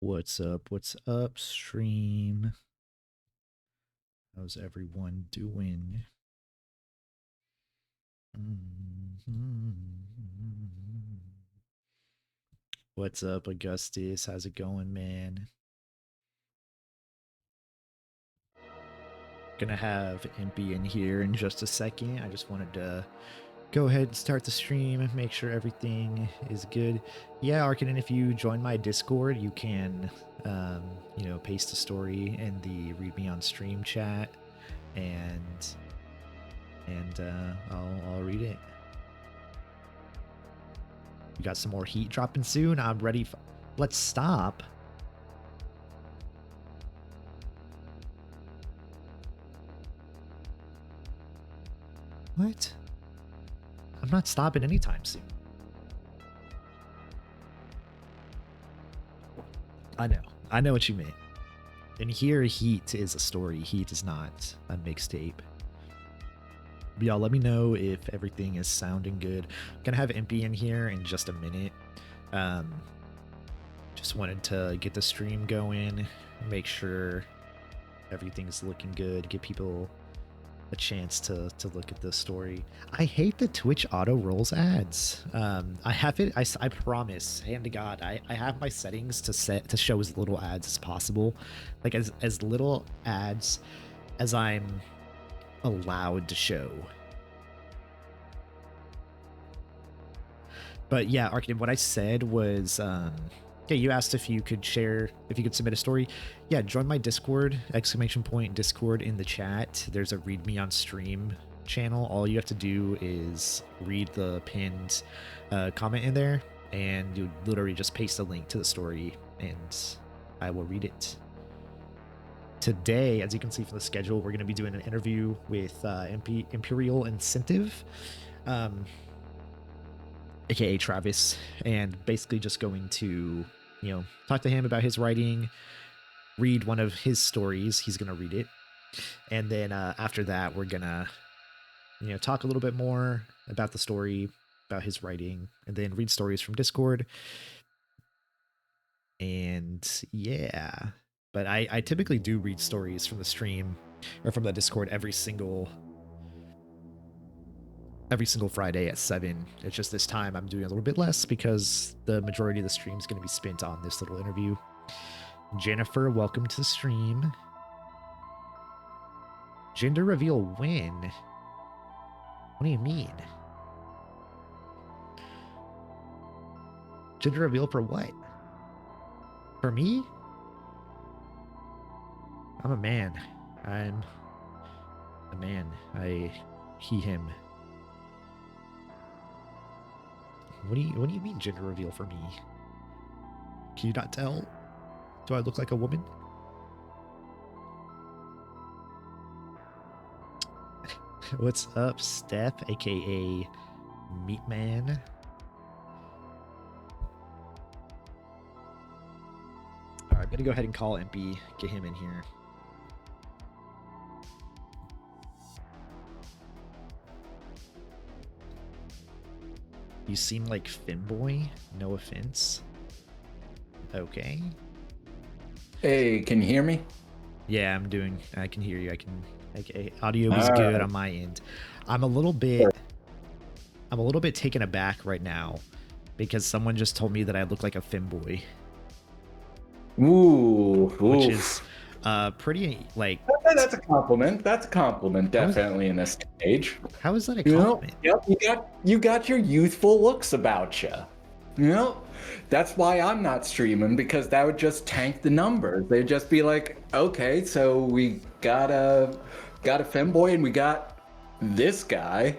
What's up? What's up, stream? How's everyone doing? What's up, Augustus? How's it going, man? Gonna have Empy in here in just a second. I just wanted to go ahead and start the stream and make sure everything is good. Yeah, Arkanen, if you join my Discord, you can, paste a story in the Read Me on Stream chat, and I'll read it. We got some more heat dropping soon. I'm ready. Let's stop. What? I'm not stopping anytime soon. I know what you meant. And here, Heat is a story. Heat is not a mixtape. But y'all, let me know if everything is sounding good. I'm gonna have Empy in here in just a minute. Just wanted to get the stream going, make sure everything's looking good, give people a chance to look at the story. I hate the Twitch auto rolls ads. I have it. I promise, hand to God, I have my settings to show as little ads as possible, like as little ads as I'm allowed to show. But yeah, Arkaden, what I said was, yeah, you asked if you could submit a story. Yeah, join my Discord, !Discord in the chat. There's a Read Me on Stream channel. All you have to do is read the pinned comment in there, and you literally just paste a link to the story, and I will read it. Today, as you can see from the schedule, we're going to be doing an interview with EmpyrealInvective, aka Travis, and basically just going to, talk to him about his writing, read one of his stories. He's going to read it. And then after that, we're going to, talk a little bit more about the story, about his writing, and then read stories from Discord. And yeah, but I typically do read stories from the stream or from the Discord every single Friday at 7. It's just this time I'm doing a little bit less because the majority of the stream is going to be spent on this little interview. Jennifer, welcome to the stream. Gender reveal when? What do you mean? Gender reveal for what? For me? I'm a man. I'm a man. He, him. What do you mean gender reveal for me? Can you not tell? Do I look like a woman? What's up, Steph, aka Meatman? Alright, I'm gonna go ahead and call Empy, get him in here. You seem like Femboy, no offense. Okay. Hey, can you hear me? Yeah, I can hear you. Okay, audio is good on my end. I'm a little bit taken aback right now because someone just told me that I look like a Femboy. Ooh. Which is pretty, like... That's a compliment. That's a compliment, definitely, in this stage. How is that a compliment? You got your youthful looks about you. That's why I'm not streaming, because that would just tank the numbers. They'd just be like, okay, so we got a femboy and we got this guy,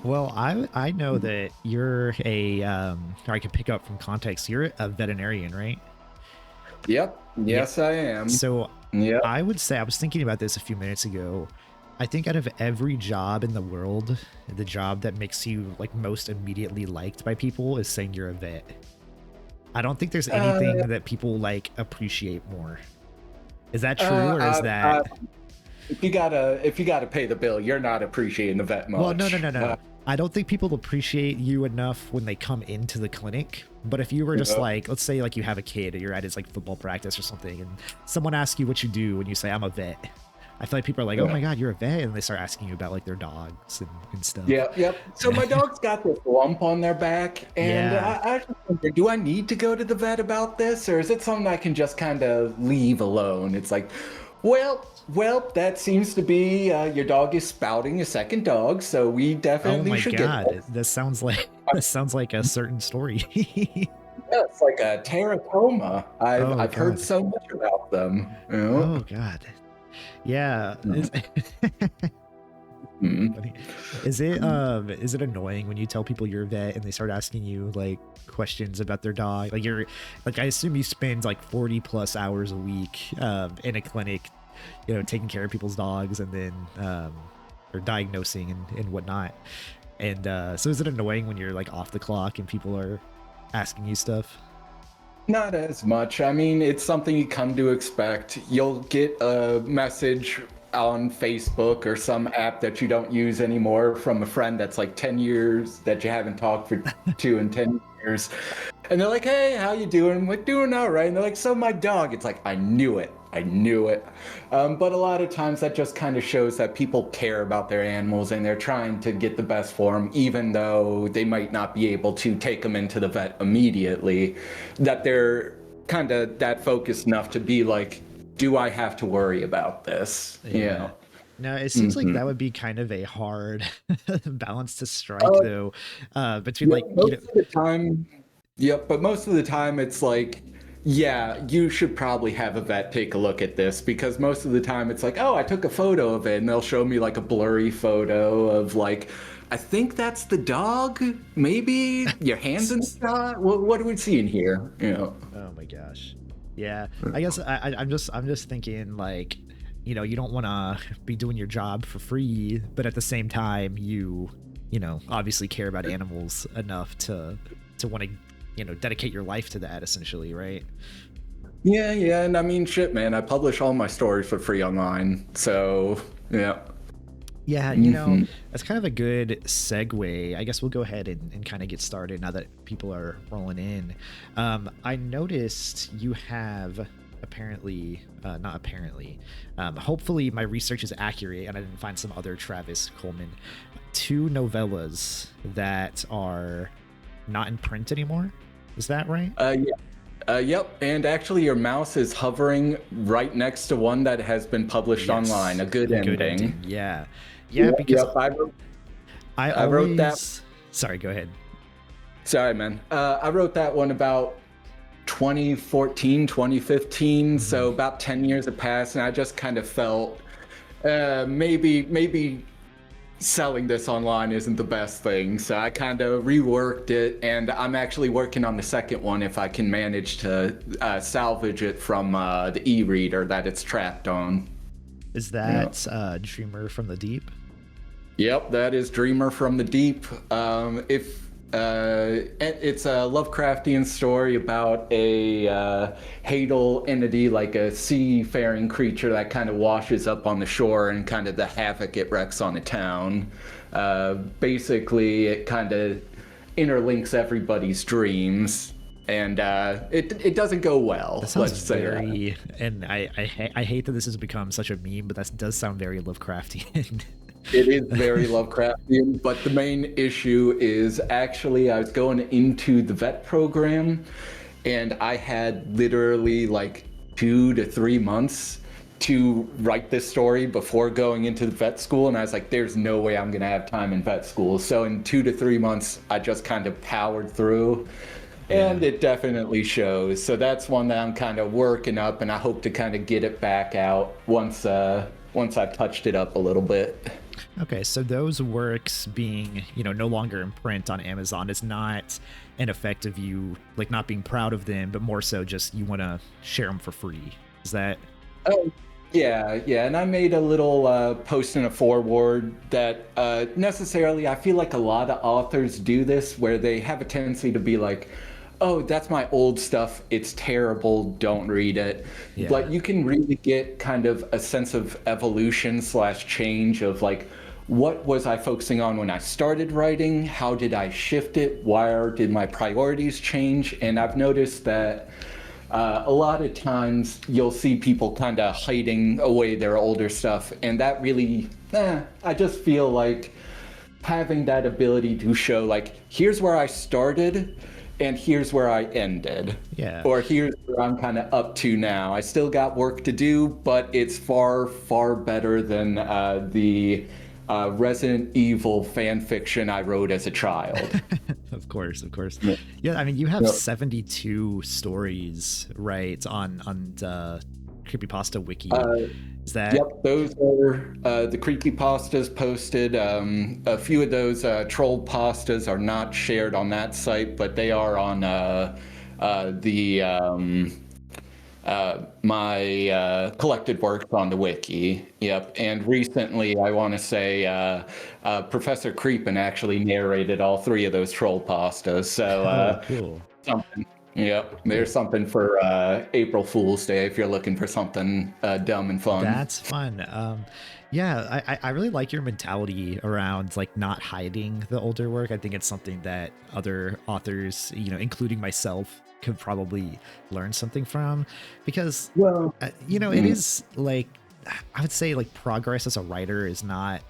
Well, I know that you're a, or I can pick up from context, you're a veterinarian, right? Yep. Yes, I am. So I would say, I was thinking about this a few minutes ago. I think out of every job in the world, the job that makes you like most immediately liked by people is saying you're a vet. I don't think there's anything that people like appreciate more. Is that true, or is that... If you gotta pay the bill, you're not appreciating the vet much. Well, no. I don't think people appreciate you enough when they come into the clinic. But if you were just like, let's say like you have a kid and you're at his like football practice or something, and someone asks you what you do and you say, I'm a vet. I feel like people are like, oh my God, you're a vet. And they start asking you about like their dogs and stuff. Yep. So my dog's got this lump on their back. And I just wonder, do I need to go to the vet about this? Or is it something I can just kind of leave alone? It's like, well, that seems to be your dog is spouting a second dog. So we definitely should get Oh my God. This sounds like a certain story. Yeah, it's like a teratoma. I've heard so much about them. You know? Oh God. Yeah. Is it annoying when you tell people you're a vet and they start asking you like questions about their dog? Like I assume you spend like 40 plus hours a week in a clinic, taking care of people's dogs and then or diagnosing and whatnot. And so is it annoying when you're like off the clock and people are asking you stuff? Not as much. I mean, it's something you come to expect. You'll get a message on Facebook or some app that you don't use anymore from a friend that's like 10 years that you haven't talked to in 10 years. And they're like, hey, how you doing? I'm like, doing all right. And they're like, so my dog. It's like, I knew it. But a lot of times that just kind of shows that people care about their animals and they're trying to get the best for them, even though they might not be able to take them into the vet immediately, that they're kind of that focused enough to be like, do I have to worry about this? Yeah. No, it seems like that would be kind of a hard balance to strike, though, between like, most of the time. Yep, but most of the time it's like, yeah, you should probably have a vet take a look at this, because most of the time it's like, oh, I took a photo of it, and they'll show me like a blurry photo of like, I think that's the dog, maybe your hands in shot. What are we seeing here? Oh my gosh. Yeah, I guess I'm just thinking like, you don't want to be doing your job for free, but at the same time, you obviously care about animals enough to want to dedicate your life to that, essentially, right? Yeah, and I mean, shit, man, I publish all my stories for free online, so yeah. Yeah, that's kind of a good segue. I guess we'll go ahead and kind of get started now that people are rolling in. I noticed you have hopefully my research is accurate and I didn't find some other Travis Coleman, 2 novellas that are not in print anymore. Is that right? Yeah. Yep, and actually your mouse is hovering right next to one that has been published online, a good ending. Yeah, because I wrote that. Sorry, go ahead. Sorry, man. I wrote that one about 2014, 2015, so about 10 years have passed, and I just kind of felt maybe selling this online isn't the best thing, so I kind of reworked it, and I'm actually working on the second one if I can manage to salvage it from the e-reader that it's trapped on. Is that Dreamer from the Deep? Yep, that is Dreamer from the Deep. It's a Lovecraftian story about a Hadal entity, like a seafaring creature that kind of washes up on the shore and kind of the havoc it wreaks on the town. Basically, it kind of interlinks everybody's dreams, and it doesn't go well. That sounds very, and I hate that this has become such a meme, but that does sound very Lovecraftian. It is very Lovecraftian, but the main issue is actually I was going into the vet program, and I had literally like 2 to 3 months to write this story before going into the vet school, and I was like, there's no way I'm gonna have time in vet school. So in 2 to 3 months, I just kind of powered through, and it definitely shows. So that's one that I'm kind of working up, and I hope to kind of get it back out once I've touched it up a little bit. Okay, so those works being, no longer in print on Amazon is not an effect of you, like, not being proud of them, but more so just you want to share them for free. Is that? Oh, yeah, and I made a little post in a foreword that necessarily I feel like a lot of authors do this, where they have a tendency to be like, oh, that's my old stuff, it's terrible, don't read it. Yeah. But you can really get kind of a sense of evolution / change of like, what was I focusing on when I started writing? How did I shift it? Where did my priorities change? And I've noticed that a lot of times you'll see people kind of hiding away their older stuff, and that really, I just feel like having that ability to show, like, here's where I started and here's where I ended. Yeah. Or here's where I'm kind of up to now. I still got work to do, but it's far, far better than the Resident Evil fan fiction I wrote as a child. Of course, of course. Yeah. Yeah, I mean, you have Yep. 72 stories, right, on the Creepypasta wiki. Is that? Yep, those are the creepypastas posted. A few of those troll pastas are not shared on that site, but they are on my collected works on the wiki. Yep, and recently I want to say Professor Creepin actually narrated all three of those troll pastas. So Cool. something. Yep, there's something for April Fool's Day if you're looking for something dumb and fun. That's fun. Yeah, I really like your mentality around like not hiding the older work. I think it's something that other authors, including myself, could probably learn something from, because Well, it is like, I would say like progress as a writer is not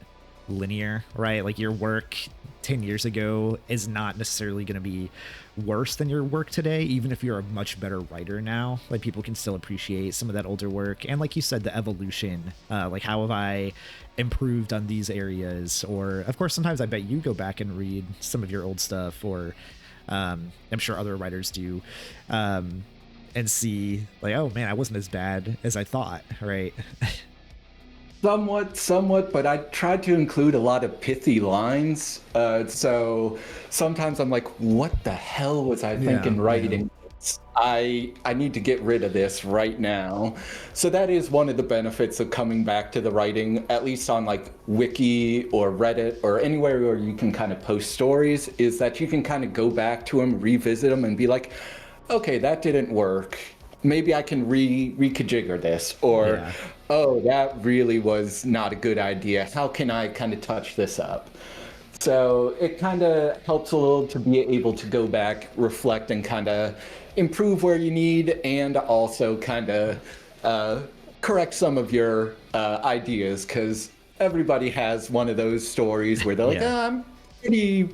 linear, right? Like your work 10 years ago is not necessarily going to be worse than your work today, even if you're a much better writer now. Like people can still appreciate some of that older work, and like you said, the evolution, like how have I improved on these areas? Or of course sometimes I bet you go back and read some of your old stuff, or I'm sure other writers do, and see like, oh man, I wasn't as bad as I thought, right? somewhat, but I tried to include a lot of pithy lines. So sometimes I'm like, what the hell was I thinking writing? I need to get rid of this right now. So that is one of the benefits of coming back to the writing, at least on like Wiki or Reddit or anywhere where you can kind of post stories, is that you can kind of go back to them, revisit them, and be like, okay, that didn't work. Maybe I can reconfigure this, or oh, that really was not a good idea. How can I kind of touch this up? So it kind of helps a little to be able to go back, reflect, and kind of improve where you need, and also kind of correct some of your ideas, because everybody has one of those stories where they're like, I'm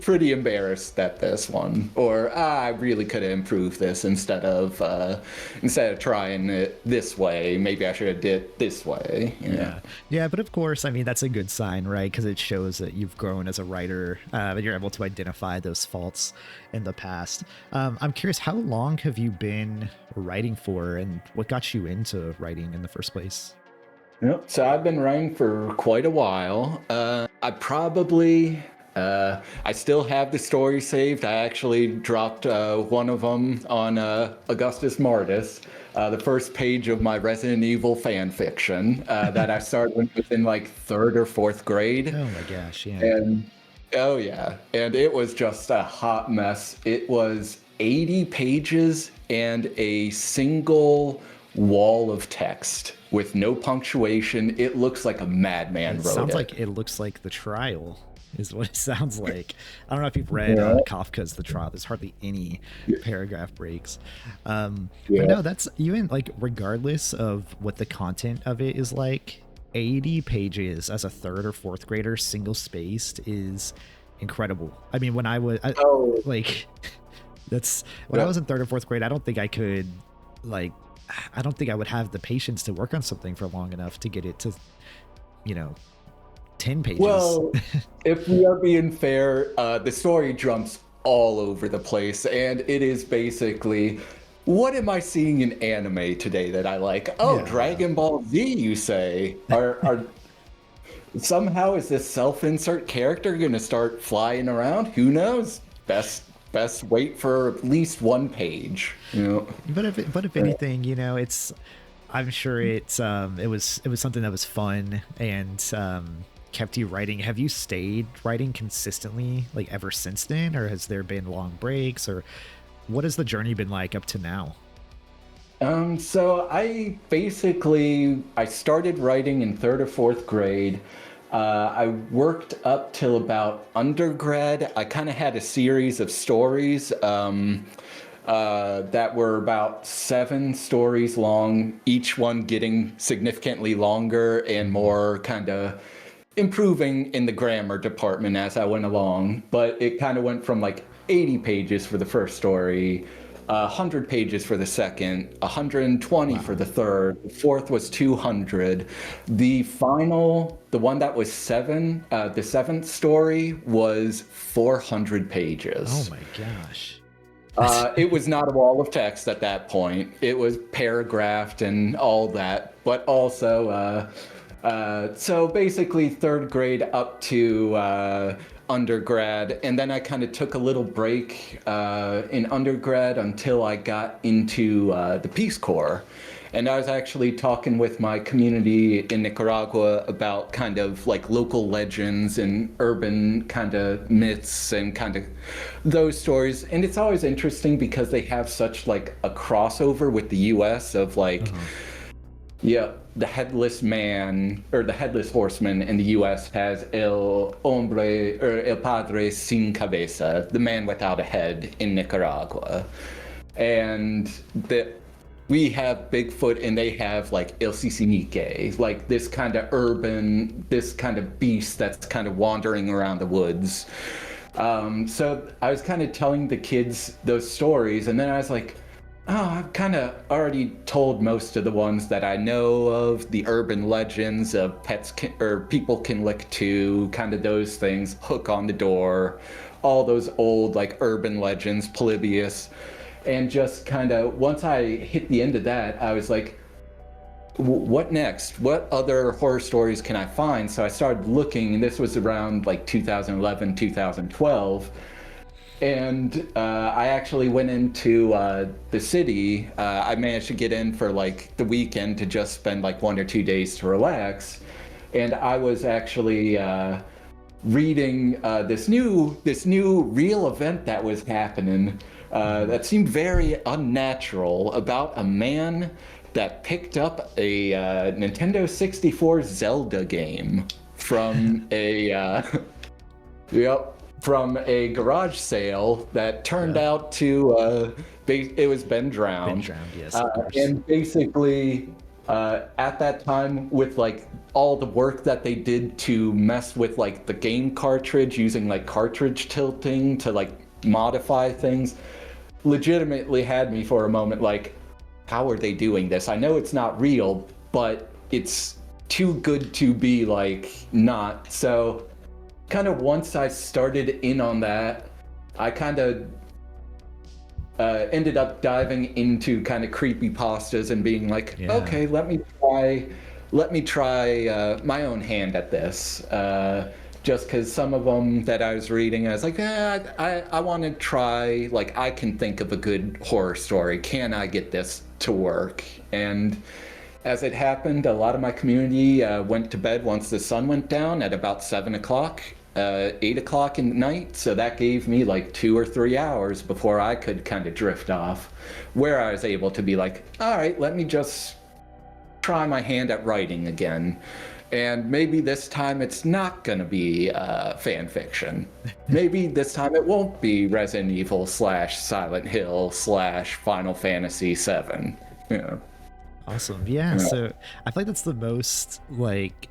pretty embarrassed at this one, or I really could have improved this instead of trying it this way. Maybe I should have did it this way. Yeah, but of course, I mean, that's a good sign, right? Because it shows that you've grown as a writer, and you're able to identify those faults in the past. I'm curious, how long have you been writing for, and what got you into writing in the first place? Yep. So I've been writing for quite a while. I still have the story saved. I actually dropped one of them on Augustus Martis, the first page of my Resident Evil fan fiction that I started when I was in like 3rd or 4th grade. Oh my gosh, yeah. And and it was just a hot mess. It was 80 pages and a single wall of text with no punctuation. It looks like a madman wrote it. Sounds like it looks like The Trial is what it sounds like. I don't know if you've read Kafka's The Trial. There's hardly any paragraph breaks. But no, that's even like, regardless of what the content of it is like, 80 pages as a 3rd or 4th grader, single spaced, is incredible. I mean, when I was that's when I was in 3rd or 4th grade, I don't think I could, like, I don't think I would have the patience to work on something for long enough to get it to, 10 pages. Well, if we are being fair, the story jumps all over the place, and it is basically, what am I seeing in anime today that I like? Oh, Dragon Ball Z, you say? Are somehow is this self-insert character going to start flying around? Who knows? Best wait for at least one page. But if anything, it's, I'm sure it was something that was fun and kept you writing. Have you stayed writing consistently like ever since then, or has there been long breaks, or what has the journey been like up to now? So I started writing in 3rd or 4th grade. I worked up till about undergrad. I kind of had a series of stories that were about 7 stories long, each one getting significantly longer and more kind of improving in the grammar department as I went along. But it kind of went from like 80 pages for the first story, 100 pages for the second, 120 for the third. The fourth was 200. The final, the one that was 7, the 7th story was 400 pages. Oh my gosh. It was not a wall of text at that point. It was paragraphed and all that, but also, so basically 3rd grade up to undergrad, and then I kind of took a little break in undergrad until I got into the Peace Corps. And I was actually talking with my community in Nicaragua about kind of like local legends and urban kind of myths and kind of those stories. And it's always interesting because they have such like a crossover with the US of like, yeah, the headless man or the headless horseman in the US has el hombre or el padre sin cabeza, the man without a head in Nicaragua. And we have Bigfoot and they have like El Sisinique, like this kind of urban, this kind of beast that's kind of wandering around the woods. So I was kind of telling the kids those stories, and then I was like, oh, I've kind of already told most of the ones that I know of, the urban legends of or people can lick to, kind of those things, hook on the door, all those old like urban legends, Polybius. And just kind of, once I hit the end of that, I was like, what next? What other horror stories can I find? So I started looking, and this was around like 2011, 2012. And I actually went into the city. I managed to get in for like the weekend to just spend like 1 or 2 days to relax. And I was actually reading this new real event that was happening. That seemed very unnatural, about a man that picked up a Nintendo 64 Zelda game from a from a garage sale that turned out to it was Ben Drowned. Ben Drowned, yes, of course. And basically at that time, with like all the work that they did to mess with like the game cartridge, using like cartridge tilting to like modify things, legitimately had me for a moment like, how are they doing this? I know it's not real, but it's too good to be like not. So kind of once I started in on that, I kind of ended up diving into kind of creepypastas and being like, okay, let me try my own hand at this. Just because some of them that I was reading, I was like, I want to try, like, I can think of a good horror story. Can I get this to work? And as it happened, a lot of my community went to bed once the sun went down at about 7 o'clock, 8 o'clock in the night. So that gave me like 2 or 3 hours before I could kind of drift off, where I was able to be like, all right, let me just try my hand at writing again. And maybe this time it's not going to be fan fiction. Maybe this time it won't be Resident Evil / Silent Hill / Final Fantasy VII. Yeah. Awesome. Yeah. So I feel like that's the most like,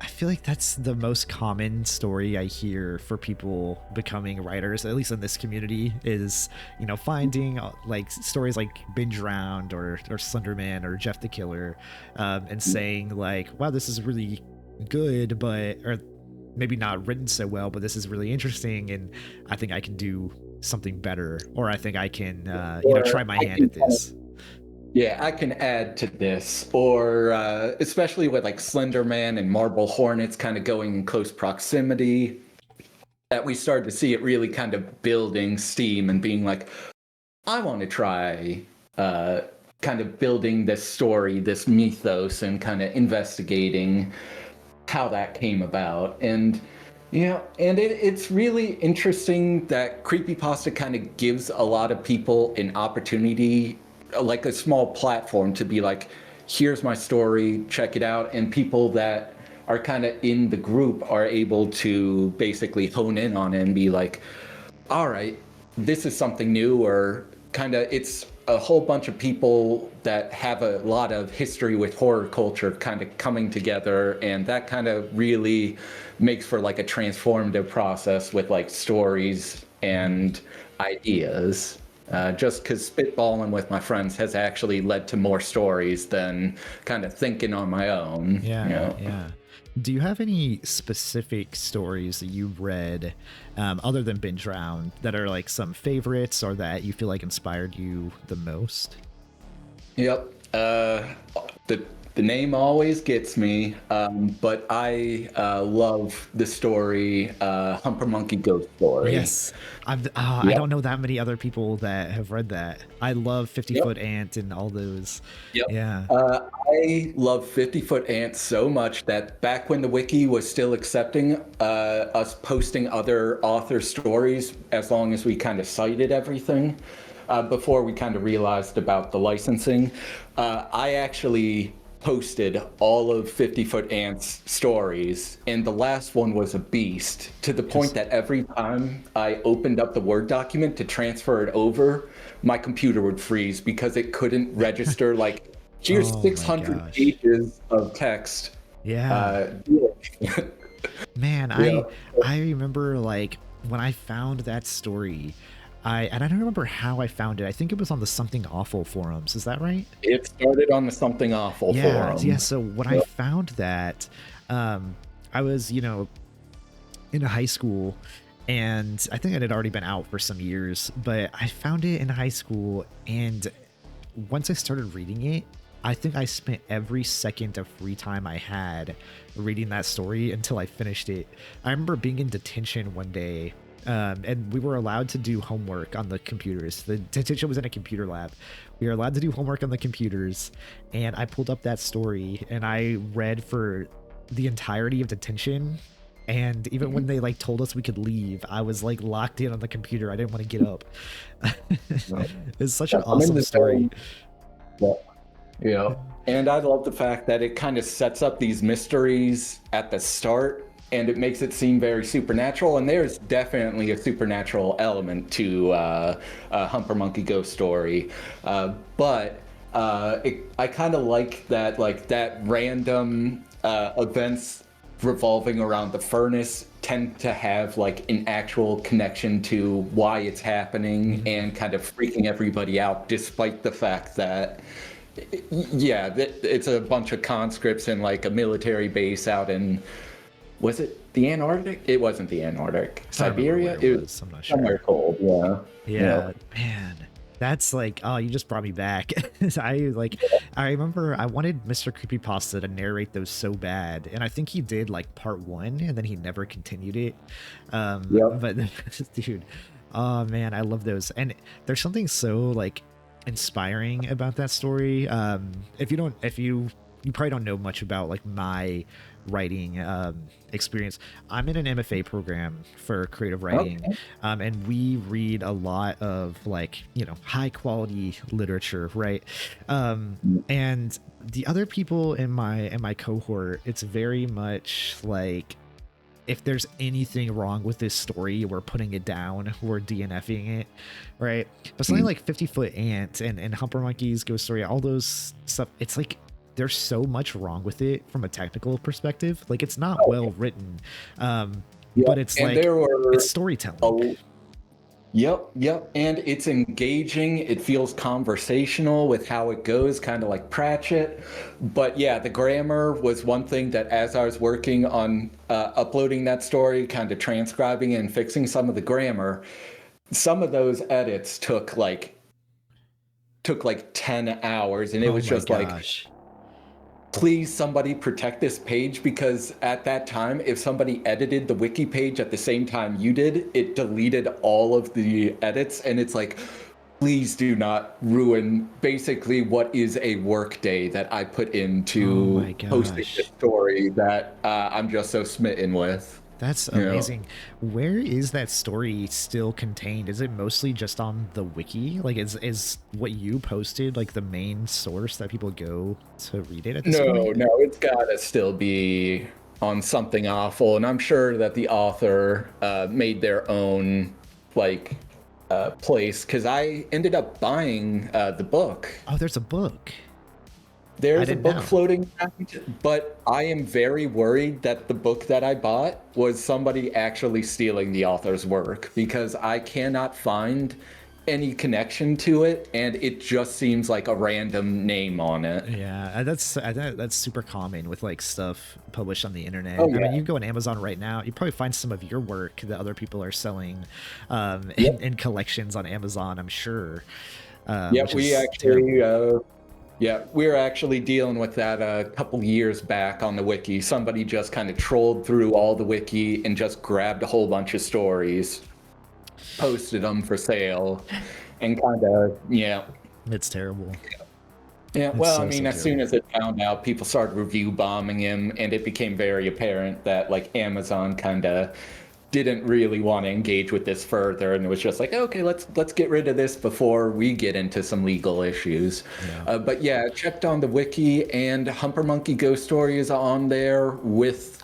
I feel like that's the most common story I hear for people becoming writers, at least in this community, is, you know, finding like stories like Binge Round or Slenderman or Jeff the Killer, and saying like, wow, this is really good, but, or maybe not written so well, but this is really interesting, and I think I can do something better, or I think I can, you know, try my hand at this. Yeah, I can add to this, or especially with like Slenderman and Marble Hornets kind of going in close proximity, that we started to see it really kind of building steam and being like, I want to try kind of building this story, this mythos, and kind of investigating how that came about. And yeah, and it's really interesting that Creepypasta kind of gives a lot of people an opportunity, like a small platform, to be like, here's my story, check it out. And people that are kind of in the group are able to basically hone in on it and be like, all right, this is something new, or kind of it's a whole bunch of people that have a lot of history with horror culture kind of coming together, and that kind of really makes for like a transformative process with like stories and ideas. Just because spitballing with my friends has actually led to more stories than kind of thinking on my own. Yeah, You know? yeah. Do you have any specific stories that you read, other than Binge Round, that are like some favorites or that you feel like inspired you the most? Yep. The name always gets me, but I love the story, Humper Monkey Ghost Story. Yes, I Yep. don't know that many other people that have read that. I love 50 Yep. Foot Ant and all those. Yep. Yeah. I love 50 Foot Ant so much that back when the wiki was still accepting us posting other author stories, as long as we kind of cited everything, before we kind of realized about the licensing, I actually posted all of 50 Foot Ant's stories, and the last one was a beast, to the point that every time I opened up the Word document to transfer it over, my computer would freeze because it couldn't register like, here's Oh my 600 gosh. pages of text. Yeah. Yeah. Man, Yeah. I remember like when I found that story, and I don't remember how I found it. I think it was on the Something Awful forums. Is that right? It started on the Something Awful Yeah, yeah. forum. So when I found that, I was, in high school, and I think it had already been out for some years, but I found it in high school, and once I started reading it, I think I spent every second of free time I had reading that story until I finished it. I remember being in detention one day, and we were allowed to do homework on the computers. The detention was in a computer lab. We were allowed to do homework on the computers, and I pulled up that story and I read for the entirety of detention. And even when they like told us we could leave, I was like locked in on the computer. I didn't want to get up. It's such an I'm in awesome the story. same. Yeah. Yeah. And I love the fact that it kind of sets up these mysteries at the start, and it makes it seem very supernatural. And there's definitely a supernatural element to Humper Monkey Ghost Story. But I kind of like that random events revolving around the furnace tend to have like an actual connection to why it's happening, and kind of freaking everybody out, despite the fact that it's a bunch of conscripts in like a military base out in, was it the Antarctic? It wasn't the Antarctic. I don't remember Siberia? where It it was was. I'm not somewhere sure. cold, yeah. Yeah, man. That's like, oh, you just brought me back. I remember I wanted Mr. Creepypasta to narrate those so bad, and I think he did like part one, and then he never continued it. Yep. But dude, oh man, I love those, and there's something so like inspiring about that story. If you probably don't know much about like my writing experience. I'm in an MFA program for creative writing, Okay. and we read a lot of like high quality literature, right? And the other people in my cohort, it's very much like, if there's anything wrong with this story, we're putting it down, we're DNFing it, right? But something like 50 Foot Ant and Humper Monkey's Ghost Story, all those stuff, it's like there's so much wrong with it from a technical perspective. Like, it's not well written, Yeah. but it's And like, there were it's storytelling. Yep. And it's engaging. It feels conversational with how it goes, kind of like Pratchett. But yeah, the grammar was one thing that, as I was working on uploading that story, kind of transcribing and fixing some of the grammar, some of those edits took like 10 hours, and it Oh was my just like, gosh. please somebody protect this page, because at that time, if somebody edited the wiki page at the same time you did, it deleted all of the edits. And it's like, please do not ruin basically what is a work day that I put Oh my into posting this gosh. story that I'm just so smitten with. That's You know? amazing. Where is that story still contained? Is it mostly just on the wiki? Like, is what you posted like the main source that people go to read it at this point? No, it's gotta still be. on something awful, and I'm sure that the author made their own like place, because I ended up buying the book. Oh, there's a book. I There's a didn't book know. floating around, but I am very worried that the book that I bought was somebody actually stealing the author's work, because I cannot find any connection to it, and it just seems like a random name on it. Yeah, that's super common with like stuff published on the internet. Oh I mean, yeah. you go on Amazon right now, you probably find some of your work that other people are selling Yep. in collections on Amazon, I'm sure, Yep. which is terrible. Yeah, we were actually dealing with that a couple years back on the wiki. Somebody just kind of trolled through all the wiki and just grabbed a whole bunch of stories, posted them for sale, and kind of, yeah. It's terrible. Yeah, It's well, I so, mean, so as soon terrible. as it found out, people started review bombing him, and it became very apparent that like Amazon kind of didn't really want to engage with this further, and it was just like, okay, let's get rid of this before we get into some legal issues. Yeah. But yeah, I checked on the wiki, and Humper Monkey Ghost Story is on there with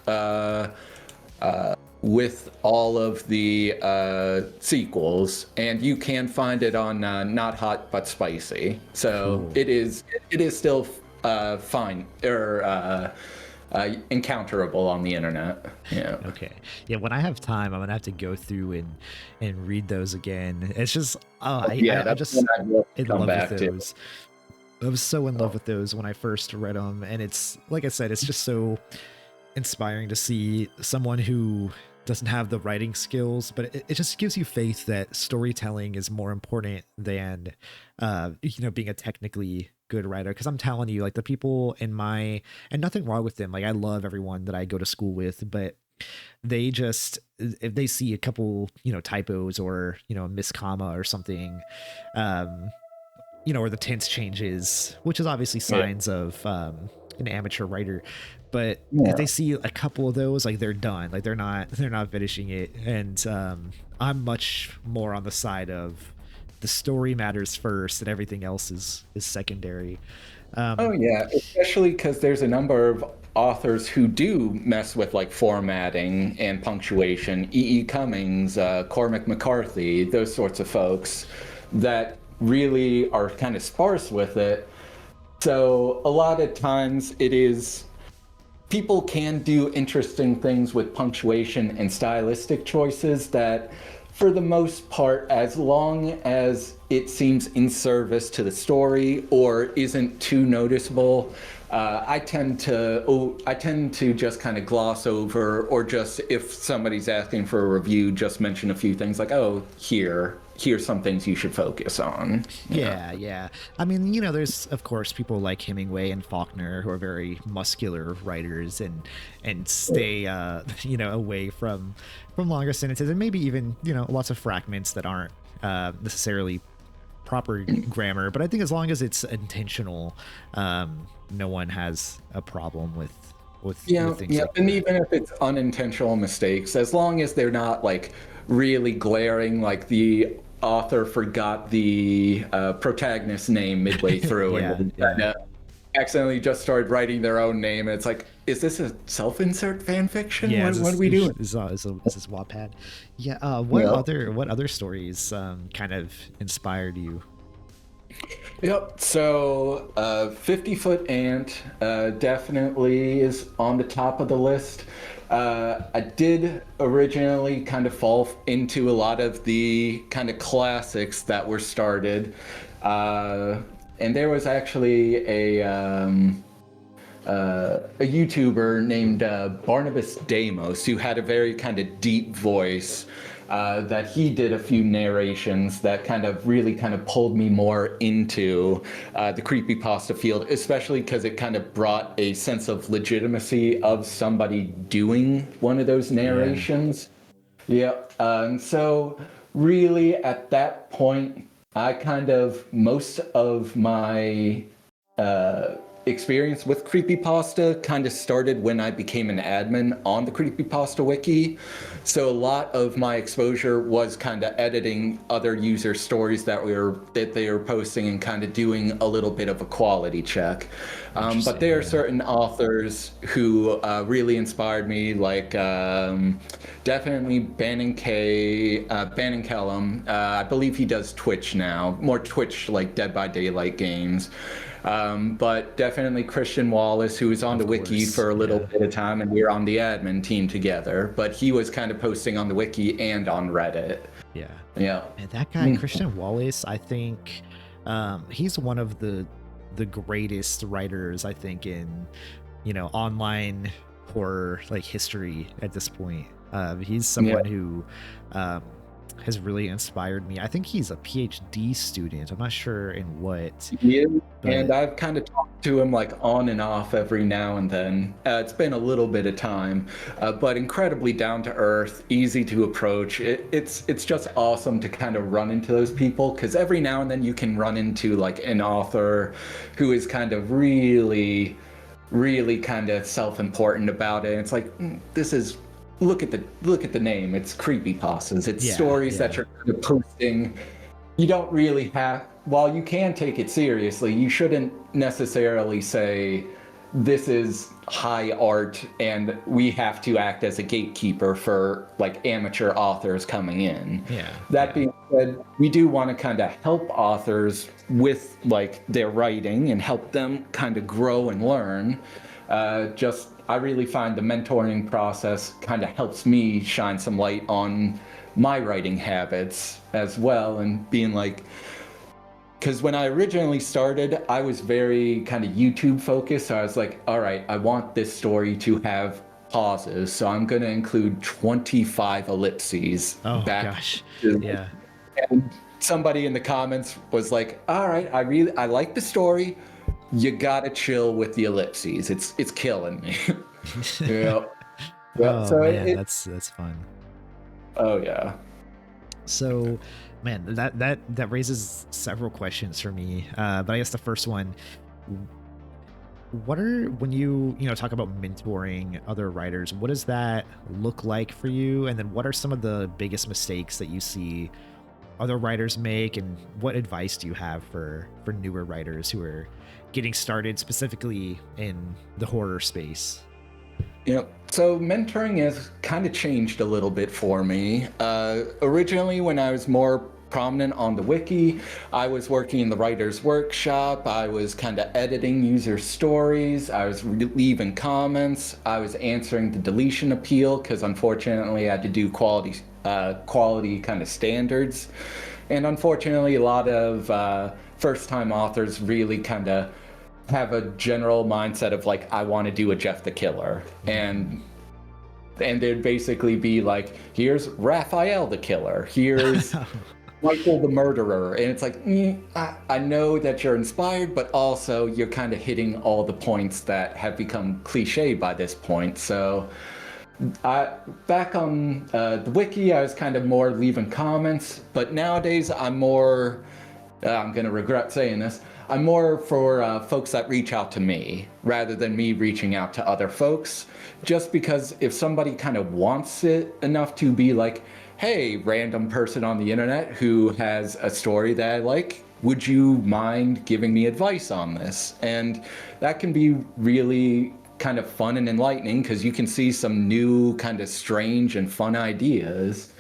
all of the sequels, and you can find it on Not Hot But Spicy. So Cool. it is still fine or encounterable on the internet. Yeah. Okay. Yeah, when I have time, I'm gonna have to go through and read those again. It's just oh, Yeah, I that's just one I'd love to in come love with back to. those. I was so in love with those when I first read them, and it's like I said, it's just so inspiring to see someone who doesn't have the writing skills, but it just gives you faith that storytelling is more important than being a technically good writer. Because I'm telling you, like the people in my and nothing wrong with them, like I love everyone that I go to school with, but they just if they see a couple typos or a miscomma or something, um or the tense changes, which is obviously Yeah. signs of an amateur writer. But if Yeah. they see a couple of those, like they're done, like they're not finishing it. And I'm much more on the side of the story matters first, and everything else is secondary. Oh Um, yeah, especially because there's a number of authors who do mess with like formatting and punctuation. E. E. Cummings, Cormac McCarthy, those sorts of folks that really are kind of sparse with it. So a lot of times it is people can do interesting things with punctuation and stylistic choices that, for the most part, as long as it seems in service to the story or isn't too noticeable, I tend to just kind of gloss over, or just if somebody's asking for a review, just mention a few things like, oh, here's some things you should focus on. Yeah. Yeah, yeah. I mean, there's of course people like Hemingway and Faulkner who are very muscular writers and stay away from longer sentences, and maybe even lots of fragments that aren't necessarily proper grammar. But I think as long as it's intentional, no one has a problem with Yeah, things yeah, like and that. even if it's unintentional mistakes, as long as they're not like really glaring, like the author forgot the protagonist's name midway through and Yeah, then kind yeah. of accidentally just started writing their own name, and it's like, is this a self-insert fan fiction? Yeah, What are we doing? is this Wattpad? Yeah. What Yeah. other stories kind of inspired you? Yep. So, 50 Foot Ant definitely is on the top of the list. I did originally kind of fall into a lot of the kind of classics that were started. And there was actually a YouTuber named Barnabas Damos who had a very kind of deep voice, that he did a few narrations that kind of really kind of pulled me more into the creepypasta field, especially because it kind of brought a sense of legitimacy of somebody doing one of those Yeah. narrations. Yeah. So really at that point, I kind of, most of my experience with Creepypasta kind of started when I became an admin on the Creepypasta wiki. So a lot of my exposure was kind of editing other user stories that they were posting and kind of doing a little bit of a quality check. But there are certain authors who really inspired me, like definitely Bannon Callum. I believe he does Twitch now, more Twitch like Dead by Daylight games. But definitely Christian Wallace, who was on the wiki for a little bit of time, and we were on the admin team together. But he was kind of posting on the wiki and on Reddit. Yeah. Yeah. And that guy, Christian Wallace, I think he's one of the greatest writers, I think, in, you know, online horror like history at this point. He's someone who has really inspired me. I think he's a PhD student. I'm not sure in what. Yeah, and I've kind of talked to him like on and off every now and then. It's been a little bit of time, but incredibly down to earth, easy to approach. It's just awesome to kind of run into those people, because every now and then you can run into like an author who is kind of really kind of self-important about it. And it's like, this is. Look at the name. It's Creepypastas. It's stories that you're kind of posting. You don't really have. While you can take it seriously, you shouldn't necessarily say this is high art and we have to act as a gatekeeper for like amateur authors coming in. That being said, we do want to kind of help authors with like their writing and help them kind of grow and learn. I really find the mentoring process kind of helps me shine some light on my writing habits as well, and being like, because when I originally started, I was very kind of YouTube focused. So I was like, all right, I want this story to have pauses, so I'm going to include 25 ellipses. Oh back gosh. to, and somebody in the comments was like, all right, I like the story. You gotta chill with the ellipses. It's killing me. Oh, so man, that's fun. Oh yeah. So, man, that raises several questions for me. But I guess the first one, when you talk about mentoring other writers, what does that look like for you? And then what are some of the biggest mistakes that you see other writers make, and what advice do you have for newer writers who are getting started specifically in the horror space? So mentoring has kind of changed a little bit for me. Originally, when I was more prominent on the wiki, I was working in the writer's workshop. I was kind of editing user stories. I was leaving comments. I was answering the deletion appeal, because unfortunately I had to do quality kind of standards. And unfortunately, a lot of first-time authors really kind of have a general mindset of like, I want to do a Jeff the Killer, and they'd basically be like, here's Raphael the Killer, here's Michael the Murderer, and it's like, I know that you're inspired, but also you're kind of hitting all the points that have become cliche by this point. So back on the wiki, I was kind of more leaving comments, but nowadays I'm more, I'm gonna regret saying this, I'm more for folks that reach out to me rather than me reaching out to other folks, just because if somebody kind of wants it enough to be like, hey, random person on the internet who has a story that I like, would you mind giving me advice on this? And that can be really kind of fun and enlightening, because you can see some new kind of strange and fun ideas.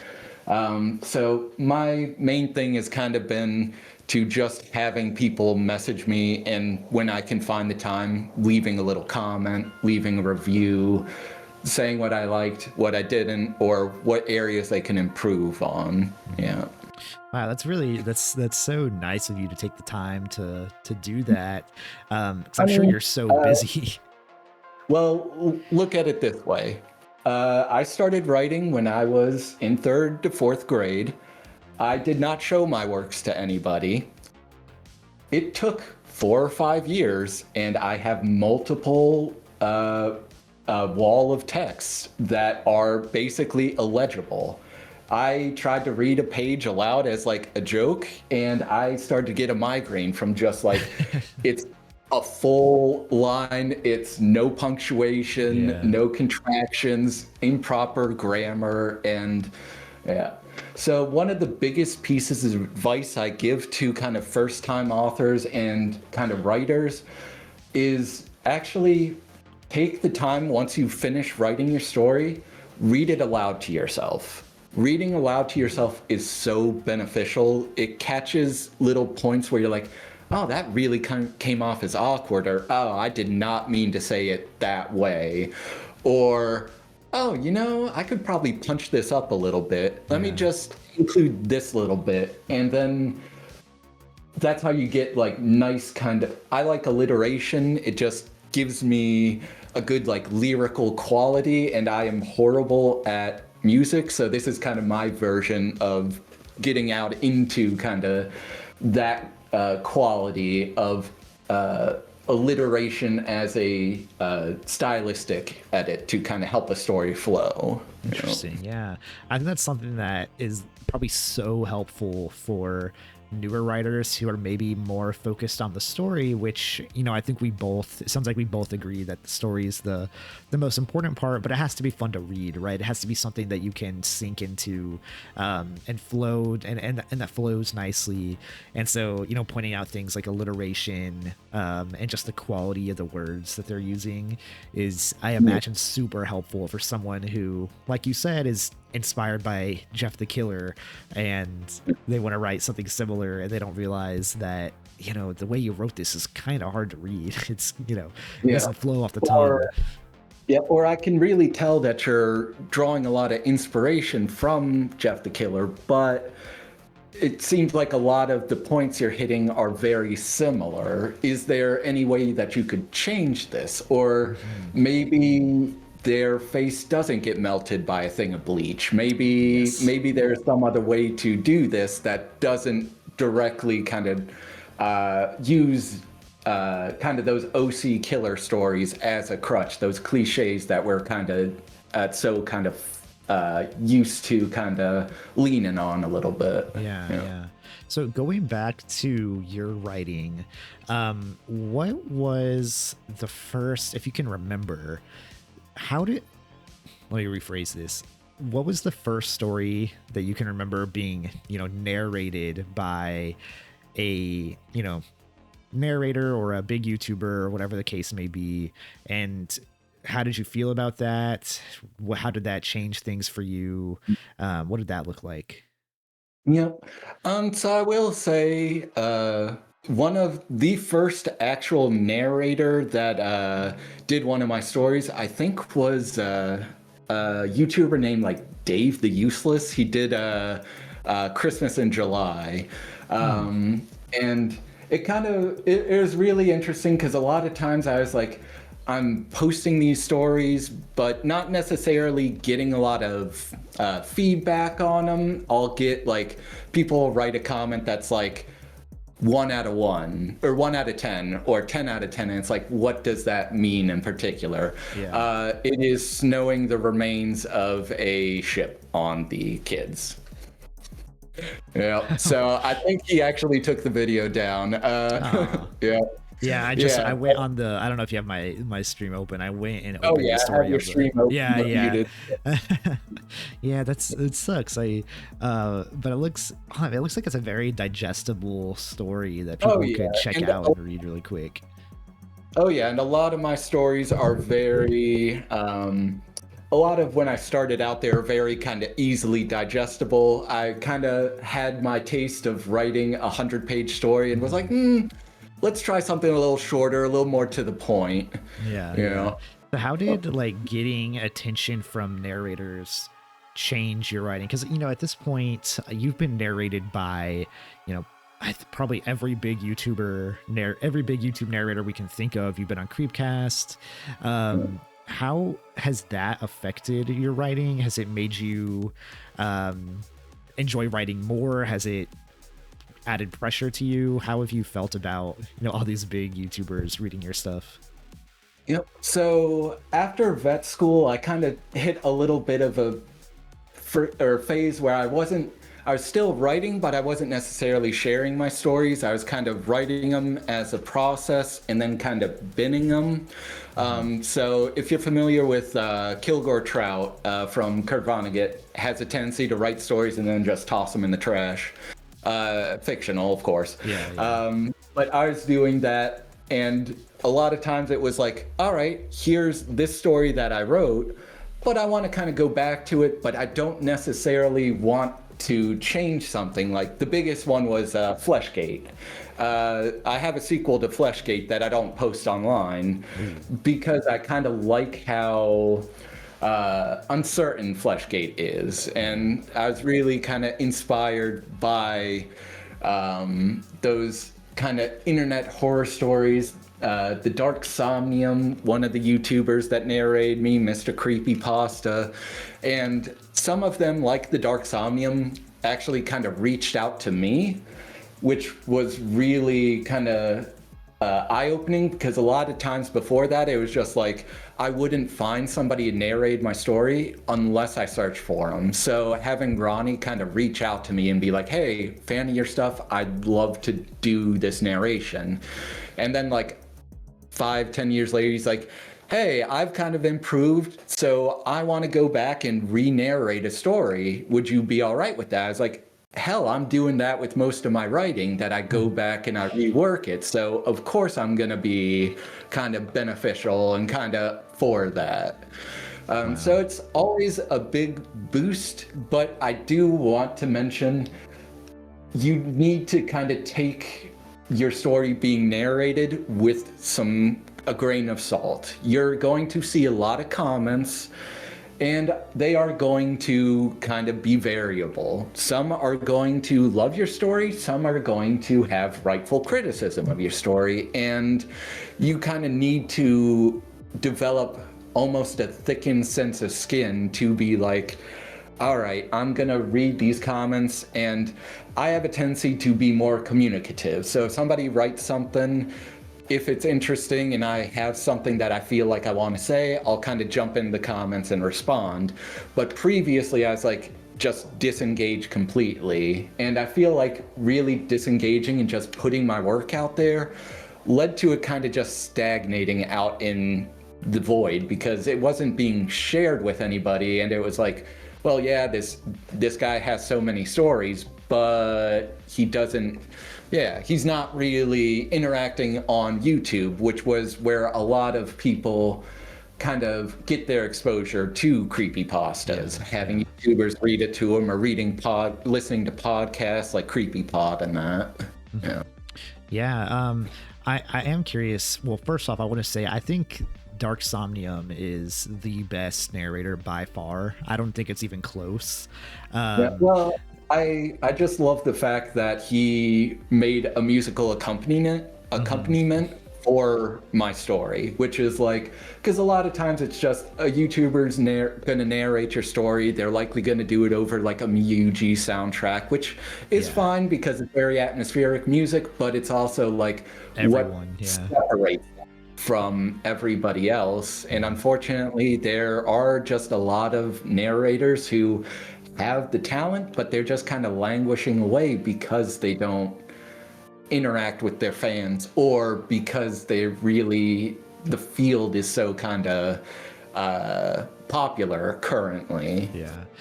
So my main thing has kind of been to just having people message me, and when I can find the time, leaving a little comment, leaving a review, saying what I liked, what I didn't, or what areas they can improve on. Yeah. Wow, that's so nice of you to take the time to do that. 'Cause I'm sure you're so busy. Well, look at it this way. I started writing when I was in 3rd to 4th grade. I did not show my works to anybody. It took 4 or 5 years, and I have multiple wall of texts that are basically illegible. I tried to read a page aloud as like a joke, and I started to get a migraine from just like, a full line. It's no punctuation, Yeah. no contractions, improper grammar, and yeah. So one of the biggest pieces of advice I give to kind of first-time authors and kind of writers is actually take the time once you finish writing your story, read it aloud to yourself. Reading aloud to yourself is so beneficial. It catches little points where you're like, oh, that really kind of came off as awkward, or oh, I did not mean to say it that way, or oh, I could probably punch this up a little bit. Let me Yeah. just include this little bit. And then that's how you get like nice kind of, I like alliteration. It just gives me a good like lyrical quality, and I am horrible at music, so this is kind of my version of getting out into kind of that quality of alliteration as a stylistic edit to kind of help a story flow. Interesting. Yeah. I think that's something that is probably so helpful for newer writers who are maybe more focused on the story, which, I think it sounds like we both agree that the story is the most important part, but it has to be fun to read, right? It has to be something that you can sink into, and flow, and that flows nicely. And so, pointing out things like alliteration, and just the quality of the words that they're using is, I imagine, super helpful for someone who, like you said, is inspired by Jeff the Killer, and they want to write something similar, and they don't realize that the way you wrote this is kind of hard to read. It's it doesn't flow off the tongue. Yeah, or I can really tell that you're drawing a lot of inspiration from Jeff the Killer, but it seems like a lot of the points you're hitting are very similar. Is there any way that you could change this? Or maybe their face doesn't get melted by a thing of bleach. Maybe there's some other way to do this that doesn't directly kind of use kind of those OC killer stories as a crutch, those cliches that we're kind of so kind of used to kind of leaning on a little bit. Yeah. So going back to your writing, what was the first, if you can remember, let me rephrase this. What was the first story that you can remember being, narrated by a, narrator or a big YouTuber or whatever the case may be? And how did you feel about that? How did that change things for you? What did that look like? Yep. So I will say, one of the first actual narrator that did one of my stories, I think, was a YouTuber named like Dave the Useless. He did Christmas in July, and it was really interesting because a lot of times I was like, I'm posting these stories, but not necessarily getting a lot of feedback on them. I'll get like people write a comment that's like 1 out of 1 or 1 out of 10 or 10 out of 10. And it's like, what does that mean in particular? Yeah. It is snowing the remains of a ship on the kids. Yeah. So I think he actually took the video down. Yeah. Yeah, I went on I don't know if you have my stream open. I went and Oh opened yeah, the I story have your of stream open. Yeah, but yeah. muted. Yeah, it sucks. But it looks like it's a very digestible story that people could check And out and read really quick. oh yeah, and a lot of my stories are very a lot of when I started out, they were very kind of easily digestible. I kind of had my taste of writing a 100-page story and was like, let's try something a little shorter, a little more to the point. Yeah. So how did like getting attention from narrators change your writing? Because at this point you've been narrated by probably every big YouTube narrator we can think of. You've been on Creepcast. How has that affected your writing? Has it made you enjoy writing more? Has it added pressure to you? How have you felt about all these big YouTubers reading your stuff? Yep. So after vet school, I kind of hit a little bit of a phase where I was still writing, but I wasn't necessarily sharing my stories. I was kind of writing them as a process and then kind of binning them. So if you're familiar with Kilgore Trout from Kurt Vonnegut, has a tendency to write stories and then just toss them in the trash. Fictional, of course. But I was doing that, and a lot of times it was like, all right, here's this story that I wrote, but I want to kind of go back to it, but I don't necessarily want to change something. Like the biggest one was Fleshgate. I have a sequel to Fleshgate that I don't post online because I kind of like how uncertain Fleshgate is, and I was really kind of inspired by those kind of internet horror stories. The Dark Somnium, one of the YouTubers that narrated me, Mr. Creepypasta, and some of them, like the Dark Somnium, actually kind of reached out to me, which was really kind of eye-opening, because a lot of times before that it was just like I wouldn't find somebody to narrate my story unless I searched for them. So having Ronnie kind of reach out to me and be like, hey, fan of your stuff, I'd love to do this narration. And then like 5-10 years later, he's like, hey, I've kind of improved, so I want to go back and re-narrate a story. Would you be all right with that? I was like, hell, I'm doing that with most of my writing, that I go back and I rework it. So of course I'm going to be kind of beneficial and kind of for that. So it's always a big boost, but I do want to mention you need to kind of take your story being narrated with a grain of salt. You're going to see a lot of comments, and they are going to kind of be variable. Some are going to love your story, some are going to have rightful criticism of your story, and you kind of need to develop almost a thickened sense of skin to be like, all right, I'm gonna read these comments, and I have a tendency to be more communicative. So if somebody writes something, if it's interesting and I have something that I feel like I want to say, I'll kind of jump in the comments and respond. But previously I was like, just disengage completely. And I feel like really disengaging and just putting my work out there led to it kind of just stagnating out in the void, because it wasn't being shared with anybody. And it was like, well, yeah, this guy has so many stories, but he's not really interacting on YouTube, which was where a lot of people kind of get their exposure to creepypastas, having YouTubers read it to them, or listening to podcasts like Creepypod and that. I am curious. Well, first off, I want to say I think Dark Somnium is the best narrator by far. I don't think it's even close. Well, I just love the fact that he made a musical accompaniment for my story, which is like, because a lot of times it's just a YouTuber's gonna narrate your story. They're likely gonna do it over like a Miyuji soundtrack, which is fine because it's very atmospheric music, but it's also like what separates from everybody else. And unfortunately, there are just a lot of narrators who have the talent, but they're just kind of languishing away because they don't interact with their fans, or because the field is so kind of popular currently.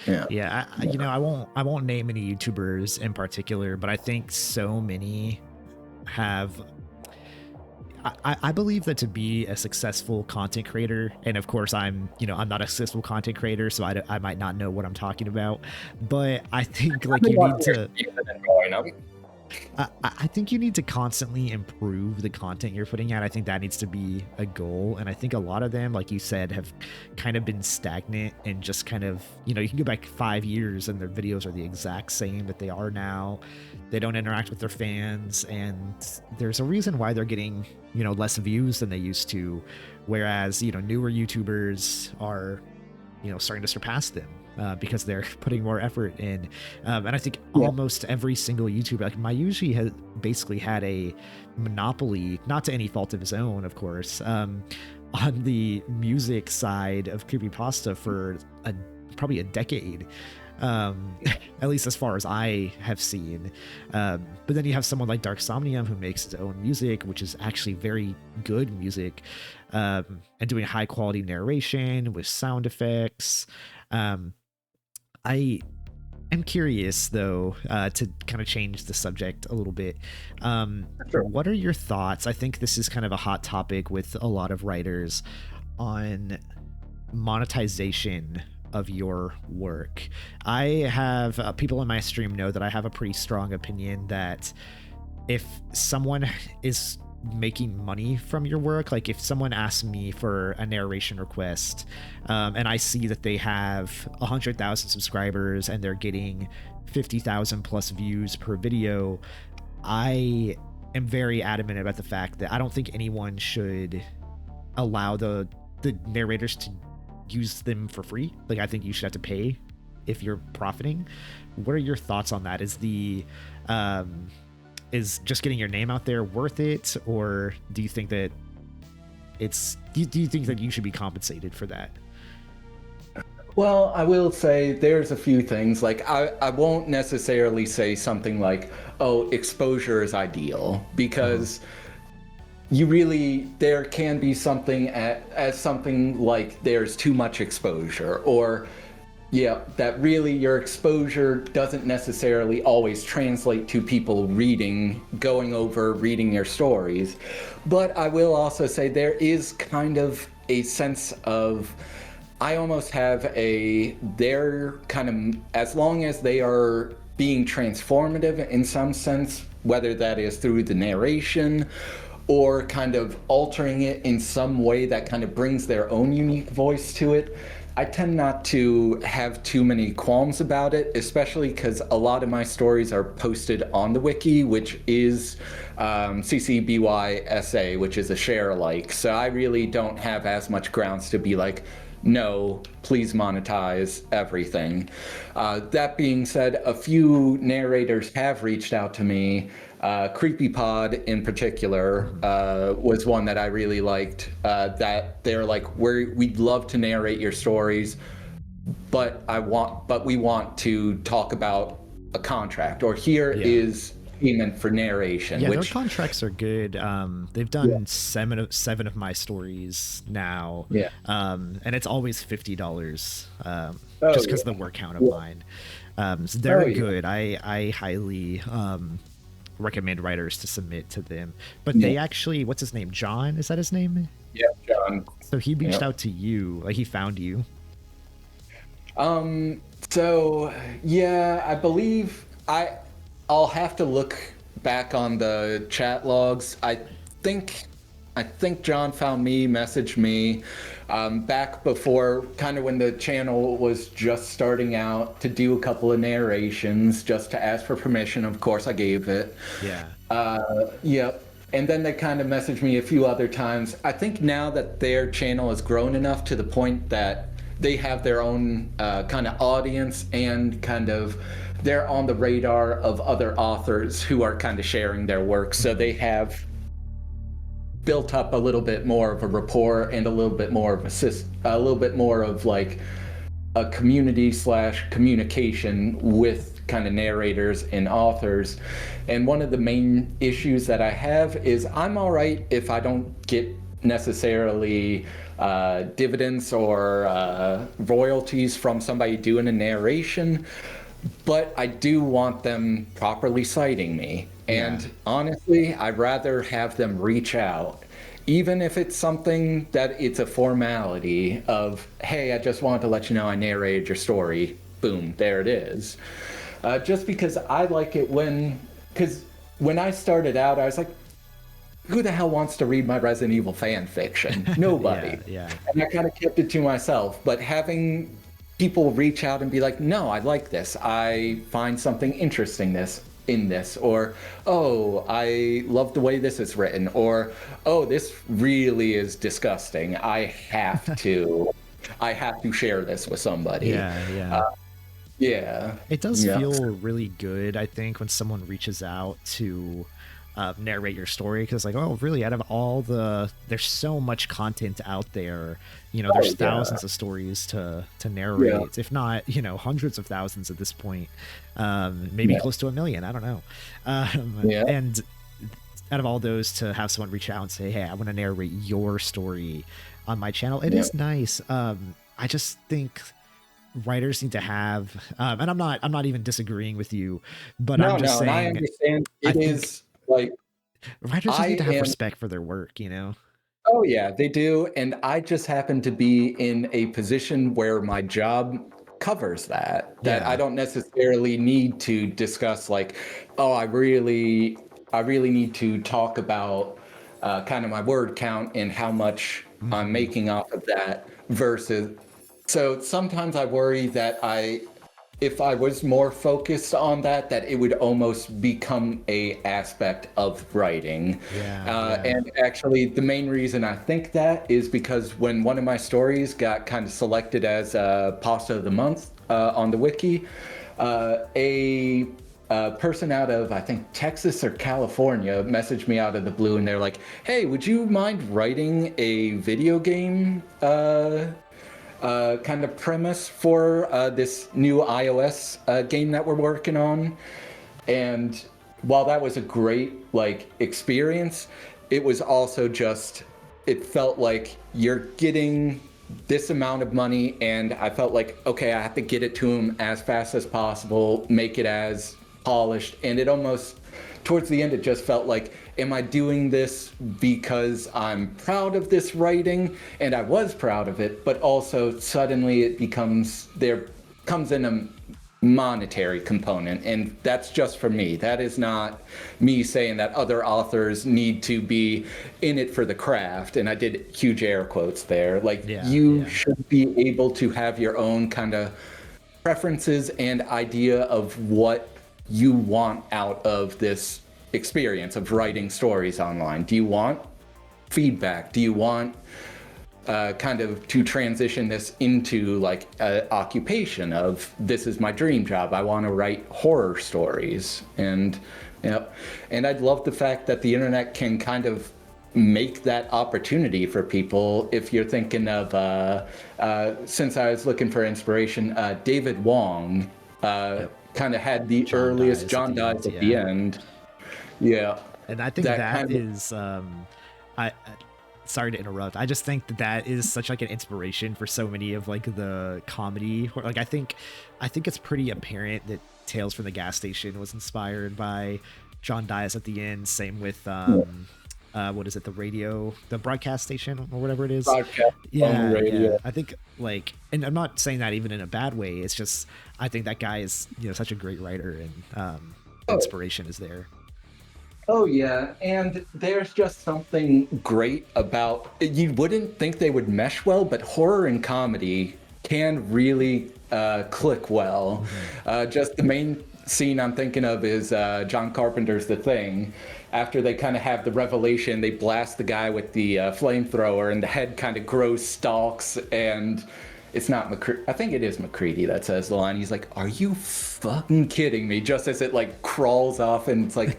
I won't name any YouTubers in particular, but I think so many have. I believe that to be a successful content creator, and of course I'm not a successful content creator, so I might not know what I'm talking about, but I think like you need to, I think you need to constantly improve the content you're putting out. I think that needs to be a goal, and I think a lot of them, like you said, have kind of been stagnant and just kind of, you can go back 5 years and their videos are the exact same that they are now. They don't interact with their fans, and there's a reason why they're getting less views than they used to, whereas newer YouTubers are starting to surpass them because they're putting more effort in, and I think almost every single YouTuber, like Mayuji, has basically had a monopoly, not to any fault of his own, of course, on the music side of creepypasta for probably a decade. At least as far as I have seen. But then you have someone like Dark Somnium who makes his own music, which is actually very good music, and doing high quality narration with sound effects. I am curious, though, to kind of change the subject a little bit. Sure. What are your thoughts? I think this is kind of a hot topic with a lot of writers on monetization of your work. I have people in my stream know that I have a pretty strong opinion that if someone is making money from your work, like if someone asks me for a narration request, and I see that they have 100,000 subscribers and they're getting 50,000 plus views per video, I am very adamant about the fact that I don't think anyone should allow the narrators to use them for free. Like, I think you should have to pay if you're profiting. What are your thoughts on that? Is just getting your name out there worth it, or do you think that do you think that you should be compensated for that? Well, I will say there's a few things. Like, I won't necessarily say something like, oh, exposure is ideal, because there can be something as something like there's too much exposure, or that really your exposure doesn't necessarily always translate to people reading your stories. But I will also say there is kind of a sense of, I almost have they're kind of, as long as they are being transformative in some sense, whether that is through the narration or kind of altering it in some way that kind of brings their own unique voice to it, I tend not to have too many qualms about it, especially because a lot of my stories are posted on the wiki, which is CCBYSA, which is a share alike. So I really don't have as much grounds to be like, no, please monetize everything. That being said, a few narrators have reached out to me. Creepypasta in particular was one that I really liked, that they're like, we'd love to narrate your stories, but we want to talk about a contract, or here is payment for narration. Yeah, their contracts are good. They've done seven of my stories now. Yeah. And it's always $50, just because of the word count of mine. So they're good. I highly recommend writers to submit to them. But they actually, what's his name? John? Is that his name? Yeah, John. So he reached out to you, like he found you. So yeah, I believe I'll have to look back on the chat logs. I think John found me, messaged me, back before, kind of when the channel was just starting out, to do a couple of narrations, just to ask for permission. Of course, I gave it. Yeah. And then they kind of messaged me a few other times. I think now that their channel has grown enough to the point that they have their own kind of audience, and kind of they're on the radar of other authors who are kind of sharing their work. So they have built up a little bit more of a rapport and a little bit more of like a community / communication with kind of narrators and authors. And one of the main issues that I have is I'm all right if I don't get necessarily dividends or royalties from somebody doing a narration, but I do want them properly citing me. And honestly, I'd rather have them reach out, even if it's something that it's a formality of, hey, I just wanted to let you know I narrated your story. Boom, there it is. Just because I like it because when I started out, I was like, who the hell wants to read my Resident Evil fan fiction? Nobody. And I kind of kept it to myself. But having people reach out and be like, no, I like this. I find something interesting in this, or, oh, I love the way this is written, or, oh, this really is disgusting. I have to share this with somebody. It does feel really good, I think, when someone reaches out to narrate your story, because like, oh really, out of all there's so much content out there, there's thousands of stories to narrate, if not hundreds of thousands at this point, maybe close to 1 million, I don't know. And out of all those, to have someone reach out and say, hey, I want to narrate your story on my channel, it is nice. I just think writers need to have, and I'm not even disagreeing with you, but I'm just saying, I understand. It is like, writers just need to have respect for their work, Oh yeah, they do. And I just happen to be in a position where my job covers that I don't necessarily need to discuss like, oh, I really need to talk about kind of my word count and how much I'm making off of that versus. So sometimes I worry that if I was more focused on that it would almost become a aspect of writing. And actually, the main reason I think that is because when one of my stories got kind of selected as Pasta of the Month on the wiki, a person out of, I think, Texas or California messaged me out of the blue, and they're like, hey, would you mind writing a video game kind of premise for this new iOS game that we're working on? And while that was a great experience, it was also just, it felt like you're getting this amount of money, and I felt like, okay, I have to get it to him as fast as possible, make it as polished. And it almost, towards the end, it just felt like, am I doing this because I'm proud of this writing? And I was proud of it, but also suddenly there comes in a monetary component, and that's just for me. That is not me saying that other authors need to be in it for the craft, and I did huge air quotes there. You should be able to have your own kind of preferences and idea of what you want out of this experience of writing stories online. Do you want feedback? Do you want kind of to transition this into an occupation of, this is my dream job, I want to write horror stories? And and I'd love the fact that the internet can kind of make that opportunity for people. If you're thinking of since I was looking for inspiration, David Wong kind of had the earliest John Dies at the End. And I think that is I sorry to interrupt, I just think that is such an inspiration for so many of the comedy, or I think it's pretty apparent that Tales from the Gas Station was inspired by John Dies at the End. Same with what is it, the broadcast station or whatever it is. Yeah. I think and I'm not saying that even in a bad way, it's just, I think that guy is such a great writer, and inspiration is there. Oh yeah, and there's just something great about, you wouldn't think they would mesh well, but horror and comedy can really click well. Just the main scene I'm thinking of is John Carpenter's The Thing. After they kind of have the revelation, they blast the guy with the flamethrower, and the head kind of grows stalks, and it's not I think it is McCready that says the line. He's like, "Are you fucking kidding me?" Just as it crawls off, and it's like,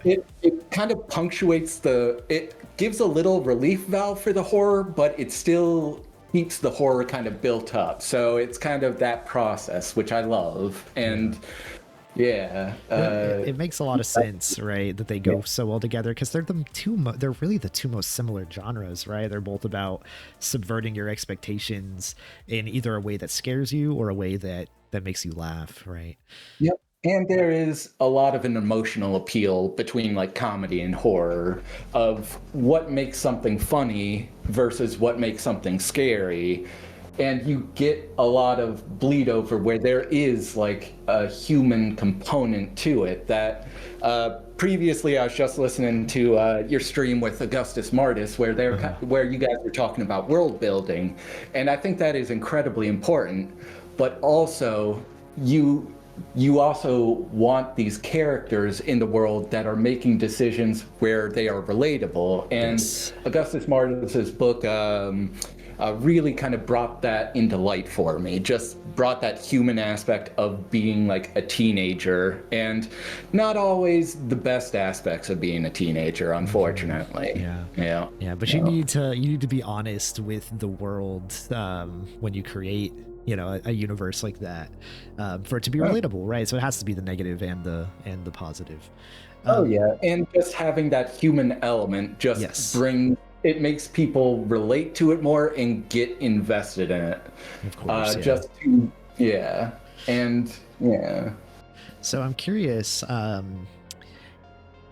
it kind of punctuates it gives a little relief valve for the horror, but it still keeps the horror kind of built up. So it's kind of that process, which I love. And it makes a lot of sense, right, that they go so well together, because they're really the two most similar genres, right? They're both about subverting your expectations in either a way that scares you or a way that makes you laugh, right? Yep. And there is a lot of an emotional appeal between comedy and horror, of what makes something funny versus what makes something scary. And you get a lot of bleed over where there is a human component to it. That previously I was just listening to your stream with Augustus Martis, where where you guys were talking about world building, and I think that is incredibly important. But also you also want these characters in the world that are making decisions where they are relatable. And Augustus Martis's book, really kind of brought that into light for me. Just brought that human aspect of being like a teenager, and not always the best aspects of being a teenager, unfortunately. Yeah, but you need to be honest with the world when you create, you know, a universe like that, for it to be relatable, right? So it has to be the negative and the positive. Oh yeah, and just having that human element just it makes people relate to it more and get invested in it. Of course, and So I'm curious,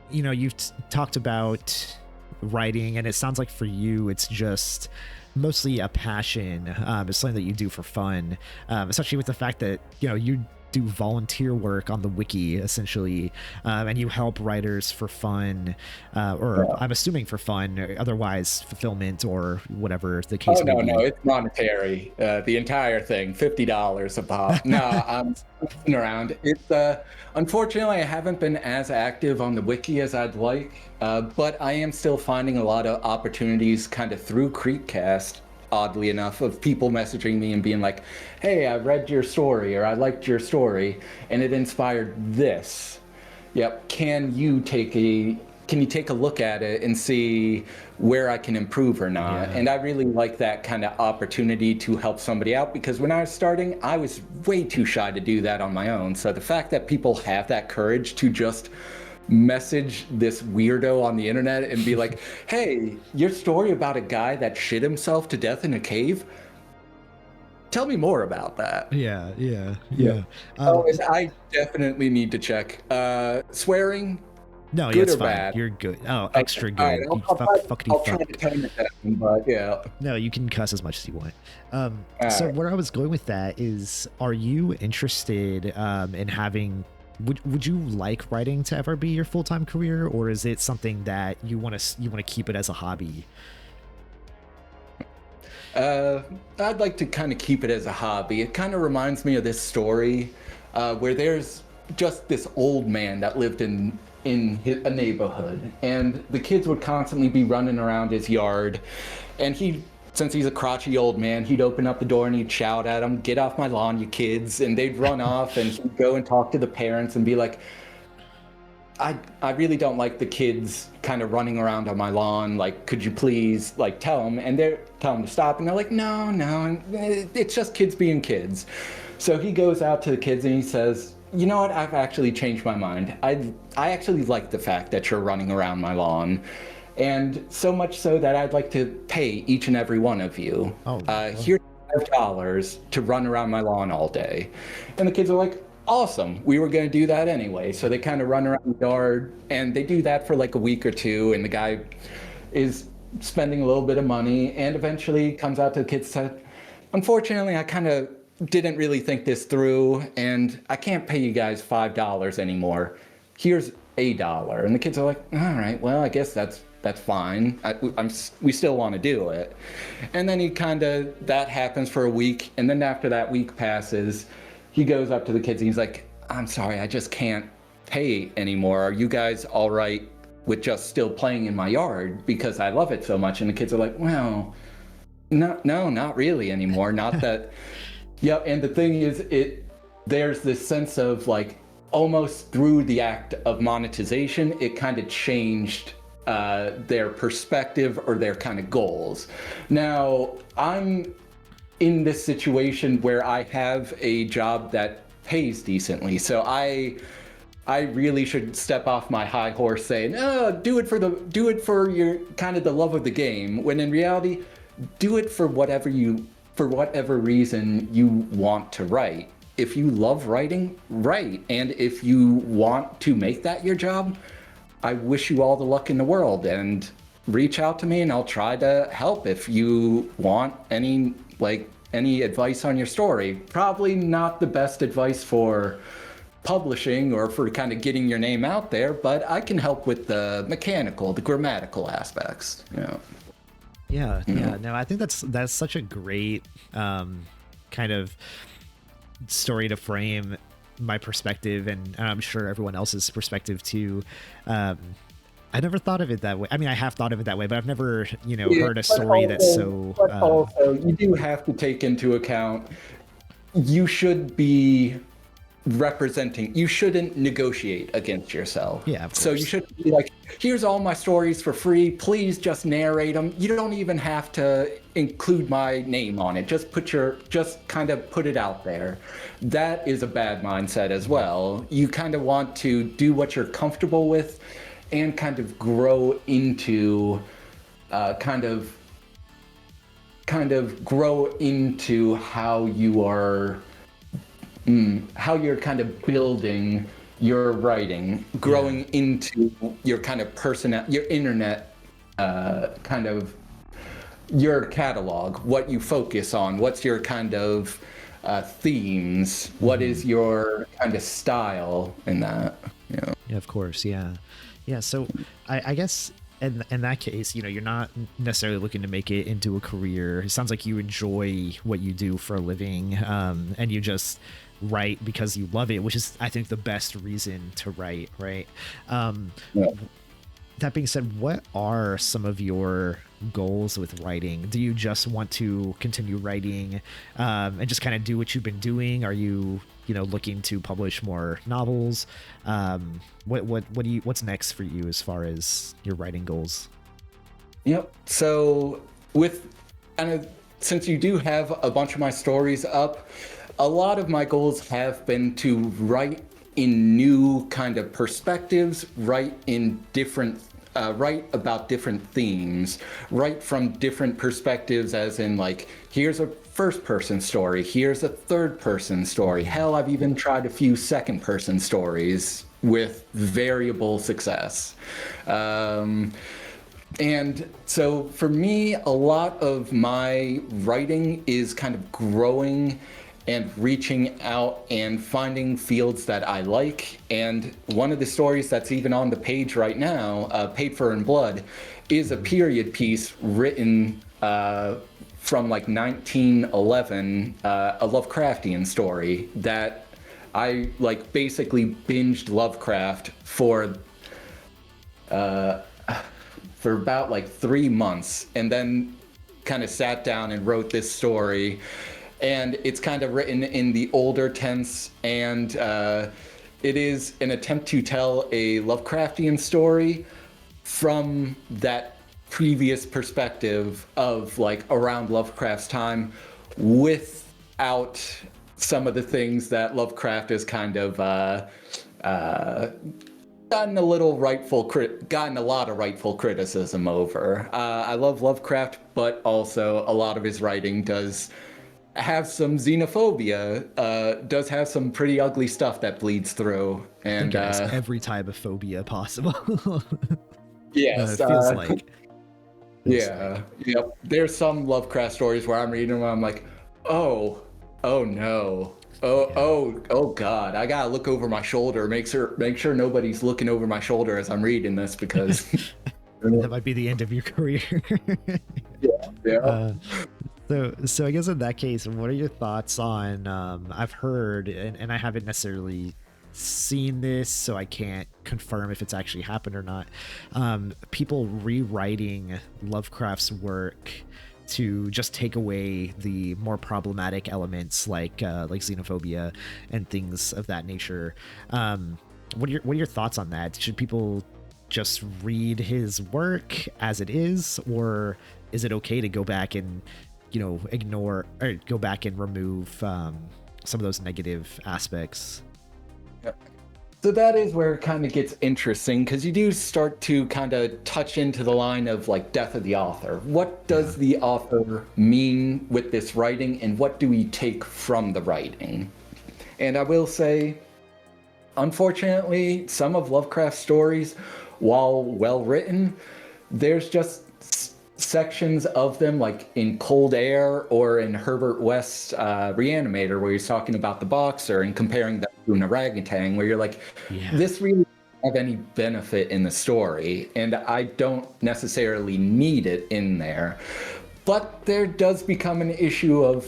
you know, you've talked about writing, and it sounds like for you it's just mostly a passion. It's something that you do for fun, especially with the fact that, you know, you do volunteer work on the wiki essentially, and you help writers for fun, or I'm assuming for fun, or otherwise fulfillment or whatever the case may be. No, it's monetary. The entire thing, $50 a pop. No, I'm messing around. It's unfortunately I haven't been as active on the wiki as I'd like, but I am still finding a lot of opportunities kind of through Creepcast, oddly enough, of people messaging me and being like, hey, I read your story, or I liked your story and it inspired this. Yep, can you take a look at it and see where I can improve or not? And I really like that kind of opportunity to help somebody out, because when I was starting, I was way too shy to do that on my own. So the fact that people have that courage to just message this weirdo on the internet and be like, hey, your story about a guy that shit himself to death in a cave, tell me more about that. I definitely need to check. Swearing, no, good it's or fine. bad? You're good. Oh, extra good. Right, I'll try Fuck. to tone it down, but yeah. No, you can cuss as much as you want. So where I was going with that is, are you interested in having, would you like writing to ever be your full-time career, or is it something that you want to keep it as a hobby? I'd like to kind of keep it as a hobby. It kind of reminds me of this story where there's just this old man that lived in a neighborhood, and the kids would constantly be running around his yard, and since he's a crotchety old man, he'd open up the door and he'd shout at them, get off my lawn, you kids, and they'd run off, and he'd go and talk to the parents and be like, I really don't like the kids kind of running around on my lawn, like, could you please, like, tell them? And they're telling them to stop, and they're like, no, it's just kids being kids. So he goes out to the kids and he says, you know what, I've actually changed my mind. I actually like the fact that you're running around my lawn, and so much so that I'd like to pay each and every one of you. Here's $5 to run around my lawn all day. And the kids are like, awesome, we were going to do that anyway. So they kind of run around the yard, and they do that for like a week or two, and the guy is spending a little bit of money, and eventually comes out to the kids and said, unfortunately, I kind of didn't really think this through, and I can't pay you guys $5 anymore. Here's $1. And the kids are like, all right, well, I guess that's fine. We still want to do it. And then that happens for a week, and then after that week passes, he goes up to the kids and he's like, I'm sorry, I just can't pay anymore. Are you guys all right with just still playing in my yard, because I love it so much? And the kids are like, well, no, not really anymore. Not that. Yeah, and the thing is, there's this sense of like, almost through the act of monetization, it kind of changed their perspective or their kind of goals. Now, I'm in this situation where I have a job that pays decently, so I really should step off my high horse saying, oh, do it for your kind of the love of the game, when in reality, do it for whatever reason you want to write. If you love writing, write. And if you want to make that your job, I wish you all the luck in the world, and reach out to me and I'll try to help if you want any advice on your story. Probably not the best advice for publishing or for kind of getting your name out there, but I can help with the mechanical, the grammatical aspects. Yeah. No, I think that's such a great kind of story to frame my perspective, and I'm sure everyone else's perspective too. I never thought of it that way. I mean, I have thought of it that way, but I've never, Yeah, heard a story that's so. but also, you do have to take into account you should be representing, you shouldn't negotiate against yourself. Yeah, of So you course. shouldn't be like, here's all my stories for free, please just narrate them. You don't even have to include my name on it. Just kind of put it out there. That is a bad mindset as well. You kind of want to do what you're comfortable with and kind of grow into kind of grow into how you're kind of building your writing, growing into your kind of your internet kind of your catalog, what you focus on, what's your kind of themes, what is your kind of style in that. Yeah, of course. Yeah. Yeah. So I guess in that case, you're not necessarily looking to make it into a career. It sounds like you enjoy what you do for a living, and you just write because you love it, which is, I think, the best reason to write, right? That being said, what are some of your goals with writing? Do you just want to continue writing and just kind of do what you've been doing? Are you, looking to publish more novels? What's next for you as far as your writing goals? Yep. So since you do have a bunch of my stories up, a lot of my goals have been to write in new kind of perspectives, write about different themes, write from different perspectives, as in like, here's a first person story, here's a third person story. Hell, I've even tried a few second person stories with variable success. And so for me, a lot of my writing is kind of growing and reaching out and finding fields that I like. And one of the stories that's even on the page right now, Paid For in Blood, is a period piece written from like 1911, a Lovecraftian story that I like basically binged Lovecraft for about like 3 months, and then kind of sat down and wrote this story. And it's kind of written in the older tense, and it is an attempt to tell a Lovecraftian story from that previous perspective of like around Lovecraft's time, without some of the things that Lovecraft has kind of gotten a lot of rightful criticism over. I love Lovecraft, but also a lot of his writing does have some xenophobia, does have some pretty ugly stuff that bleeds through. And I think every type of phobia possible. Yes, it feels like. Yeah, yep. There's some Lovecraft stories where I'm reading them and I'm like, oh no. Oh God! I gotta look over my shoulder. Make sure nobody's looking over my shoulder as I'm reading this, because that might be the end of your career. Yeah. So I guess in that case, what are your thoughts on? I've heard, and I haven't necessarily seen this, so I can't confirm if it's actually happened or not. People rewriting Lovecraft's work to just take away the more problematic elements like xenophobia and things of that nature. What are your thoughts on that? Should people just read his work as it is, or is it okay to go back and ignore or go back and remove some of those negative aspects? Yep. So that is where it kind of gets interesting, because you do start to kind of touch into the line of like death of the author. What does the author mean with this writing, and what do we take from the writing? And I will say, unfortunately, some of Lovecraft's stories, while well written, there's just sections of them, like in Cold Air or in Herbert West's Reanimator, where he's talking about the boxer and comparing that to an orangutan, where you're like, this really doesn't have any benefit in the story, and I don't necessarily need it in there. But there does become an issue of,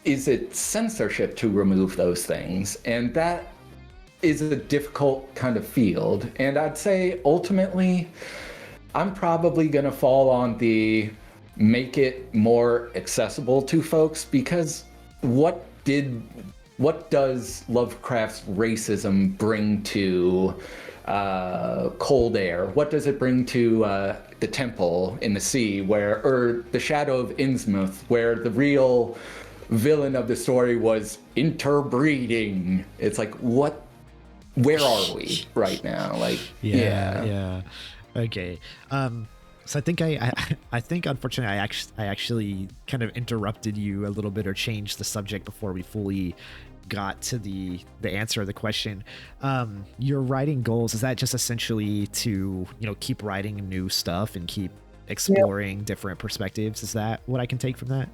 is it censorship to remove those things? And that is a difficult kind of field. And I'd say ultimately, I'm probably going to fall on the make it more accessible to folks, because what does Lovecraft's racism bring to Cold Air? What does it bring to the Temple in the Sea, or the Shadow of Innsmouth, where the real villain of the story was interbreeding? It's like, where are we right now? Like, yeah. Okay. So I think I think unfortunately I actually kind of interrupted you a little bit, or changed the subject before we fully got to the answer of the question. Your writing goals, is that just essentially to, keep writing new stuff and keep exploring different perspectives? Is that what I can take from that?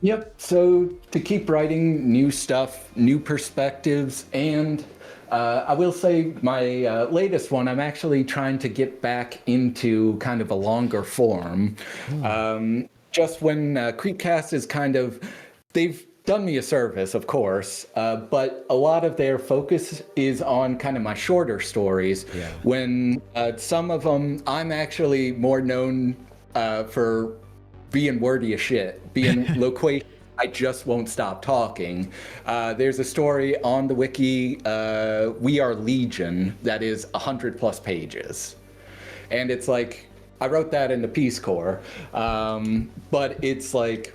Yep. So to keep writing new stuff, new perspectives, and I will say my latest one, I'm actually trying to get back into kind of a longer form. Just when Creepcast is they've done me a service, of course, but a lot of their focus is on kind of my shorter stories. Yeah. When some of them, I'm actually more known for being wordy as shit, being loquacious. I just won't stop talking. There's a story on the wiki, We Are Legion, that is 100+ pages. And it's like, I wrote that in the Peace Corps, but it's like,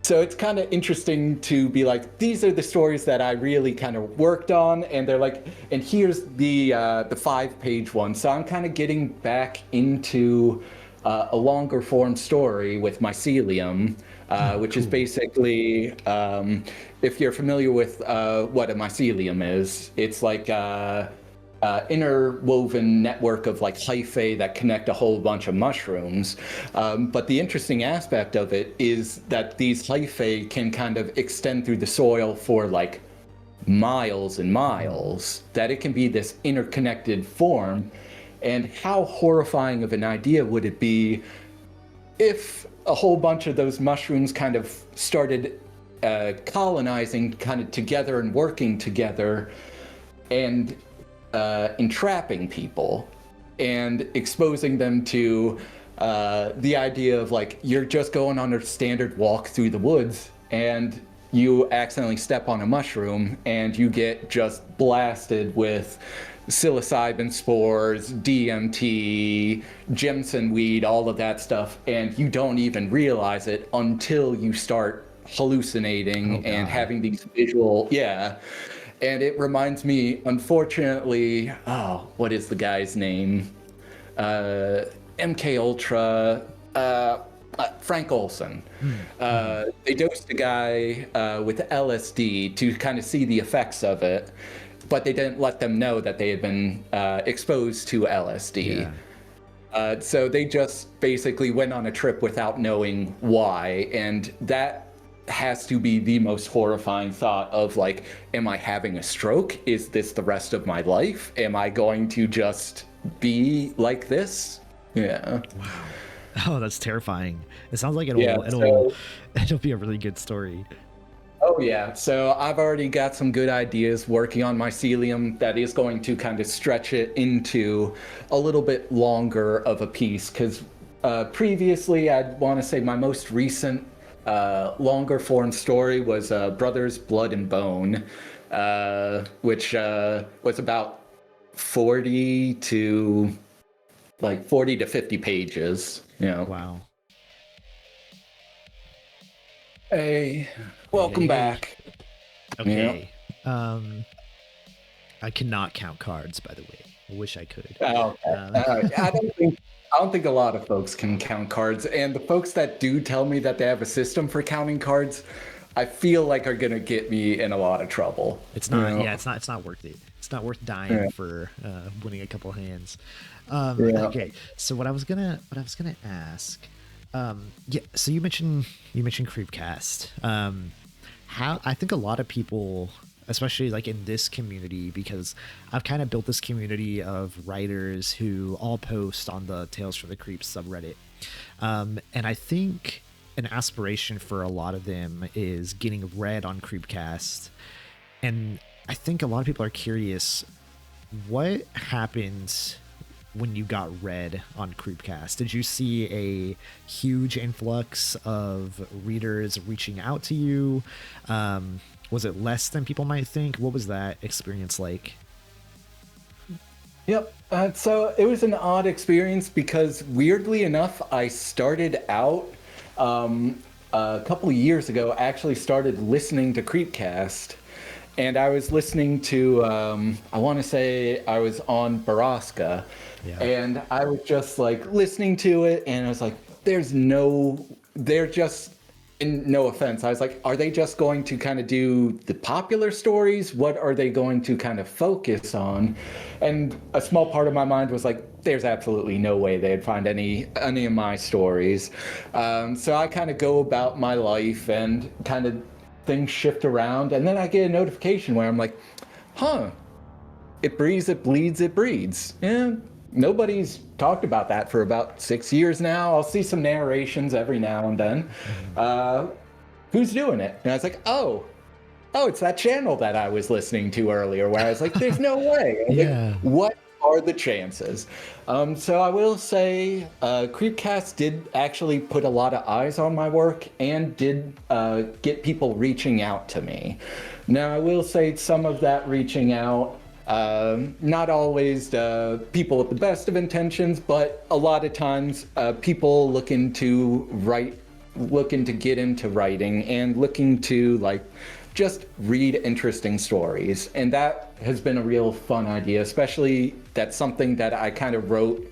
so it's kind of interesting to be like, these are the stories that I really kind of worked on, and they're like, and here's the 5-page one. So I'm kind of getting back into a longer form story with Mycelium, which is basically, if you're familiar with what a mycelium is, it's like interwoven network of like hyphae that connect a whole bunch of mushrooms. But the interesting aspect of it is that these hyphae can kind of extend through the soil for like miles and miles, that it can be this interconnected form. And how horrifying of an idea would it be if a whole bunch of those mushrooms kind of started colonizing kind of together and working together and entrapping people and exposing them to the idea of like, you're just going on a standard walk through the woods and you accidentally step on a mushroom and you get just blasted with psilocybin spores, DMT, Jemison weed, all of that stuff, and you don't even realize it until you start hallucinating and having these visual, and it reminds me, unfortunately, what is the guy's name? MK Ultra, Frank Olson. They dosed a guy with LSD to kind of see the effects of it, but they didn't let them know that they had been exposed to LSD. So they just basically went on a trip without knowing why, and that has to be the most horrifying thought of like, am I having a stroke? Is this the rest of my life? Am I going to just be like this? Yeah. Wow. Oh, that's terrifying. It sounds like it'll be a really good story. Oh yeah, so I've already got some good ideas working on Mycelium that is going to kind of stretch it into a little bit longer of a piece, because previously I'd want to say my most recent longer form story was Brothers Blood and Bone, which was about 40 to 50 pages. Wow. Hey, welcome back. Okay. I cannot count cards, by the way. I wish I could. Oh, I don't think a lot of folks can count cards, and the folks that do tell me that they have a system for counting cards, I feel like are gonna get me in a lot of trouble. It's not. Yeah, it's not worth it. It's not worth dying for winning a couple hands. Okay, so what I was gonna ask. So you mentioned Creepcast. How I think a lot of people, especially like in this community, because I've kind of built this community of writers who all post on the Tales from the Creeps subreddit. And I think an aspiration for a lot of them is getting read on Creepcast. And I think a lot of people are curious, what happened when you got read on Creepcast? Did you see a huge influx of readers reaching out to you? Was it less than people might think? What was that experience like? Yep. So it was an odd experience because weirdly enough, I started out a couple of years ago, actually started listening to Creepcast. And I was listening to, I want to say I was on Baraska. Yeah. And I was just like listening to it. And I was like, they're just, and no offense, I was like, are they just going to kind of do the popular stories? What are they going to kind of focus on? And a small part of my mind was like, there's absolutely no way they'd find any of my stories. So I kind of go about my life and kind of things shift around. And then I get a notification where I'm like, huh, it breathes, it bleeds, it breeds. Yeah. Nobody's talked about that for about 6 years now. I'll see some narrations every now and then. Who's doing it? And I was like, oh, it's that channel that I was listening to earlier, where I was like, there's no way. Yeah. Like, what are the chances? So I will say Creepcast did actually put a lot of eyes on my work and did get people reaching out to me. Now, I will say some of that reaching out, not always people with the best of intentions, but a lot of times people looking to get into writing and looking to like just read interesting stories. And that has been a real fun idea, especially that's something that I kind of wrote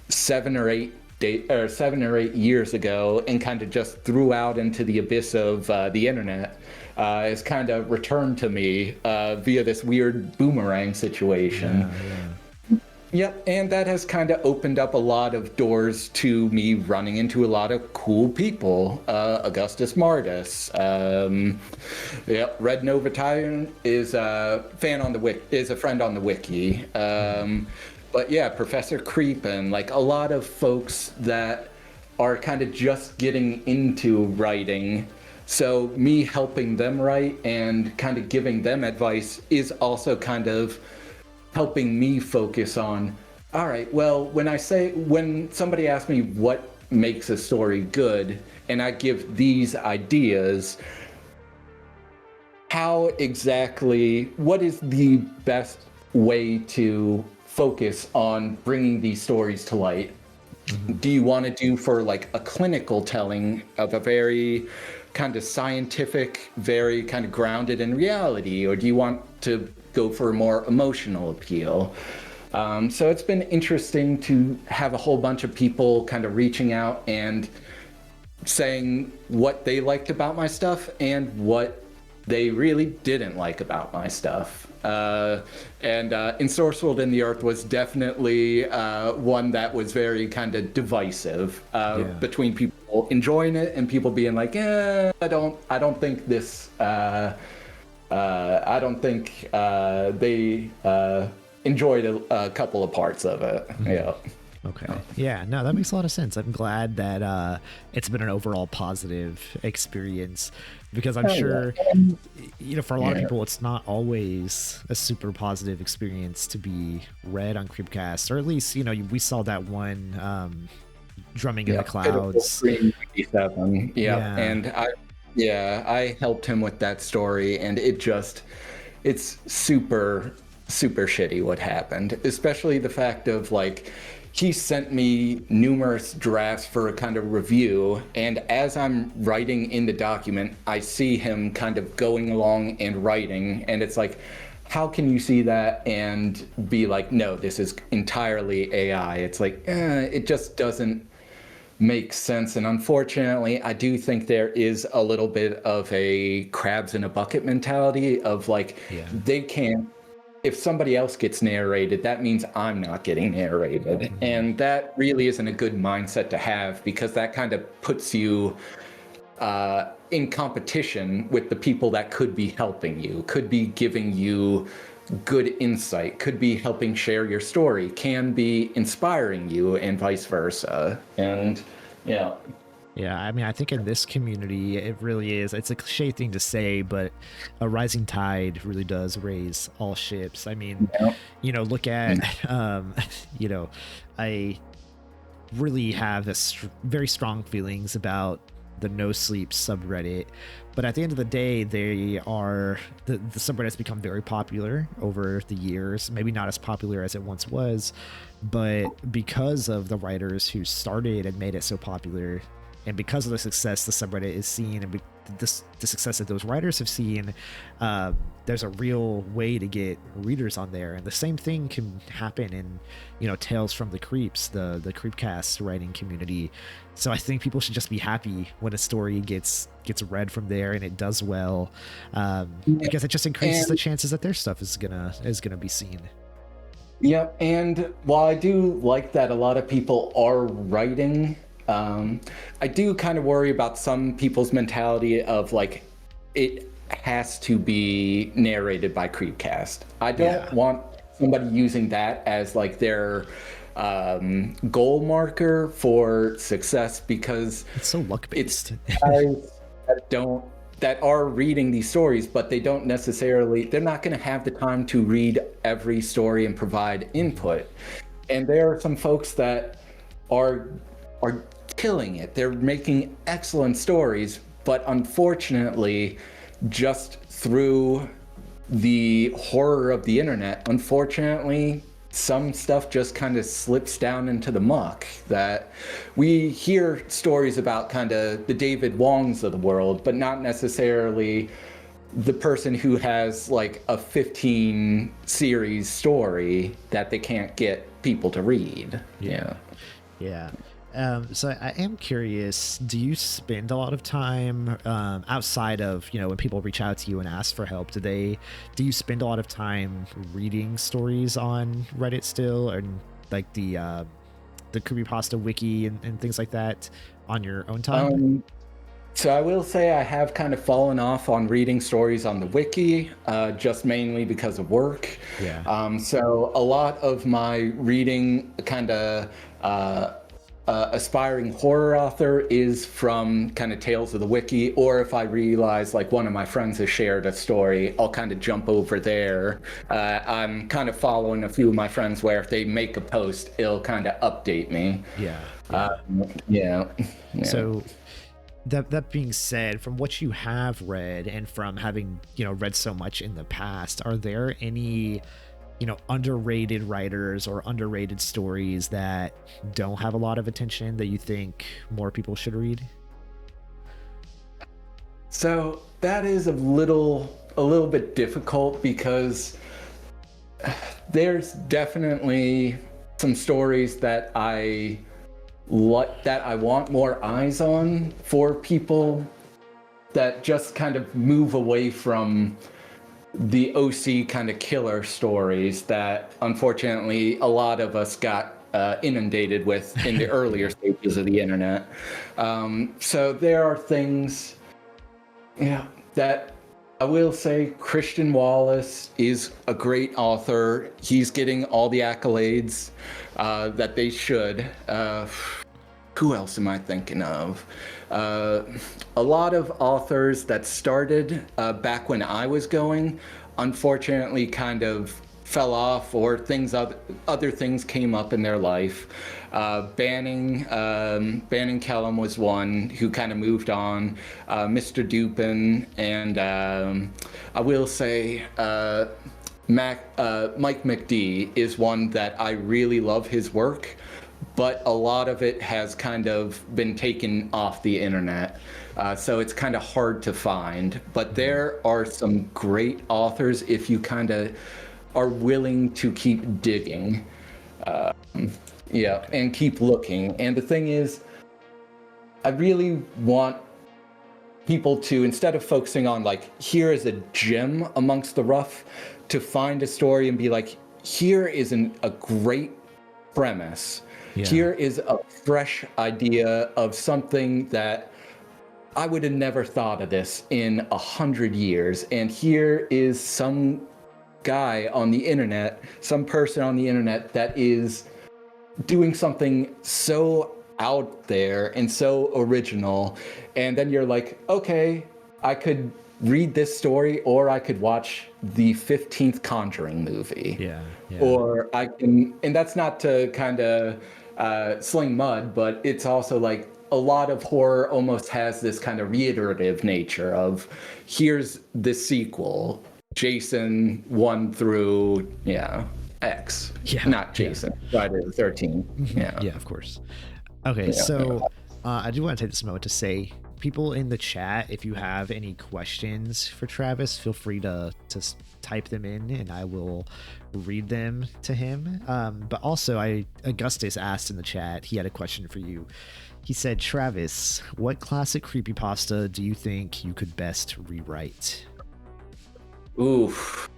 7 or 8 years ago and kind of just threw out into the abyss of the internet. Has kind of returned to me via this weird boomerang situation. Yeah. Yep, and that has kind of opened up a lot of doors to me running into a lot of cool people. Augustus Martis. Yep, Red Nova Tyrant is a friend on the wiki. But yeah, Professor Creep and like a lot of folks that are kind of just getting into writing. So me helping them write and kind of giving them advice is also kind of helping me focus on, all right, well, when somebody asks me what makes a story good and I give these ideas, what is the best way to focus on bringing these stories to light? Mm-hmm. Do you want to do for like a clinical telling of a very kind of scientific, very kind of grounded in reality, or do you want to go for a more emotional appeal? So it's been interesting to have a whole bunch of people kind of reaching out and saying what they liked about my stuff and what they really didn't like about my stuff. In Source World in the Earth was definitely one that was very kind of divisive between people enjoying it and people being like, I don't think this, I don't think they enjoyed a couple of parts of it. Mm-hmm. Yeah. Okay. Yeah, no, that makes a lot of sense. I'm glad that it's been an overall positive experience, because I'm sure, for a lot of people, it's not always a super positive experience to be read on Creepcast, or at least, we saw that one Drumming in the Clouds. And I helped him with that story, and it's super, super shitty what happened, especially the fact of like, he sent me numerous drafts for a kind of review, and as I'm writing in the document, I see him kind of going along and writing, and it's like, how can you see that and be like, no, this is entirely AI? It's like, it just doesn't make sense. And unfortunately, I do think there is a little bit of a crabs in a bucket mentality of like, they can't, if somebody else gets narrated, that means I'm not getting narrated. Mm-hmm. And that really isn't a good mindset to have, because that kind of puts you in competition with the people that could be helping you, could be giving you good insight, could be helping share your story, can be inspiring you, and vice versa. And Yeah, I mean, I think in this community, it really is. It's a cliche thing to say, but a rising tide really does raise all ships. I mean, Yeah. look at, you know, I really have very strong feelings about the no sleep subreddit, but at the end of the day, the subreddit's become very popular over the years. Maybe not as popular as it once was, but because of the writers who started and made it so popular, and because of the success the subreddit is seeing, and the success that those writers have seen, there's a real way to get readers on there. And the same thing can happen in, Tales from the Creeps, the Creepcast writing community. So I think people should just be happy when a story gets read from there and it does well, because it just increases the chances that their stuff is gonna be seen. Yep, and while I do like that a lot of people are writing, I do kind of worry about some people's mentality of like, it has to be narrated by Creepcast. I don't want somebody using that as like their goal marker for success, because it's so luck based. that are reading these stories, but they're not going to have the time to read every story and provide input. And there are some folks that are killing it. They're making excellent stories, but unfortunately, just through the horror of the internet, unfortunately, some stuff just kind of slips down into the muck. That we hear stories about kind of the David Wongs of the world, but not necessarily the person who has like a 15 series story that they can't get people to read. Yeah. So I am curious, do you spend a lot of time outside of, when people reach out to you and ask for help, do you spend a lot of time reading stories on Reddit still, or like the Creepypasta wiki and things like that on your own time? So I will say I have kind of fallen off on reading stories on the wiki, just mainly because of work. Yeah. So a lot of my reading kind of aspiring horror author is from kind of Tales of the Wiki, or if I realize like one of my friends has shared a story, I'll kind of jump over there. I'm kind of following a few of my friends where if they make a post, it'll kind of update me. Yeah. So that being said, from what you have read and from having, read so much in the past, are there any underrated writers or underrated stories that don't have a lot of attention that you think more people should read? So that is a little bit difficult, because there's definitely some stories that I want more eyes on, for people that just kind of move away from the OC kind of killer stories that unfortunately a lot of us got inundated with in the earlier stages of the internet. So there are things, that I will say Christian Wallace is a great author. He's getting all the accolades that they should. Who else am I thinking of? A lot of authors that started back when I was going, unfortunately kind of fell off, or other things came up in their life. Banning Kellum was one who kind of moved on. Mr. Dupin, and I will say Mike McD is one that I really love his work, but a lot of it has kind of been taken off the internet. So it's kind of hard to find. But there are some great authors if you kind of are willing to keep digging. And keep looking. And the thing is, I really want people to, instead of focusing on like, here is a gem amongst the rough, to find a story and be like, here is a great premise. Yeah. Here is a fresh idea of something that I would have never thought of this in 100 years. And here is some guy on the internet, some person on the internet that is doing something so out there and so original. And then you're like, okay, I could read this story, or I could watch the 15th Conjuring movie. Yeah. Or I can, and that's not to kind of sling mud, but it's also like a lot of horror almost has this kind of reiterative nature of here's the sequel, Jason 1 through X. Yeah. Not Jason, Friday the 13th. Yeah. Yeah, of course. Okay, so I do want to take this moment to say, people in the chat, if you have any questions for Travis, feel free to type them in and I will read them to him. But also, Augustus asked in the chat, he had a question for you. He said, Travis, what classic creepypasta do you think you could best rewrite? Oof.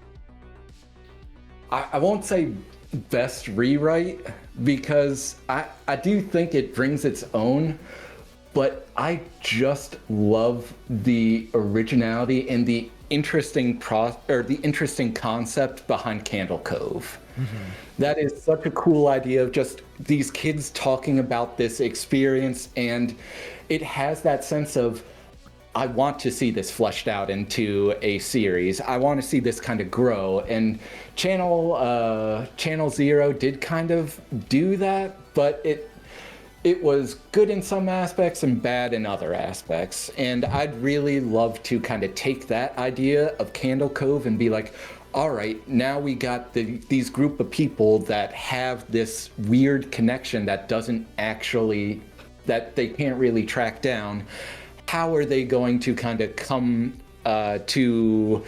I won't say best rewrite, because I do think it brings its own, but I just love the originality and the interesting concept behind Candle Cove. That is such a cool idea of just these kids talking about this experience, and it has that sense of, I want to see this fleshed out into a series. I want to see this kind of grow. And Channel Zero did kind of do that, but it was good in some aspects and bad in other aspects. And I'd really love to kind of take that idea of Candle Cove and be like, all right, now we got these group of people that have this weird connection that they can't really track down. How are they going to kind of come to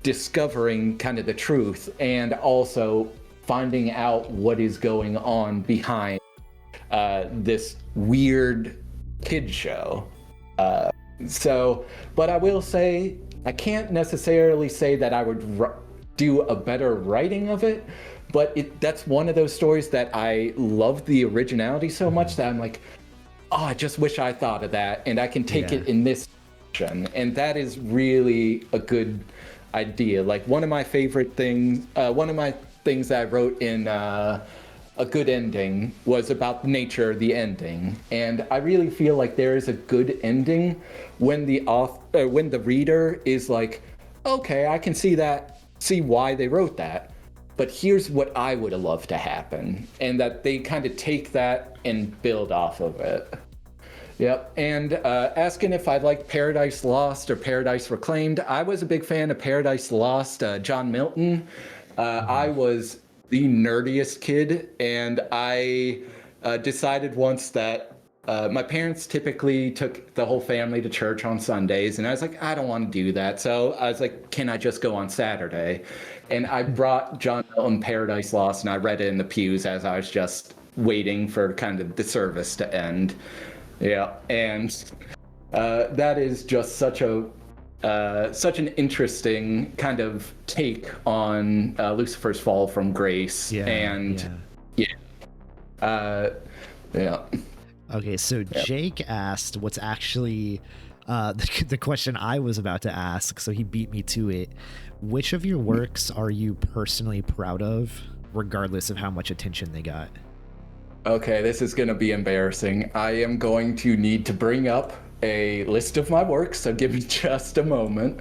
discovering kind of the truth, and also finding out what is going on behind this weird kid show? But I will say, I can't necessarily say that I would do a better writing of it, but that's one of those stories that I love the originality so much that I'm like, oh, I just wish I thought of that, and I can take it in this direction. And that is really a good idea. Like one of my things that I wrote in A Good Ending was about the nature of the ending. And I really feel like there is a good ending when the reader is like, okay, I can see why they wrote that, but here's what I would have loved to happen. And that they kind of take that and build off of it. Yep. And asking if I like Paradise Lost or Paradise Reclaimed, I was a big fan of Paradise Lost, John Milton. I was the nerdiest kid, and I decided once that my parents typically took the whole family to church on Sundays, and I was like, I don't want to do that. So I was like, can I just go on Saturday? And I brought John Milton Paradise Lost, and I read it in the pews as I was just waiting for kind of the service to end. Yeah, and that is just such an interesting kind of take on Lucifer's fall from grace. Okay, so Jake asked what's actually the question I was about to ask, so he beat me to it. Which of your works are you personally proud of, regardless of how much attention they got? Okay, this is going to be embarrassing. I am going to need to bring up a list of my works, so give me just a moment.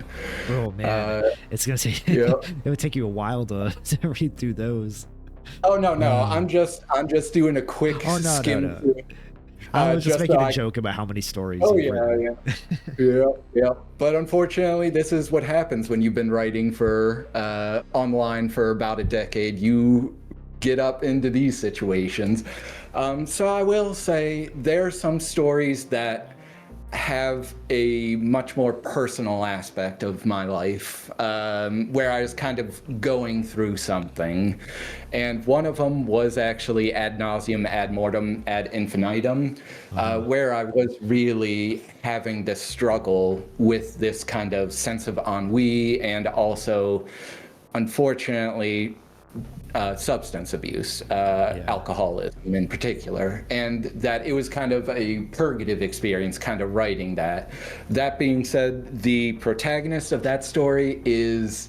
Oh man, it's gonna take it would take you a while to read through those. Oh no, I'm just doing a quick skim. No. I was just making a joke about how many stories. Yeah. But unfortunately, this is what happens when you've been writing for online for about a decade. You get up into these situations. So I will say there are some stories that have a much more personal aspect of my life, where I was kind of going through something. And one of them was actually Ad Nauseam, Ad Mortem, Ad Infinitum, where I was really having this struggle with this kind of sense of ennui, and also, unfortunately, substance abuse, alcoholism in particular, and that it was kind of a purgative experience kind of writing that. That being said, the protagonist of that story is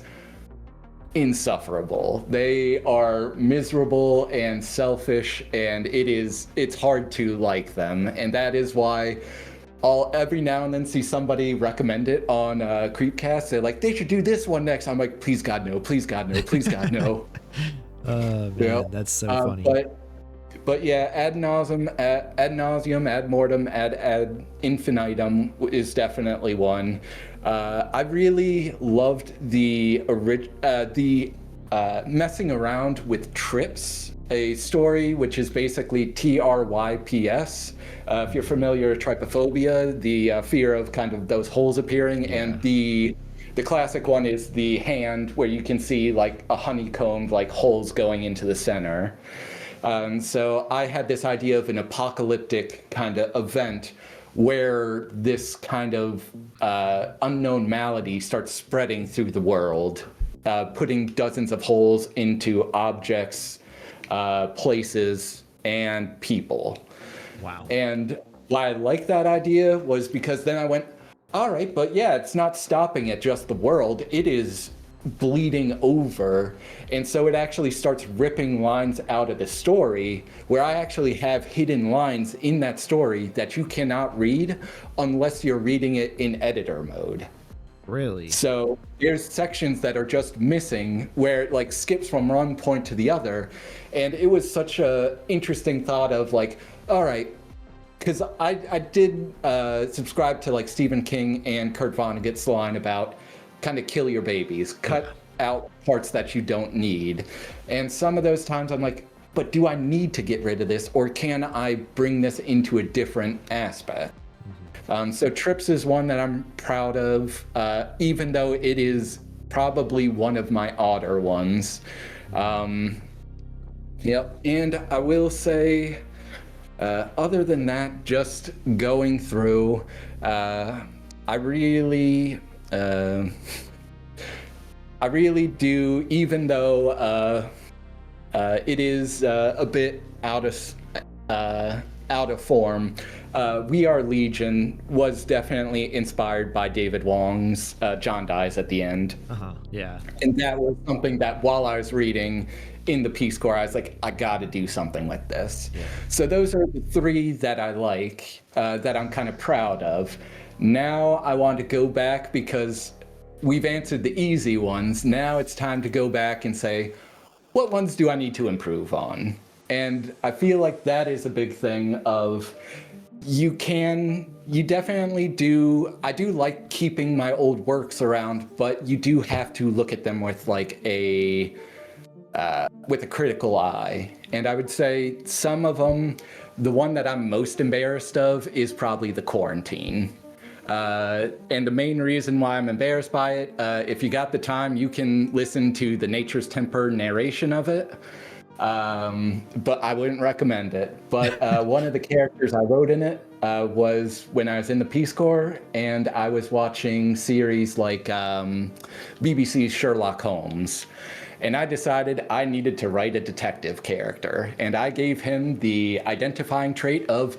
insufferable. They are miserable and selfish, and it's hard to like them. And that is why I'll every now and then see somebody recommend it on Creepcast. They're like, they should do this one next. I'm like, please God no, please God no, please God no. Oh man, that's so funny. But yeah, ad nauseum, ad mortem, ad infinitum is definitely one. I really loved the messing around with trips, a story which is basically TRYPS. If you're familiar with trypophobia, the fear of kind of those holes appearing, and the classic one is the hand where you can see like a honeycombed like holes going into the center. So I had this idea of an apocalyptic kind of event where this kind of unknown malady starts spreading through the world, putting dozens of holes into objects, places, and people. Wow. And why I liked that idea was because then I went, all right, but yeah, it's not stopping at just the world. It is bleeding over, and so it actually starts ripping lines out of the story where I actually have hidden lines in that story that you cannot read unless you're reading it in editor mode. Really? So there's sections that are just missing where it like skips from one point to the other, and it was such a interesting thought of like, all right, because I did subscribe to like Stephen King and Kurt Vonnegut's line about kind of kill your babies, cut out parts that you don't need. And some of those times I'm like, but do I need to get rid of this, or can I bring this into a different aspect? So Trips is one that I'm proud of, even though it is probably one of my odder ones. Yep, and I will say, other than that, just going through, I really do, even though it is a bit out of form. We Are Legion was definitely inspired by David Wong's John Dies at the End. Yeah. And that was something that while I was reading in the Peace Corps, I was like, I got to do something with this. Yeah. So those are the three that I like, that I'm kind of proud of. Now I want to go back because we've answered the easy ones. Now it's time to go back and say, what ones do I need to improve on? And I feel like that is a big thing of you definitely do. I do like keeping my old works around, but you do have to look at them with like with a critical eye. And I would say some of them, the one that I'm most embarrassed of is probably The Quarantine. And the main reason why I'm embarrassed by it, if you got the time, you can listen to the Nature's Temper narration of it. But I wouldn't recommend it. But one of the characters I wrote in it was when I was in the Peace Corps, and I was watching series like BBC's Sherlock Holmes. And I decided I needed to write a detective character. And I gave him the identifying trait of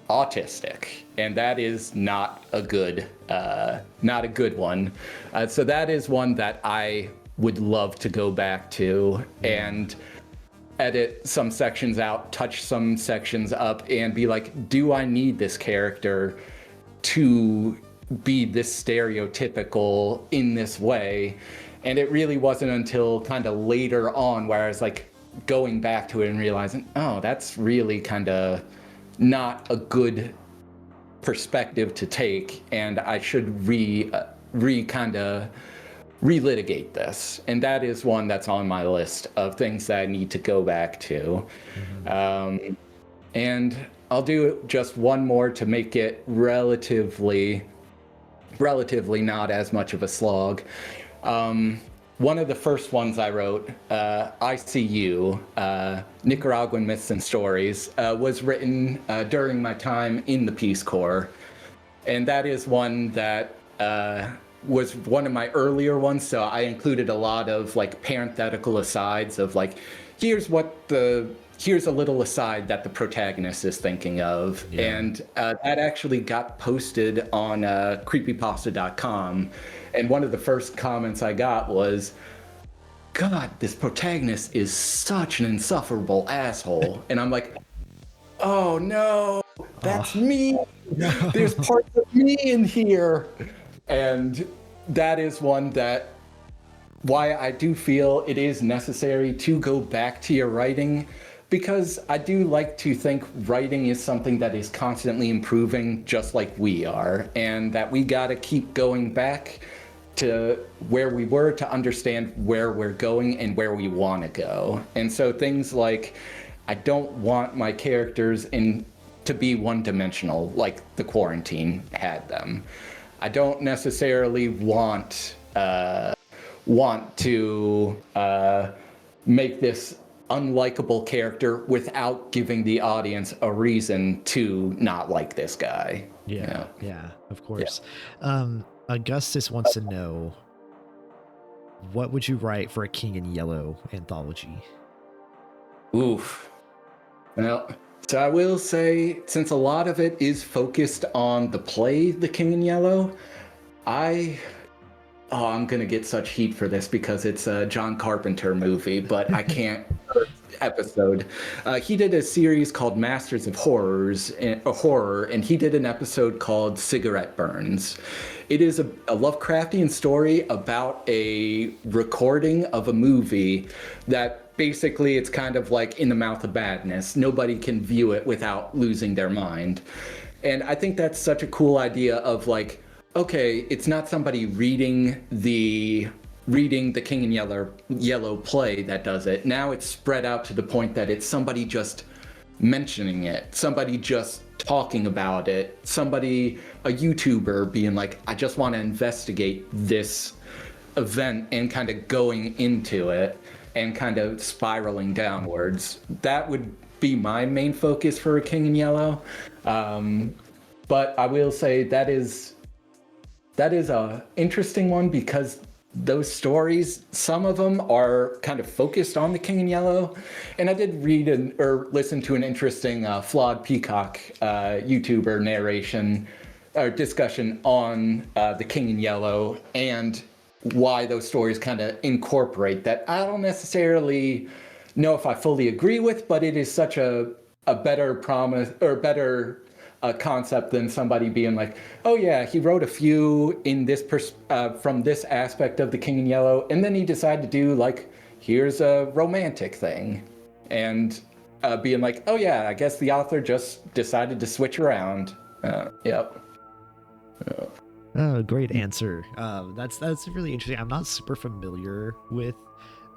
autistic, and that is not a good one. So that is one that I would love to go back to and edit some sections out, touch some sections up, and be like, do I need this character to be this stereotypical in this way? And it really wasn't until kind of later on where I was like going back to it and realizing, oh, that's really kind of not a good perspective to take, and I should relitigate this. And that is one that's on my list of things that I need to go back to. And I'll do just one more to make it relatively not as much of a slog. One of the first ones I wrote, ICU, Nicaraguan Myths and Stories, was written during my time in the Peace Corps. And that is one that was one of my earlier ones, so I included a lot of like parenthetical asides of like, here's a little aside that the protagonist is thinking of. Yeah. And that actually got posted on Creepypasta.com. And one of the first comments I got was, God, this protagonist is such an insufferable asshole. And I'm like, oh no, that's me. No. There's parts of me in here. And that is one that why I do feel it is necessary to go back to your writing, because I do like to think writing is something that is constantly improving, just like we are, and that we gotta keep going back to where we were to understand where we're going and where we want to go. And so things like, I don't want my characters to be one-dimensional like the Quarantine had them. I don't necessarily want to make this unlikable character without giving the audience a reason to not like this guy. Yeah, of course. Yeah. Augustus wants to know, what would you write for a King in Yellow anthology? Oof. Well, so I will say, since a lot of it is focused on the play, The King in Yellow, I'm gonna get such heat for this because it's a John Carpenter movie, but I can't episode. He did a series called Masters of Horror, and he did an episode called Cigarette Burns. It is a Lovecraftian story about a recording of a movie that basically it's kind of like in the mouth of madness. Nobody can view it without losing their mind. And I think that's such a cool idea of like, okay, it's not somebody reading the King in Yellow play that does it. Now it's spread out to the point that it's somebody just mentioning it, somebody just talking about it, a YouTuber being like, I just want to investigate this event and kind of going into it and kind of spiraling downwards. That would be my main focus for a King in Yellow. But I will say that is a interesting one because those stories, some of them are kind of focused on the King in Yellow. And I did read or listen to an interesting Flawed Peacock YouTuber narration or discussion on the King in Yellow and why those stories kind of incorporate that. I don't necessarily know if I fully agree with, but it is such a better promise or better concept than somebody being like, oh yeah, he wrote a few in this from this aspect of the King in Yellow, and then he decided to do like, here's a romantic thing, and being like, oh yeah, I guess the author just decided to switch around. Yep. Oh, great answer. That's really interesting. I'm not super familiar with.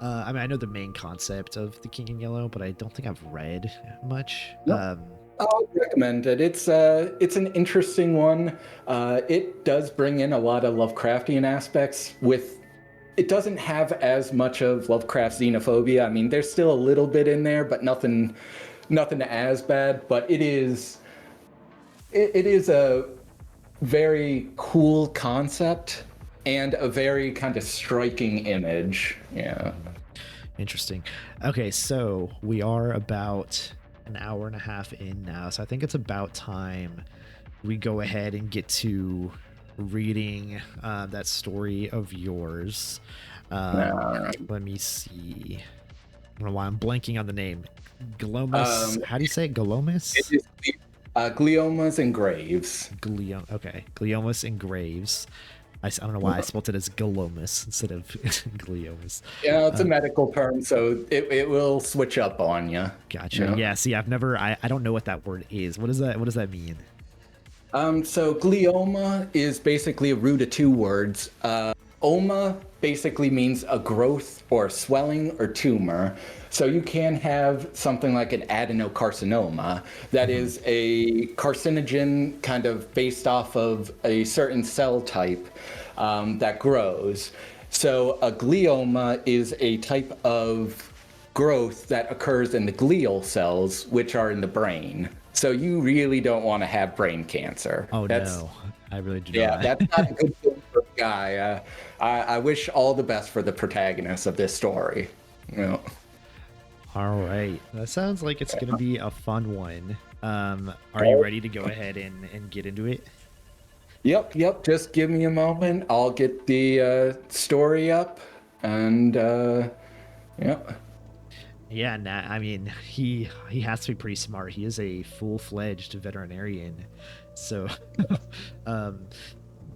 I mean, I know the main concept of the King in Yellow, but I don't think I've read much. Nope. I would recommend it. It's an interesting one. It does bring in a lot of Lovecraftian aspects. It doesn't have as much of Lovecraft's xenophobia. I mean, there's still a little bit in there, but nothing as bad. But it is a very cool concept and a very kind of striking image. Yeah. Interesting. Okay, so we are about an hour and a half in now, so I think it's about time we go ahead and get to reading that story of yours. Let me see. I don't know why I'm blanking on the name. Gliomas. How do you say it? Gliomas? It is Gliomas and Graves. Okay. Gliomas and Graves. I don't know why I spelled it as Gliomas instead of Gliomas. Yeah, it's a medical term, so it will switch up on you. Gotcha. Yeah. See, I've never. I don't know what that word is. What does that mean? So glioma is basically a root of two words. Oma basically means a growth or swelling or tumor. So you can have something like an adenocarcinoma that is a carcinogen kind of based off of a certain cell type that grows. So a glioma is a type of growth that occurs in the glial cells, which are in the brain. So you really don't want to have brain cancer. Oh, no, I really do not. Yeah, that's not a good thing for a guy. I wish all the best for the protagonist of this story. You know. All right. That sounds like it's going to be a fun one. Are you ready to go ahead and get into it? Yep. Just give me a moment. I'll get the story up and Yep. Yeah, I mean, he has to be pretty smart. He is a full-fledged veterinarian, so um,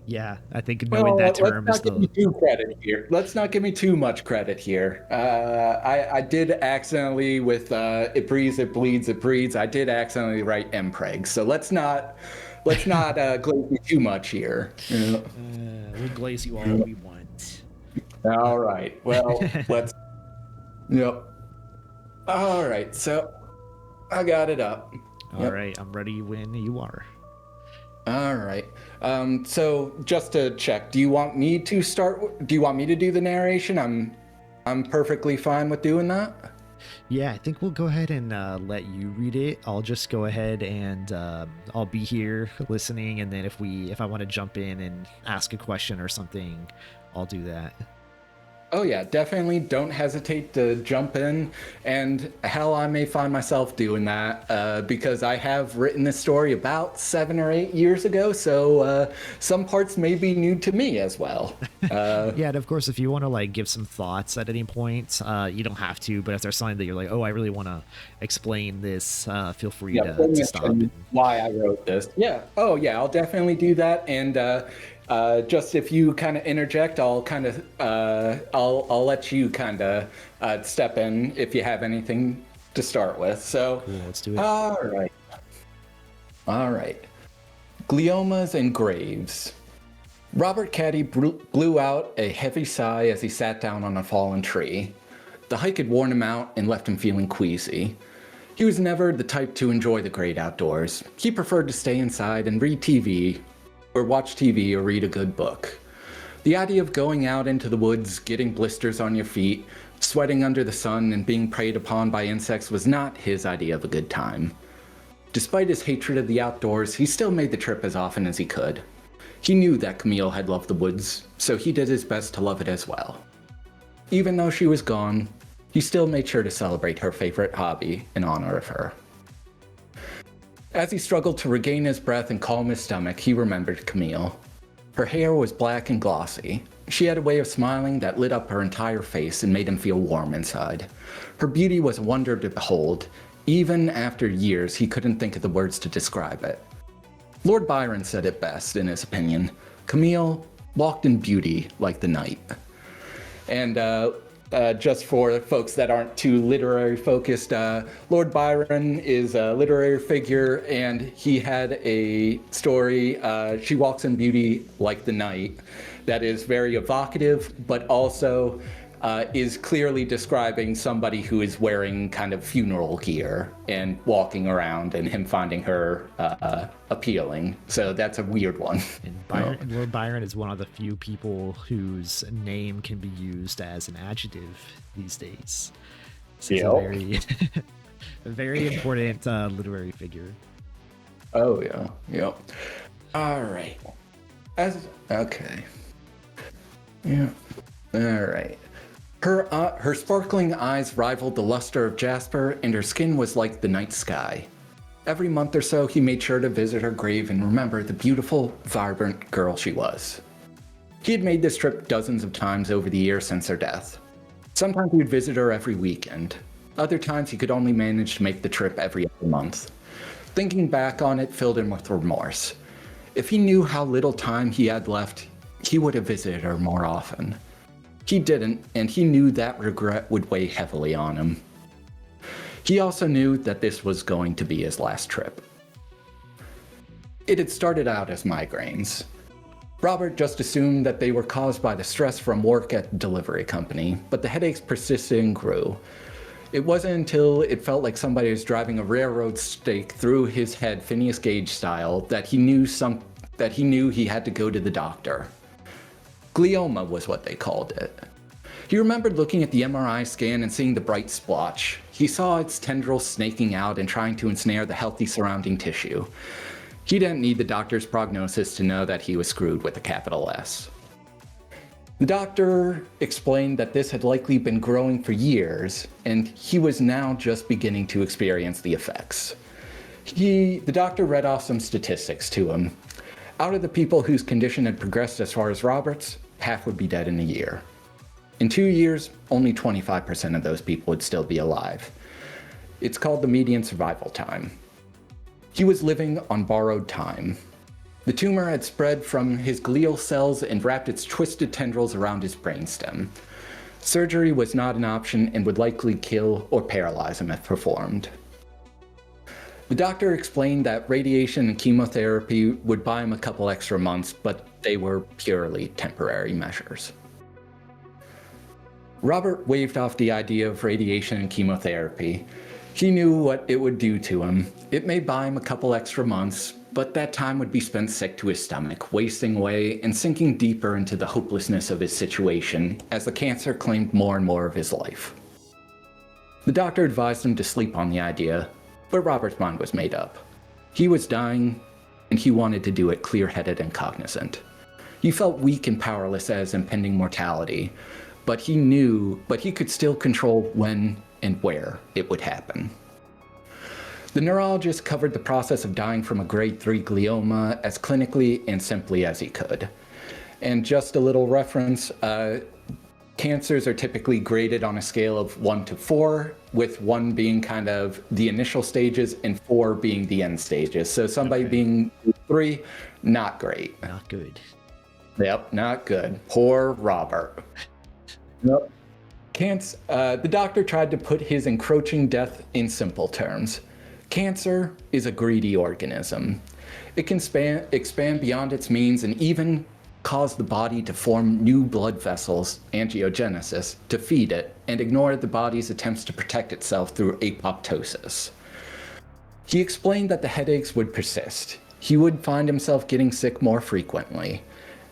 yeah, I think knowing Well, that let's term is not give me the too credit here. Let's not give me too much credit here. I did accidentally with it bleeds, it breeds. I did accidentally write mpreg, so let's not glaze me too much here. Yeah. we'll glaze you all we want. All right. Well, let's. Yep. All right. So I got it up. All Yep. right, I'm ready when you are. All right. So just to check, do you want me to start? Do you want me to do the narration? I'm perfectly fine with doing that. Yeah, I think we'll go ahead and let you read it. I'll just go ahead and I'll be here listening, and then if I want to jump in and ask a question or something, I'll do that. Oh yeah, definitely don't hesitate to jump in, and hell, I may find myself doing that because I have written this story about 7 or 8 years ago, so some parts may be new to me as well. Yeah, and of course, if you want to like give some thoughts at any point, you don't have to. But if there's something that you're like, oh, I really want to explain this, feel free Yeah, to stop. And... why I wrote this. Yeah. Oh yeah, I'll definitely do that, and just if you kind of interject, I'll kind of I'll let you kind of step in if you have anything to start with. So Cool, let's do it. All right. Gliomas and Graves. Robert Caddy blew out a heavy sigh as he sat down on a fallen tree. The hike had worn him out and left him feeling queasy. He was never the type to enjoy the great outdoors. He preferred to stay inside and read TV, or watch TV or read a good book. The idea of going out into the woods, getting blisters on your feet, sweating under the sun, and being preyed upon by insects was not his idea of a good time. Despite his hatred of the outdoors, he still made the trip as often as he could. He knew that Camille had loved the woods, so he did his best to love it as well. Even though she was gone, he still made sure to celebrate her favorite hobby in honor of her. As he struggled to regain his breath and calm his stomach, he remembered Camille. Her hair was black and glossy. She had a way of smiling that lit up her entire face and made him feel warm inside. Her beauty was a wonder to behold. Even after years, he couldn't think of the words to describe it. Lord Byron said it best, in his opinion. Camille walked in beauty like the night. And just for folks that aren't too literary focused, Lord Byron is a literary figure, and he had a story, She Walks in Beauty Like the Night, that is very evocative, but also is clearly describing somebody who is wearing kind of funeral gear and walking around, and him finding her appealing. So that's a weird one. And Lord Byron is one of the few people whose name can be used as an adjective these days. So he's a very, a very important literary figure. Oh yeah, yep. All right. Okay. Yeah. All right. Her sparkling eyes rivaled the luster of jasper, and her skin was like the night sky. Every month or so, he made sure to visit her grave and remember the beautiful, vibrant girl she was. He had made this trip dozens of times over the years since her death. Sometimes he would visit her every weekend. Other times he could only manage to make the trip every other month. Thinking back on it filled him with remorse. If he knew how little time he had left, he would have visited her more often. He didn't, and he knew that regret would weigh heavily on him. He also knew that this was going to be his last trip. It had started out as migraines. Robert just assumed that they were caused by the stress from work at the delivery company, but the headaches persisted and grew. It wasn't until it felt like somebody was driving a railroad stake through his head, Phineas Gage style, that he knew he had to go to the doctor. Glioma was what they called it. He remembered looking at the MRI scan and seeing the bright splotch. He saw its tendrils snaking out and trying to ensnare the healthy surrounding tissue. He didn't need the doctor's prognosis to know that he was screwed with a capital S. The doctor explained that this had likely been growing for years, and he was now just beginning to experience the effects. The doctor read off some statistics to him. Out of the people whose condition had progressed as far as Robert's, half would be dead in a year. In 2 years, only 25% of those people would still be alive. It's called the median survival time. He was living on borrowed time. The tumor had spread from his glial cells and wrapped its twisted tendrils around his brainstem. Surgery was not an option and would likely kill or paralyze him if performed. The doctor explained that radiation and chemotherapy would buy him a couple extra months, but they were purely temporary measures. Robert waved off the idea of radiation and chemotherapy. He knew what it would do to him. It may buy him a couple extra months, but that time would be spent sick to his stomach, wasting away and sinking deeper into the hopelessness of his situation as the cancer claimed more and more of his life. The doctor advised him to sleep on the idea, but Robert's mind was made up. He was dying, and he wanted to do it clear-headed and cognizant. He felt weak and powerless at his impending mortality, but he could still control when and where it would happen. The neurologist covered the process of dying from a grade 3 glioma as clinically and simply as he could. And just a little reference, cancers are typically graded on a scale of 1 to 4, with 1 being kind of the initial stages and 4 being the end stages. So somebody being 3, not great. Not good. Yep, not good. Poor Robert. Yep. The doctor tried to put his encroaching death in simple terms. Cancer is a greedy organism. It can expand beyond its means and even cause the body to form new blood vessels, angiogenesis, to feed it and ignore the body's attempts to protect itself through apoptosis. He explained that the headaches would persist. He would find himself getting sick more frequently.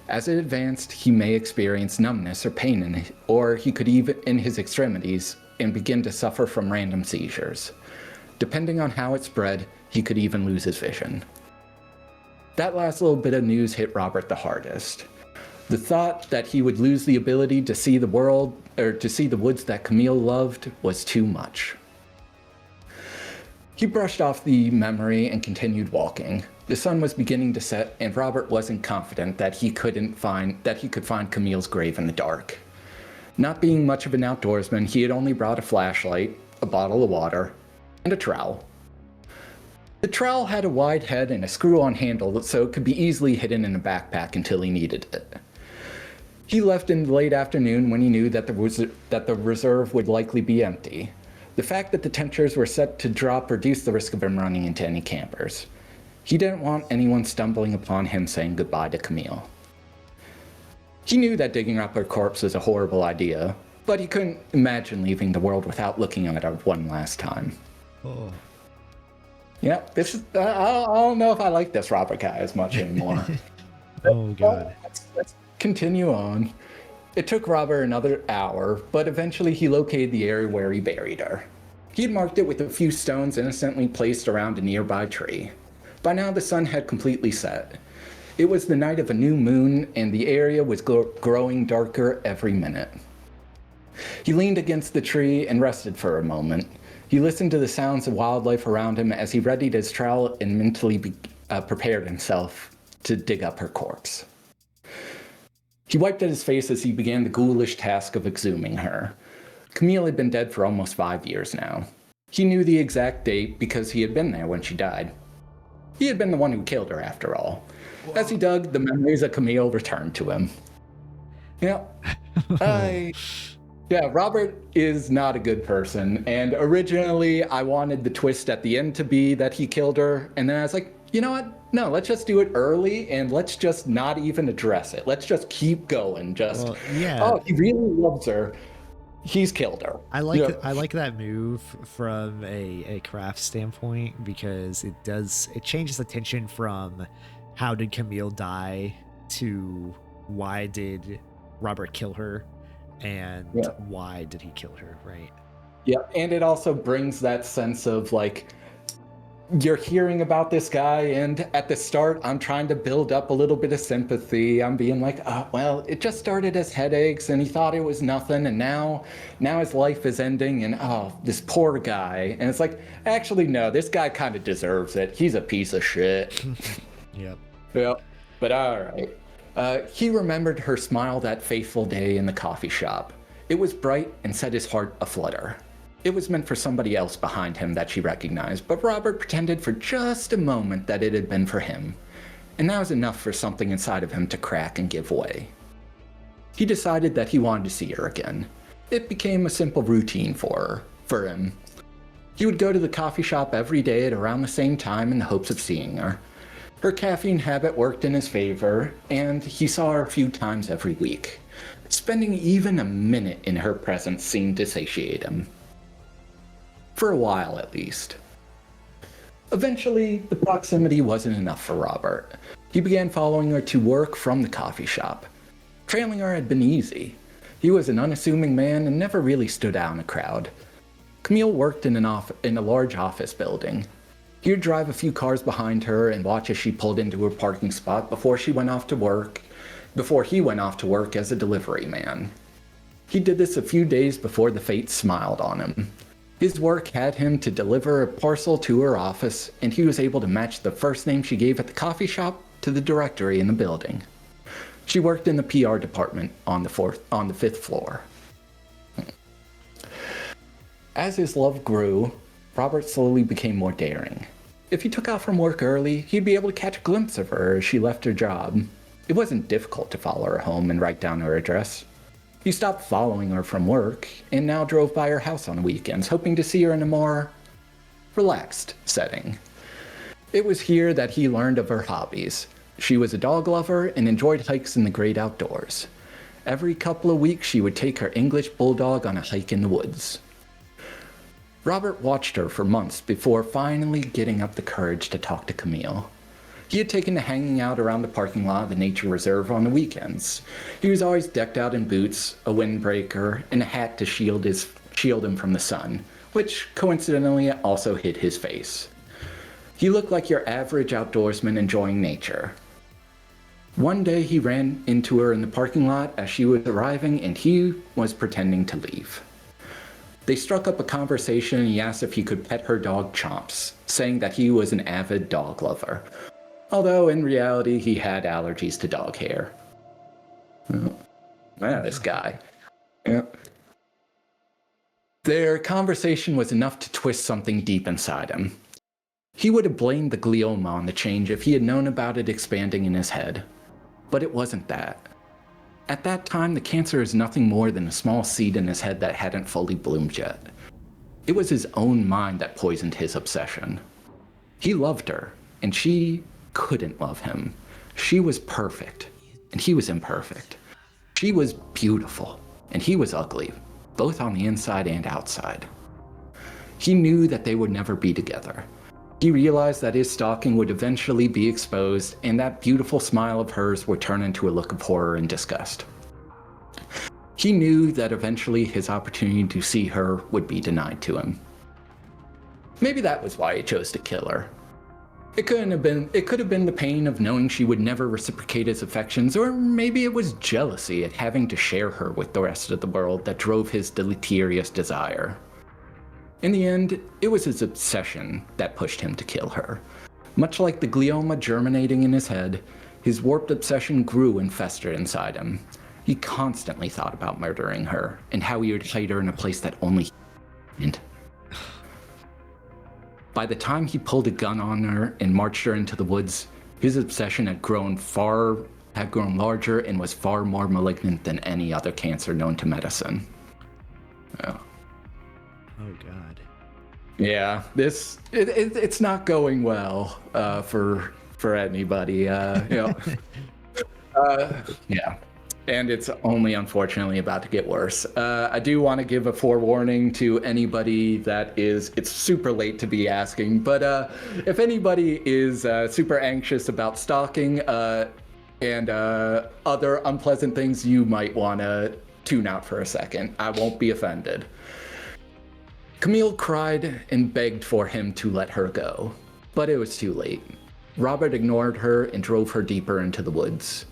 As it advanced, he may experience numbness or pain or he could even in his extremities and begin to suffer from random seizures. Depending on how it spread, he could even lose his vision. That last little bit of news hit Robert the hardest. The thought that he would lose the ability to see the world, or to see the woods that Camille loved, was too much. He brushed off the memory and continued walking. The sun was beginning to set, and Robert wasn't confident that he could find Camille's grave in the dark. Not being much of an outdoorsman, he had only brought a flashlight, a bottle of water, and a trowel. The trowel had a wide head and a screw-on handle, so it could be easily hidden in a backpack until he needed it. He left in the late afternoon when he knew that the reserve would likely be empty. The fact that the temperatures were set to drop reduced the risk of him running into any campers. He didn't want anyone stumbling upon him saying goodbye to Camille. He knew that digging up her corpse was a horrible idea, but he couldn't imagine leaving the world without looking at her one last time. Oh. Yeah, this is. I don't know if I like this Robert guy as much anymore. Oh, God. Let's continue on. It took Robert another hour, but eventually he located the area where he buried her. He had marked it with a few stones innocently placed around a nearby tree. By now, the sun had completely set. It was the night of a new moon, and the area was growing darker every minute. He leaned against the tree and rested for a moment. He listened to the sounds of wildlife around him as he readied his trowel and mentally prepared himself to dig up her corpse. He wiped at his face as he began the ghoulish task of exhuming her. Camille had been dead for almost 5 years now. He knew the exact date because he had been there when she died. He had been the one who killed her, after all. Whoa. As he dug, the memories of Camille returned to him. Robert is not a good person, and originally I wanted the twist at the end to be that he killed her, and then I was like, you know what? No, let's just do it early, and let's just not even address it. Let's just keep going. Oh, he really loves her. He's killed her. I like that move from a craft standpoint because it changes the tension from how did Camille die to why did Robert kill her and why did he kill her, right? Yeah, and it also brings that sense of like, you're hearing about this guy, and at the start, I'm trying to build up a little bit of sympathy. I'm being like, oh, well, it just started as headaches, and he thought it was nothing, and now his life is ending, and oh, this poor guy. And it's like, actually, no, this guy kind of deserves it. He's a piece of shit. Yep. Yep. But all right. He remembered her smile that fateful day in the coffee shop. It was bright and set his heart aflutter. It was meant for somebody else behind him that she recognized, but Robert pretended for just a moment that it had been for him, and that was enough for something inside of him to crack and give way. He decided that he wanted to see her again. It became a simple routine for him. He would go to the coffee shop every day at around the same time in the hopes of seeing her. Her caffeine habit worked in his favor, and he saw her a few times every week. Spending even a minute in her presence seemed to satiate him. For a while, at least. Eventually, the proximity wasn't enough for Robert. He began following her to work from the coffee shop. Trailing her had been easy. He was an unassuming man and never really stood out in a crowd. Camille worked in a large office building. He would drive a few cars behind her and watch as she pulled into her parking spot before he went off to work as a delivery man. He did this a few days before the fates smiled on him. His work had him to deliver a parcel to her office, and he was able to match the first name she gave at the coffee shop to the directory in the building. She worked in the PR department on the 5th floor. As his love grew, Robert slowly became more daring. If he took out from work early, he'd be able to catch a glimpse of her as she left her job. It wasn't difficult to follow her home and write down her address. He stopped following her from work and now drove by her house on weekends, hoping to see her in a more relaxed setting. It was here that he learned of her hobbies. She was a dog lover and enjoyed hikes in the great outdoors. Every couple of weeks, she would take her English bulldog on a hike in the woods. Robert watched her for months before finally getting up the courage to talk to Camille. He had taken to hanging out around the parking lot of the nature reserve on the weekends. He was always decked out in boots, a windbreaker, and a hat to shield him from the sun, which coincidentally also hid his face. He looked like your average outdoorsman enjoying nature. One day he ran into her in the parking lot as she was arriving, and he was pretending to leave. They struck up a conversation and he asked if he could pet her dog Chomps, saying that he was an avid dog lover. Although in reality he had allergies to dog hair. This guy. Yeah. Their conversation was enough to twist something deep inside him. He would have blamed the glioma on the change if he had known about it expanding in his head. But it wasn't that. At that time, the cancer is nothing more than a small seed in his head that hadn't fully bloomed yet. It was his own mind that poisoned his obsession. He loved her, and she couldn't love him. She was perfect, and he was imperfect. She was beautiful, and he was ugly, both on the inside and outside. He knew that they would never be together. He realized that his stalking would eventually be exposed, and that beautiful smile of hers would turn into a look of horror and disgust. He knew that eventually his opportunity to see her would be denied to him. Maybe that was why he chose to kill her. It could have been the pain of knowing she would never reciprocate his affections, or maybe it was jealousy at having to share her with the rest of the world that drove his deleterious desire. In the end, it was his obsession that pushed him to kill her. Much like the glioma germinating in his head, his warped obsession grew and festered inside him. He constantly thought about murdering her, and how he would hide her in a place that only he could. By the time he pulled a gun on her and marched her into the woods, his obsession had grown larger and was far more malignant than any other cancer known to medicine. Yeah. Oh God. Yeah, it's not going well for anybody. Yeah, and it's only unfortunately about to get worse. I do want to give a forewarning to anybody it's super late to be asking, but if anybody is super anxious about stalking and other unpleasant things, you might want to tune out for a second. I won't be offended. Camille cried and begged for him to let her go, but it was too late. Robert ignored her and drove her deeper into the woods.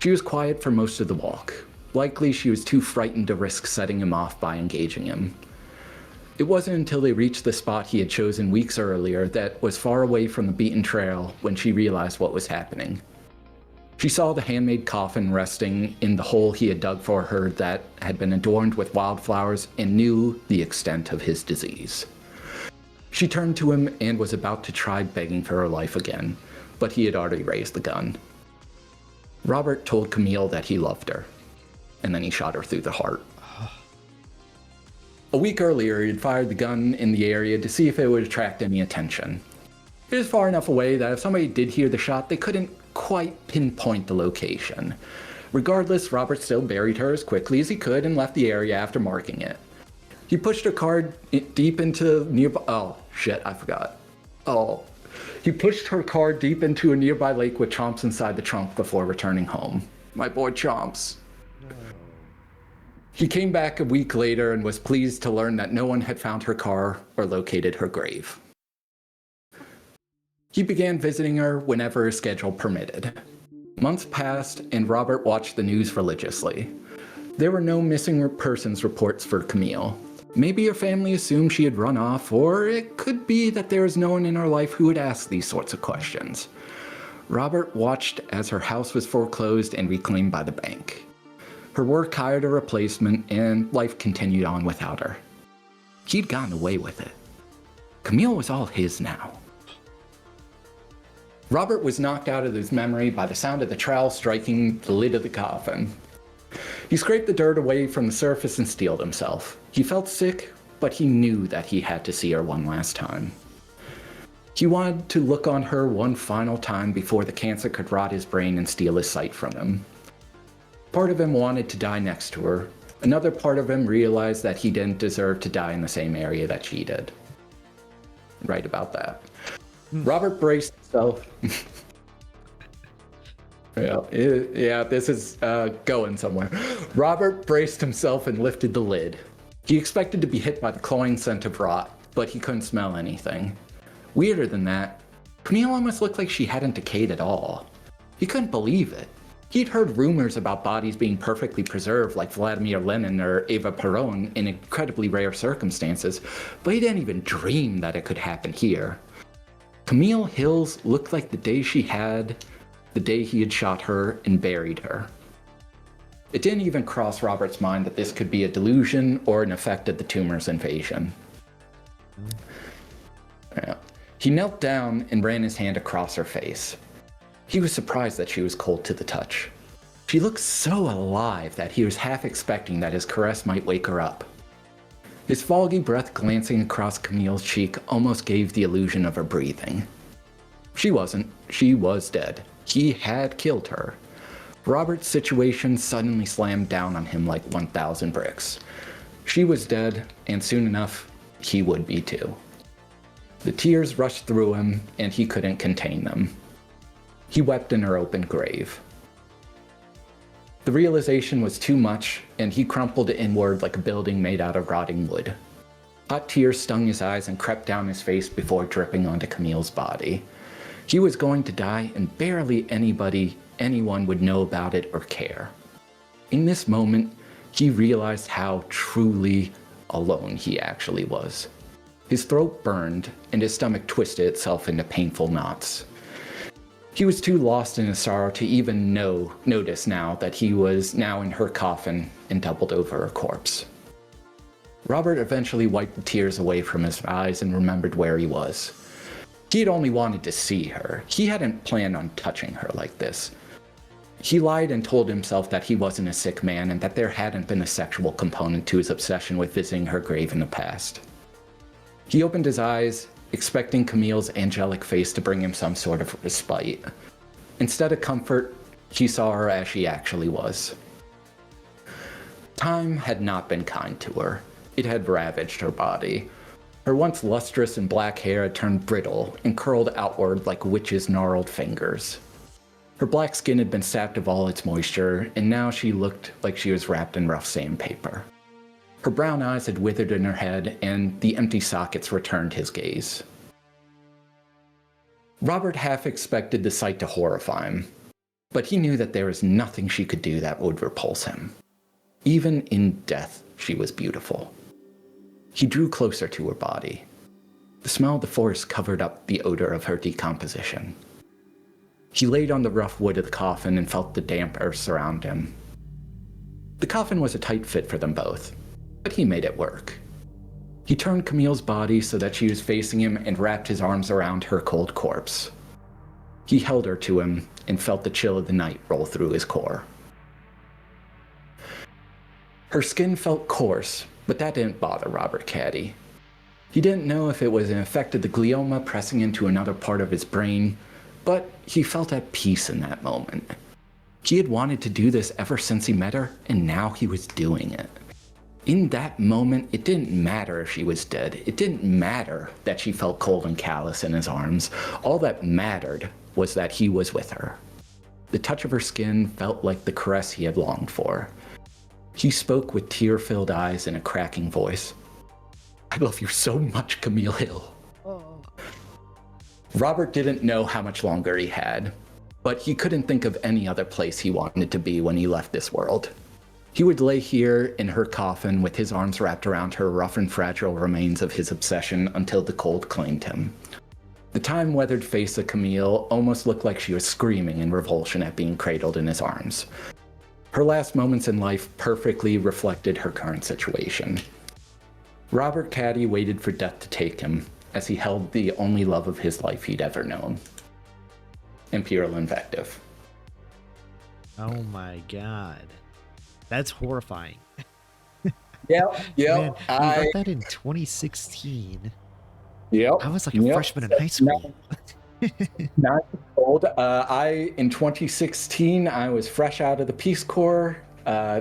She was quiet for most of the walk. Likely she was too frightened to risk setting him off by engaging him. It wasn't until they reached the spot he had chosen weeks earlier that was far away from the beaten trail when she realized what was happening. She saw the handmade coffin resting in the hole he had dug for her that had been adorned with wildflowers and knew the extent of his disease. She turned to him and was about to try begging for her life again, but he had already raised the gun. Robert told Camille that he loved her, and then he shot her through the heart. A week earlier, he had fired the gun in the area to see if it would attract any attention. It was far enough away that if somebody did hear the shot, they couldn't quite pinpoint the location. Regardless, Robert still buried her as quickly as he could and left the area after marking it. He pushed her car deep into nearby... Oh, shit, I forgot. He pushed her car deep into a nearby lake with Chomps inside the trunk before returning home. My boy Chomps. No. He came back a week later and was pleased to learn that no one had found her car or located her grave. He began visiting her whenever his schedule permitted. Months passed, and Robert watched the news religiously. There were no missing persons reports for Camille. Maybe her family assumed she had run off, or it could be that there was no one in her life who would ask these sorts of questions. Robert watched as her house was foreclosed and reclaimed by the bank. Her work hired a replacement, and life continued on without her. He'd gotten away with it. Camille was all his now. Robert was knocked out of his memory by the sound of the trowel striking the lid of the coffin. He scraped the dirt away from the surface and steeled himself. He felt sick, but he knew that he had to see her one last time. He wanted to look on her one final time before the cancer could rot his brain and steal his sight from him. Part of him wanted to die next to her. Another part of him realized that he didn't deserve to die in the same area that she did. Right about that. Robert braced himself. This is going somewhere. Robert braced himself and lifted the lid. He expected to be hit by the cloying scent of rot, but he couldn't smell anything. Weirder than that, Camille almost looked like she hadn't decayed at all. He couldn't believe it. He'd heard rumors about bodies being perfectly preserved like Vladimir Lenin or Eva Peron in incredibly rare circumstances, but he didn't even dream that it could happen here. Camille Hills looked like the day he had shot her and buried her. It didn't even cross Robert's mind that this could be a delusion or an effect of the tumor's invasion. Yeah. He knelt down and ran his hand across her face. He was surprised that she was cold to the touch. She looked so alive that he was half expecting that his caress might wake her up. His foggy breath glancing across Camille's cheek almost gave the illusion of her breathing. She wasn't. She was dead. He had killed her. Robert's situation suddenly slammed down on him like 1,000 bricks. She was dead, and soon enough, he would be too. The tears rushed through him, and he couldn't contain them. He wept in her open grave. The realization was too much, and he crumpled inward like a building made out of rotting wood. Hot tears stung his eyes and crept down his face before dripping onto Camille's body. He was going to die, and barely anyone would know about it or care. In this moment, he realized how truly alone he actually was. His throat burned, and his stomach twisted itself into painful knots. He was too lost in his sorrow to even notice now that he was now in her coffin and doubled over her corpse. Robert eventually wiped the tears away from his eyes and remembered where he was. He had only wanted to see her. He hadn't planned on touching her like this. He lied and told himself that he wasn't a sick man and that there hadn't been a sexual component to his obsession with visiting her grave in the past. He opened his eyes, expecting Camille's angelic face to bring him some sort of respite. Instead of comfort, he saw her as she actually was. Time had not been kind to her. It had ravaged her body. Her once lustrous and black hair had turned brittle and curled outward like a witch's gnarled fingers. Her black skin had been sapped of all its moisture, and now she looked like she was wrapped in rough sandpaper. Her brown eyes had withered in her head, and the empty sockets returned his gaze. Robert half expected the sight to horrify him, but he knew that there was nothing she could do that would repulse him. Even in death, she was beautiful. He drew closer to her body. The smell of the forest covered up the odor of her decomposition. He laid on the rough wood of the coffin and felt the damp earth surround him. The coffin was a tight fit for them both, but he made it work. He turned Camille's body so that she was facing him and wrapped his arms around her cold corpse. He held her to him and felt the chill of the night roll through his core. Her skin felt coarse, but that didn't bother Robert Caddy. He didn't know if it was an effect of the glioma pressing into another part of his brain, but he felt at peace in that moment. He had wanted to do this ever since he met her, and now he was doing it. In that moment, it didn't matter if she was dead. It didn't matter that she felt cold and callous in his arms. All that mattered was that he was with her. The touch of her skin felt like the caress he had longed for. He spoke with tear-filled eyes and a cracking voice. "I love you so much, Camille Hill." Oh. Robert didn't know how much longer he had, but he couldn't think of any other place he wanted to be when he left this world. He would lay here in her coffin with his arms wrapped around her rough and fragile remains of his obsession until the cold claimed him. The time-weathered face of Camille almost looked like she was screaming in revulsion at being cradled in his arms. Her last moments in life perfectly reflected her current situation. Robert Caddy waited for death to take him as he held the only love of his life he'd ever known. EmpyrealInvective. Oh my god. That's horrifying. Yep. Man, you wrote that in 2016. Yep. I was like a freshman in high school. Not old. In 2016, I was fresh out of the Peace Corps.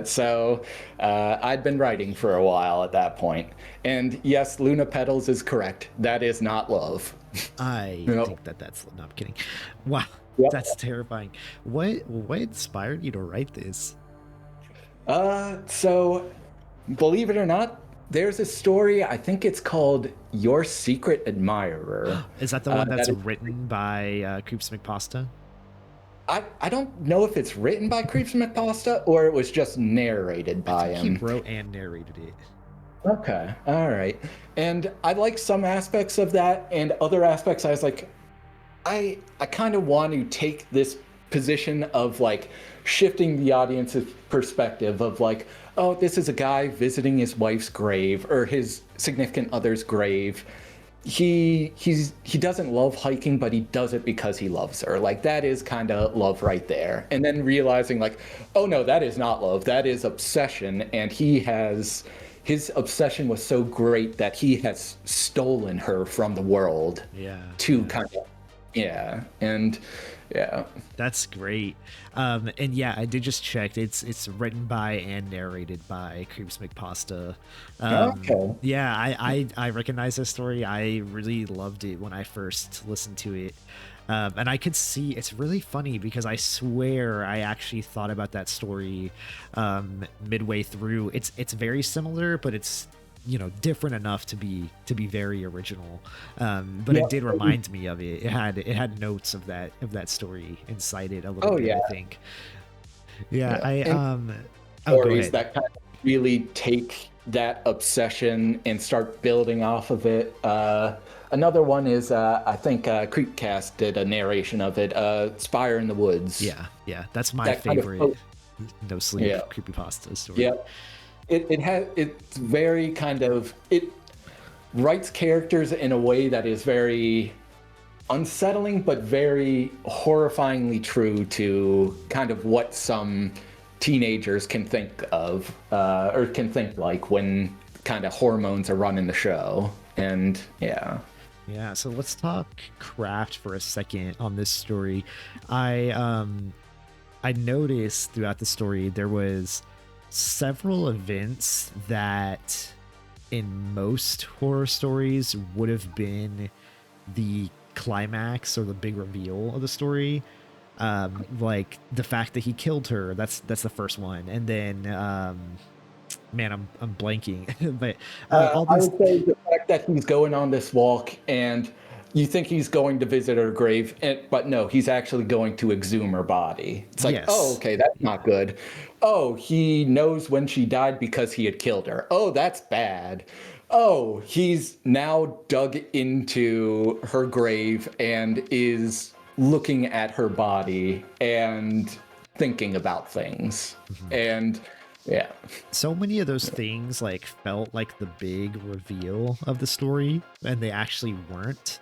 So I'd been writing for a while at that point. And yes, Luna Petals is correct. That is not love. I think that's... No, I'm kidding. Wow. Yep. That's terrifying. What inspired you to write this? So believe it or not, there's a story, I think it's called Your Secret Admirer. Is that the one that's written by Creepypasta? I don't know if it's written by Creepypasta or it was just narrated by him. He wrote and narrated it. Okay, all right. And I like some aspects of that, and other aspects I was like, I kind of want to take this position of like shifting the audience's perspective of like, oh, this is a guy visiting his wife's grave or his significant other's grave. He doesn't love hiking, but he does it because he loves her. Like, that is kind of love right there. And then realizing like, oh no, that is not love. That is obsession. And his obsession was so great that he has stolen her from the world. Kind of, and yeah. That's great. And yeah, I did just check. It's written by and narrated by Creepypasta. Okay. Yeah, I recognize this story. I really loved it when I first listened to it. And I could see it's really funny because I swear I actually thought about that story midway through. It's very similar, but it's different enough to be very original. But it did remind me of it. It had notes of that story inside it a little bit. I think. Stories that kind of really take that obsession and start building off of it. Another one is I think Creepcast did a narration of it. Spire in the Woods. Yeah, that's my favorite. No sleep creepypasta story. Yeah. It's very kind of, it writes characters in a way that is very unsettling, but very horrifyingly true to kind of what some teenagers can think of, or can think like when kind of hormones are running the show. And yeah, so let's talk craft for a second on this story. I noticed throughout the story there was several events that in most horror stories would have been the climax or the big reveal of the story. Like the fact that he killed her, that's the first one. And then man, I'm blanking. But all these... I would say the fact that he's going on this walk and you think he's going to visit her grave, but no, he's actually going to exhume her body. It's like, oh, okay, that's not good. Oh, he knows when she died because he had killed her. Oh, that's bad. Oh, he's now dug into her grave and is looking at her body and thinking about things. And yeah. So many of those things like felt like the big reveal of the story, and they actually weren't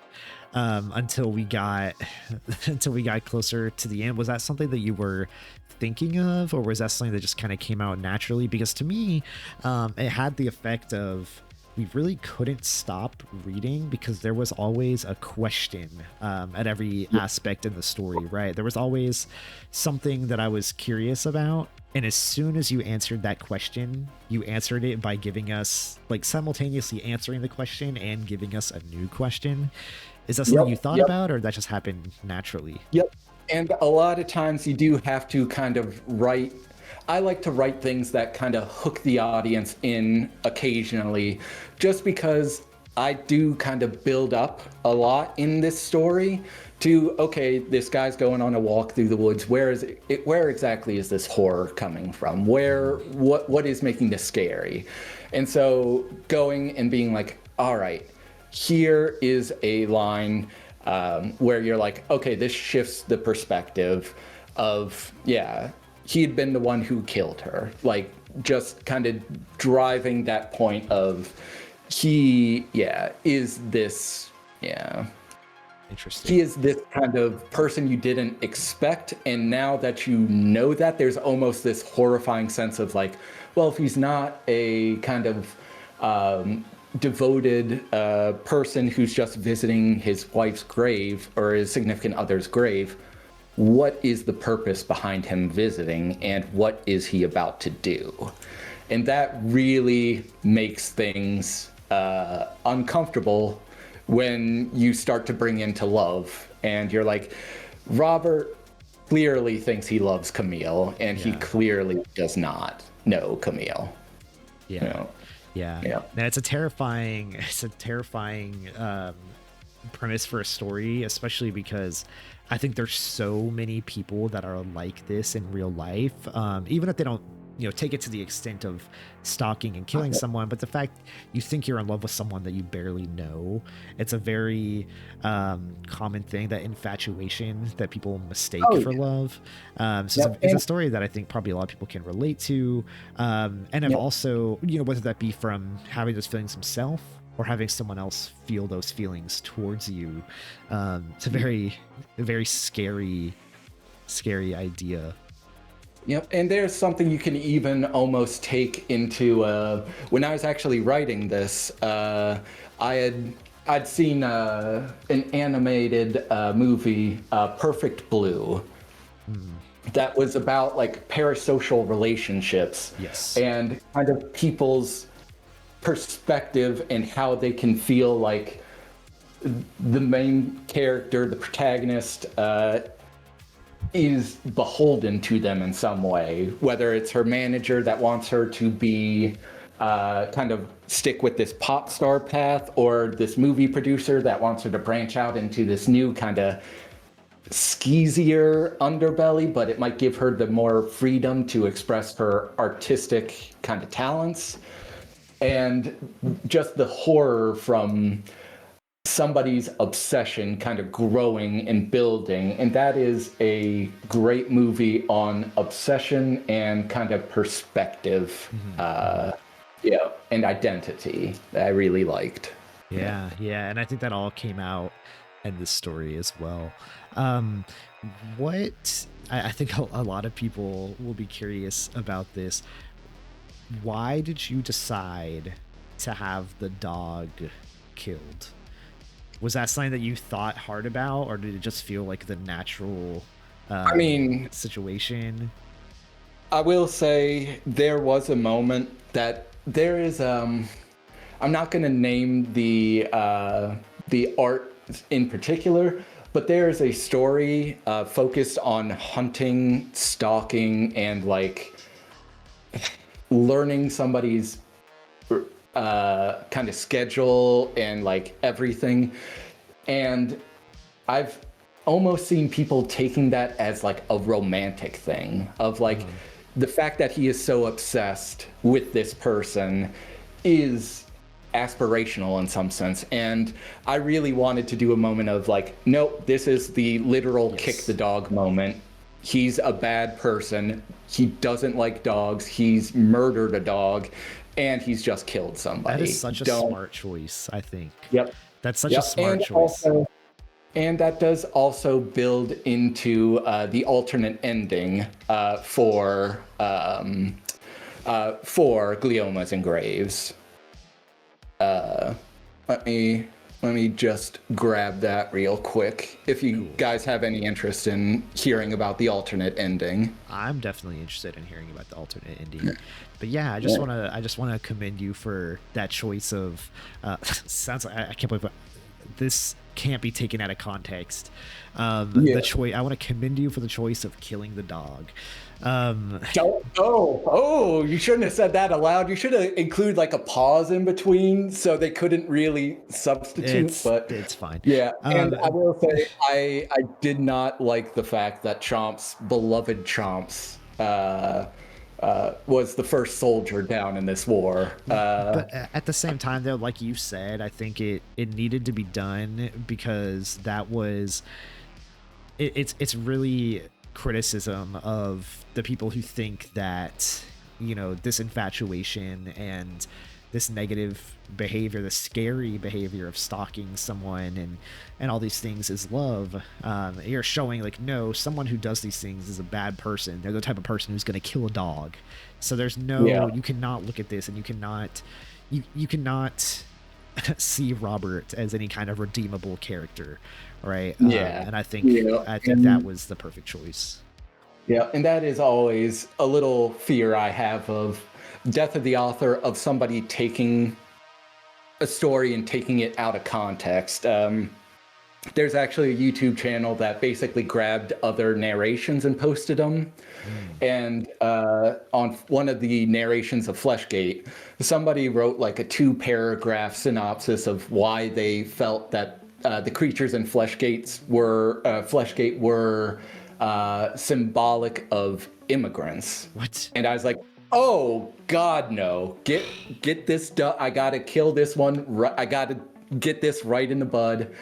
until we got closer to the end. Was that something that you were thinking of, or was that something that just kind of came out naturally? Because to me, it had the effect of we really couldn't stop reading because there was always a question at every aspect in the story, right? There was always something that I was curious about. And as soon as you answered that question, you answered it by giving us, like, simultaneously answering the question and giving us a new question. Is that something you thought about, or that just happened naturally? Yep. And a lot of times you do have to kind of write. I like to write things that kind of hook the audience in occasionally, just because I do kind of build up a lot in this story to, okay, this guy's going on a walk through the woods. Where exactly is this horror coming from? What is making this scary? And so going and being like, all right, here is a line where you're like, okay, this shifts the perspective of, yeah, he had been the one who killed her. Like, just kind of driving that point of is this, Interesting. he is this kind of person you didn't expect. And now that you know that, there's almost this horrifying sense of like, well, if he's not a kind of devoted person who's just visiting his wife's grave or his significant other's grave, what is the purpose behind him visiting, and what is he about to do? And that really makes things uncomfortable when you start to bring into love, and you're like, Robert clearly thinks he loves Camille, and he clearly does not know Camille. Yeah. You know? Yeah. Now it's a terrifying premise for a story, especially because I think there's so many people that are like this in real life, even if they don't, take it to the extent of stalking and killing someone. But the fact you think you're in love with someone that you barely know, it's a very common thing, that infatuation that people mistake for love. So it's a story that I think probably a lot of people can relate to. And I've also, whether that be from having those feelings himself or having someone else feel those feelings towards you. It's a very scary idea. Yep, and there's something you can even almost take into when I was actually writing this, I'd seen an animated movie, Perfect Blue, that was about like parasocial relationships, and kind of people's perspective and how they can feel like the main character, the protagonist, is beholden to them in some way, whether it's her manager that wants her to be kind of stick with this pop star path, or this movie producer that wants her to branch out into this new kind of skeezier underbelly, but it might give her the more freedom to express her artistic kind of talents. And just the horror from somebody's obsession kind of growing and building. And that is a great movie on obsession and kind of perspective, and identity that I really liked. Yeah. And I think that all came out in this story as well. What I think a lot of people will be curious about this. Why did you decide to have the dog killed? Was that something that you thought hard about, or did it just feel like the natural situation? I will say there was a moment that there is I'm not going to name the art in particular, but there is a story focused on hunting, stalking, and like learning somebody's kind of schedule and like everything. And I've almost seen people taking that as like a romantic thing of like the fact that he is so obsessed with this person is aspirational in some sense. And I really wanted to do a moment of like, nope, this is the literal kick the dog moment. He's a bad person. He doesn't like dogs. He's murdered a dog, and he's just killed somebody. That is such a smart choice, I think. Yep. That's such a smart choice. Also, and that does also build into the alternate ending for Gliomas and Graves. Let me just grab that real quick. If you guys have any interest in hearing about the alternate ending, I'm definitely interested in hearing about the alternate ending. But yeah, I just wanna commend you for that choice of. Sounds like I can't believe this can't be taken out of context. The choice. I want to commend you for the choice of killing the dog. You shouldn't have said that aloud. You should have included like a pause in between so they couldn't really substitute. But it's fine. Yeah, and I will say I did not like the fact that Chomp's beloved Chomp's was the first soldier down in this war. But at the same time, though, like you said, I think it needed to be done because that was it's really criticism of the people who think that, you know, this infatuation and this negative behavior, the scary behavior of stalking someone and all these things is love. You're showing like, no, someone who does these things is a bad person. They're the type of person who's going to kill a dog. So there's you cannot look at this and you cannot see Robert as any kind of redeemable character, right? And I think that was the perfect choice. Yeah, and that is always a little fear I have of death of the author, of somebody taking a story and taking it out of context. There's actually a YouTube channel that basically grabbed other narrations and posted them. And on one of the narrations of Fleshgate, somebody wrote like a 2-paragraph synopsis of why they felt that the creatures in Fleshgate were symbolic of immigrants. What? And I was like, oh God, no! Get this done. I gotta kill this one. I gotta get this right in the bud.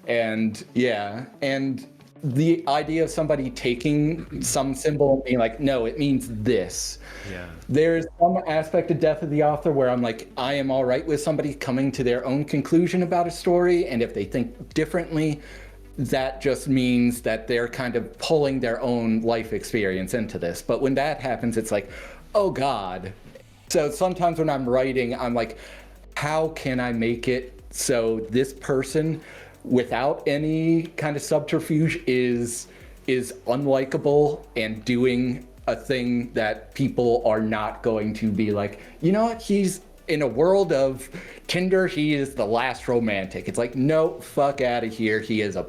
And yeah, and the idea of somebody taking some symbol and being like, no, it means this. Yeah. There's some aspect of Death of the Author where I'm like, I am all right with somebody coming to their own conclusion about a story, and if they think differently, that just means that they're kind of pulling their own life experience into this. But when that happens, it's like, oh God. So sometimes when I'm writing, I'm like, how can I make it so this person, without any kind of subterfuge, is unlikable and doing a thing that people are not going to be like, you know what, he's in a world of Tinder, he is the last romantic. It's like, no, fuck out of here. He is a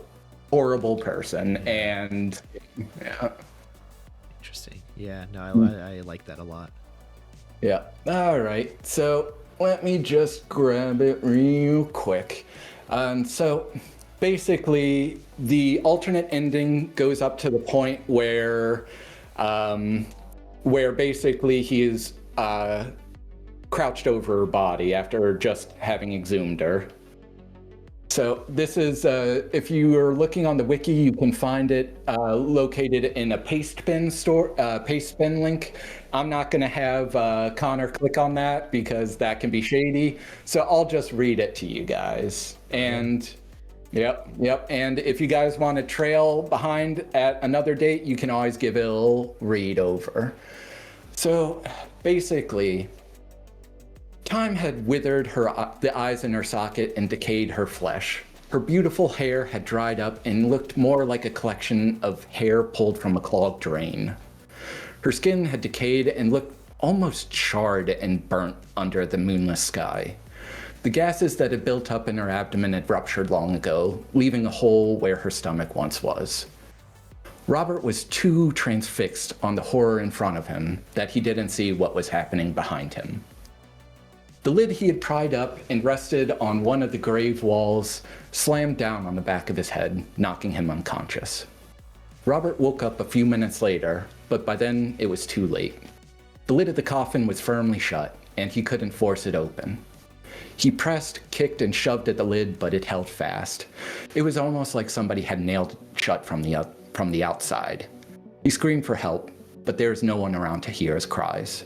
horrible person. And yeah. Interesting. Yeah, no, I like that a lot. Yeah. All right. So let me just grab it real quick. So basically, the alternate ending goes up to the point where basically he is crouched over her body after just having exhumed her. So this is, if you are looking on the wiki, you can find it located in a Pastebin link. I'm not going to have Connor click on that because that can be shady. So I'll just read it to you guys. And yep. And if you guys want to trail behind at another date, you can always give it a little read over. So basically, time had withered the eyes in her socket and decayed her flesh. Her beautiful hair had dried up and looked more like a collection of hair pulled from a clogged drain. Her skin had decayed and looked almost charred and burnt under the moonless sky. The gases that had built up in her abdomen had ruptured long ago, leaving a hole where her stomach once was. Robert was too transfixed on the horror in front of him that he didn't see what was happening behind him. The lid he had pried up and rested on one of the grave walls slammed down on the back of his head, knocking him unconscious. Robert woke up a few minutes later, but by then it was too late. The lid of the coffin was firmly shut, and he couldn't force it open. He pressed, kicked, and shoved at the lid, but it held fast. It was almost like somebody had nailed it shut from the outside. He screamed for help, but there was no one around to hear his cries.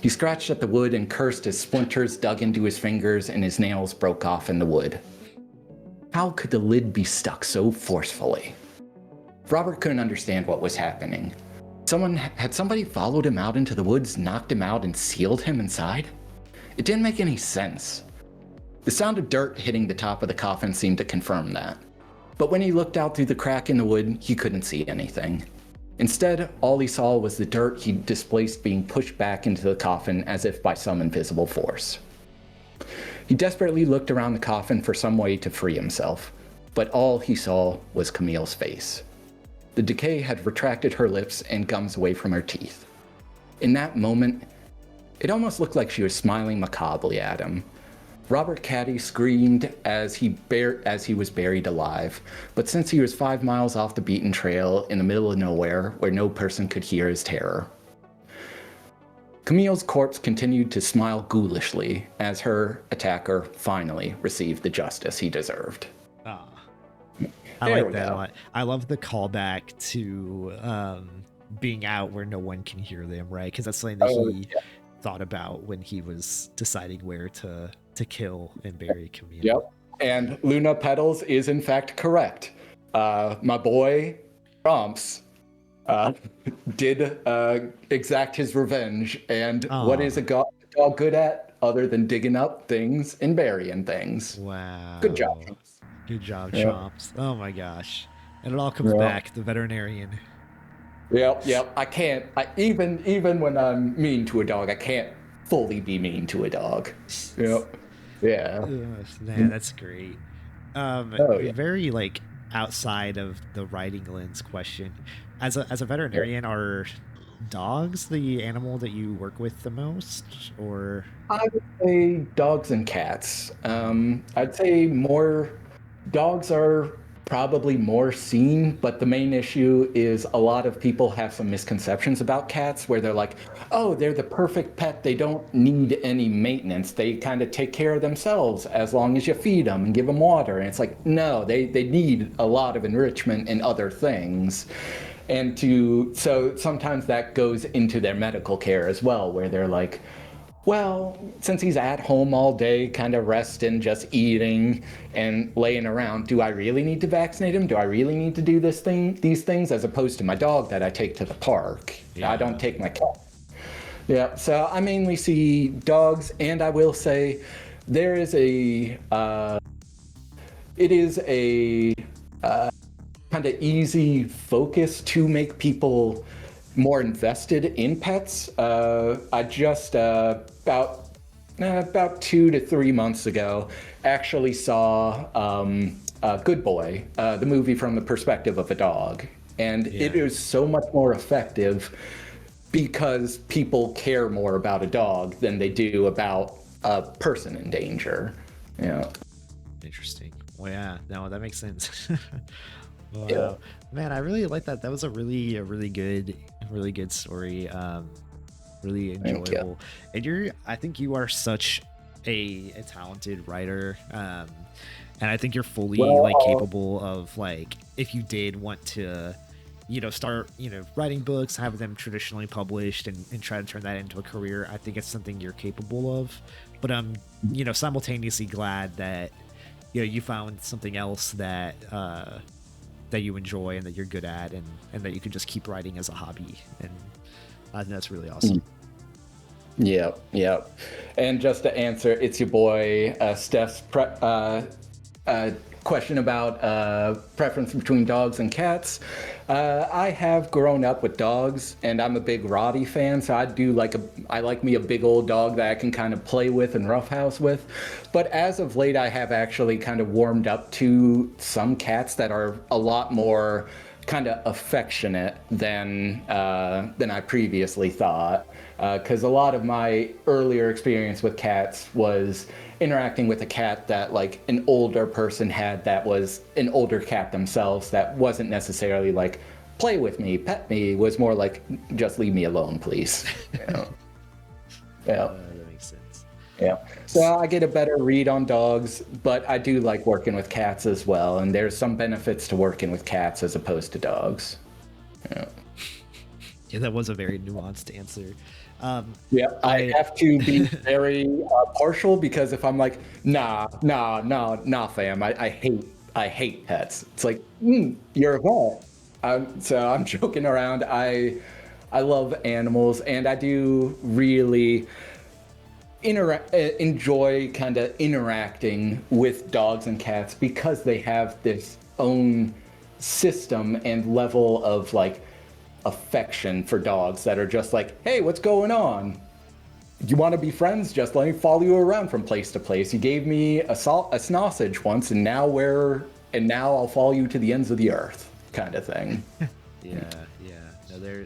He scratched at the wood and cursed as splinters dug into his fingers and his nails broke off in the wood. How could the lid be stuck so forcefully? Robert couldn't understand what was happening. Had somebody followed him out into the woods, knocked him out, and sealed him inside? It didn't make any sense. The sound of dirt hitting the top of the coffin seemed to confirm that. But when he looked out through the crack in the wood, he couldn't see anything. Instead, all he saw was the dirt he'd displaced being pushed back into the coffin as if by some invisible force. He desperately looked around the coffin for some way to free himself, but all he saw was Camille's face. The decay had retracted her lips and gums away from her teeth. In that moment, it almost looked like she was smiling macabrely at him. Robert Caddy screamed as he was buried alive, but since he was 5 miles off the beaten trail in the middle of nowhere where no person could hear his terror. Camille's corpse continued to smile ghoulishly as her attacker finally received the justice he deserved. Ah, I like that a lot. I love the callback to being out where no one can hear them, right? Because that's something that he thought about when he was deciding where to kill and bury Camille. Yep. And Luna Petals is in fact correct. My boy Trumps did exact his revenge. And what is a dog good at other than digging up things and burying things? Wow. Good job, Trumps. Good job, Trumps. Oh my gosh. And it all comes back, the veterinarian. Yep. I can't. Even when I'm mean to a dog, I can't fully be mean to a dog. Yep. Yeah. Man, that's great. Very like outside of the writing lens question. As a veterinarian, are dogs the animal that you work with the most, or? I would say dogs and cats. I'd say more dogs are probably more seen, but the main issue is a lot of people have some misconceptions about cats where they're like, oh, they're the perfect pet. They don't need any maintenance. They kind of take care of themselves as long as you feed them and give them water. And it's like, no, they need a lot of enrichment and other things. And so sometimes that goes into their medical care as well, where they're like, well, since he's at home all day, kind of resting, just eating and laying around, do I really need to vaccinate him? Do I really need to do these things, as opposed to my dog that I take to the park? Yeah. I don't take my cat. Yeah, so I mainly see dogs, and I will say there is it is a kind of easy focus to make people more invested in pets. I just about 2 to 3 months ago actually saw Good Boy, the movie from the perspective of a dog, and it is so much more effective because people care more about a dog than they do about a person in danger. Yeah. Interesting. Well, yeah, no, that makes sense. Wow. Yeah. Man, I really like that. That was a really good story. Really enjoyable. And I think you are such a talented writer. And I think you're fully capable of, like, if you did want to, start, writing books, have them traditionally published and try to turn that into a career. I think it's something you're capable of. But I'm, simultaneously glad that, you found something else that you enjoy and that you're good at, and that you can just keep writing as a hobby. And I think that's really awesome. Yep. And just to answer, it's your boy Steph's question about preference between dogs and cats. I have grown up with dogs, and I'm a big Roddy fan, so I like me a big old dog that I can kind of play with and roughhouse with. But as of late, I have actually kind of warmed up to some cats that are a lot more kind of affectionate than I previously thought. Because a lot of my earlier experience with cats was interacting with a cat that, like, an older person had that was an older cat themselves, that wasn't necessarily like, play with me, pet me, was more like, just leave me alone, please. Yeah. That makes sense. Yeah. So I get a better read on dogs, but I do like working with cats as well. And there's some benefits to working with cats as opposed to dogs. Yeah. Yeah, that was a very nuanced answer. Yeah, I have to be very partial because if I'm like, nah, fam, I hate pets. It's like, you're a vet. So I'm joking around. I love animals, and I do really enjoy kind of interacting with dogs and cats because they have this own system and level of like affection for dogs that are just like, hey, what's going on? You want to be friends? Just let me follow you around from place to place. You gave me a sausage once, and now I'll follow you to the ends of the earth, kind of thing. Yeah. No, they're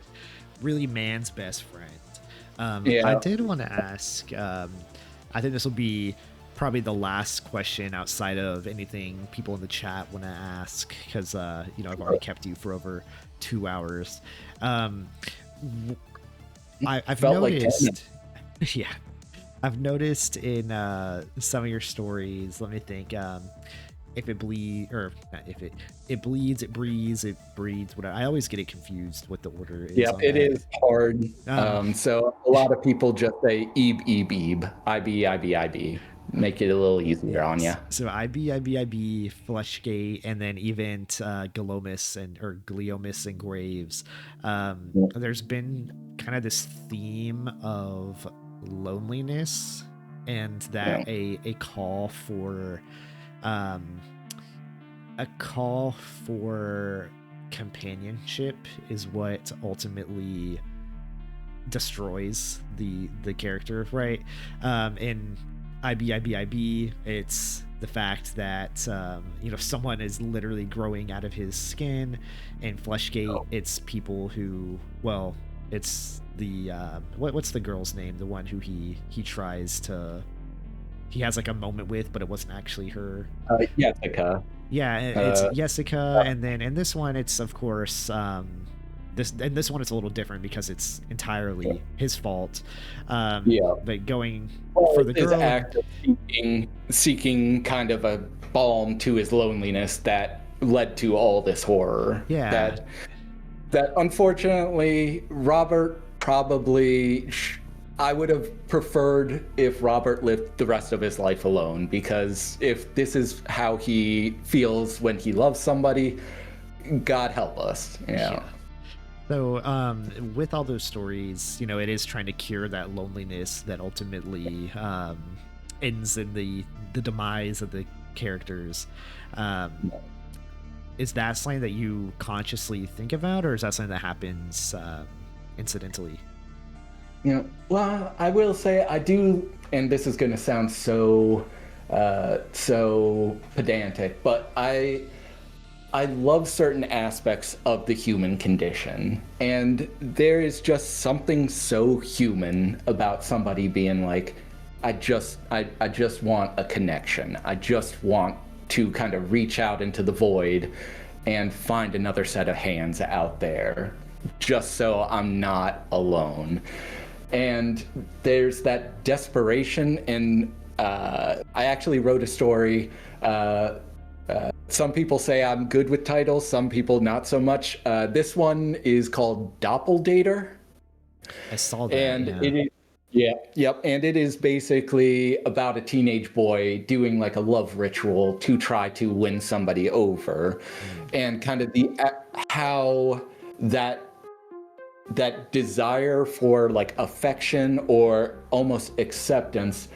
really man's best friend. Yeah. I did want to ask. I think this will be probably the last question outside of anything people in the chat want to ask, because I've already kept you for over 2 hours. I've noticed. Yeah, I've noticed in some of your stories. Let me think. If it bleeds, or not if it bleeds, it breathes, it breeds. Whatever. I always get it confused what the order is. Yeah, it is hard. So a lot of people just say eeb, eeb, eeb, ib, ib, ib. Make it a little easier on you. So IB, Fleshgate, and then even Gliomas and Graves. There's been kind of this theme of loneliness, and that a call for companionship is what ultimately destroys the character, right? In IB, it's the fact that someone is literally growing out of his skin. In Fleshgate, it's people who, well, it's the what's the girl's name? The one who he has like a moment with, but it wasn't actually her. Jessica. Yeah, it's Jessica, and then in this one, it's of course this one is a little different because it's entirely his fault. But going for the girl, his act of seeking kind of a balm to his loneliness that led to all this horror. Yeah. That unfortunately Robert probably. I would have preferred if Robert lived the rest of his life alone, because if this is how he feels when he loves somebody, God help us. Yeah. So with all those stories, it is trying to cure that loneliness that ultimately ends in the demise of the characters. Is that something that you consciously think about, or is that something that happens incidentally? Well, I will say I do, and this is going to sound so pedantic, but I love certain aspects of the human condition, and there is just something so human about somebody being like, I just want a connection. I just want to kind of reach out into the void and find another set of hands out there, just so I'm not alone. And there's that desperation, and I actually wrote a story. Some people say I'm good with titles, some people not so much. This one is called Doppeldater. I saw that. And and it is basically about a teenage boy doing like a love ritual to try to win somebody over, and kind of how that desire for like affection or almost acceptance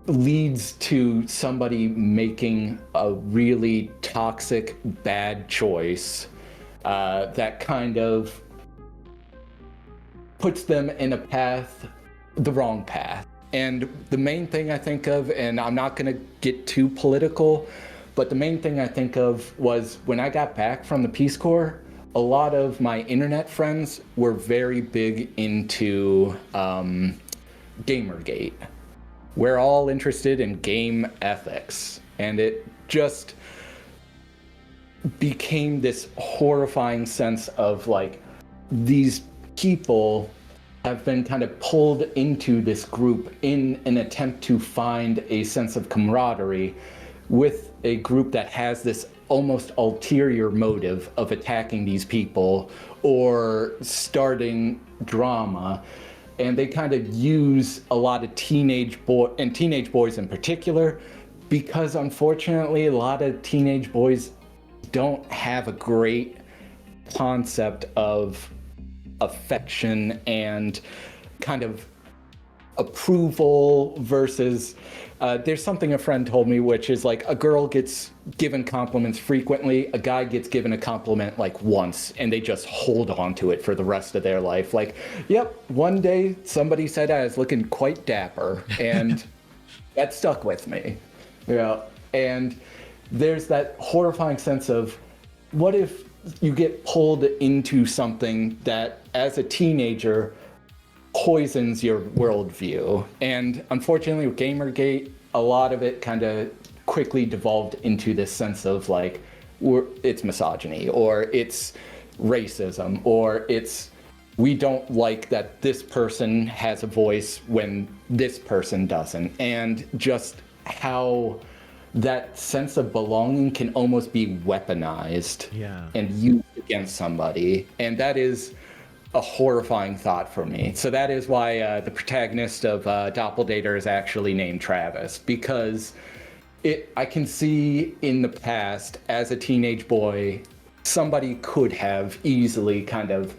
leads to somebody making a really toxic, bad choice that kind of puts them in the wrong path. And the main thing I think of, and I'm not going to get too political, but the main thing I think of was when I got back from the Peace Corps, a lot of my internet friends were very big into Gamergate. We're all interested in game ethics, and it just became this horrifying sense of like these people have been kind of pulled into this group in an attempt to find a sense of camaraderie with a group that has this almost ulterior motive of attacking these people or starting drama. And they kind of use a lot of teenage boys in particular, because unfortunately a lot of teenage boys don't have a great concept of affection and kind of approval versus there's something a friend told me, which is like a girl gets given compliments frequently, a guy gets given a compliment like once, and they just hold on to it for the rest of their life. Like, yep, one day somebody said I was looking quite dapper, and that stuck with me. Yeah, and there's that horrifying sense of, what if you get pulled into something that, as a teenager, poisons your worldview? And unfortunately, with Gamergate, a lot of it kind of quickly devolved into this sense of like, it's misogyny, or it's racism, or it's, we don't like that this person has a voice when this person doesn't. And just how that sense of belonging can almost be weaponized and used against somebody. And that is a horrifying thought for me. So that is why the protagonist of Doppelganger is actually named Travis, because I can see in the past, as a teenage boy, somebody could have easily kind of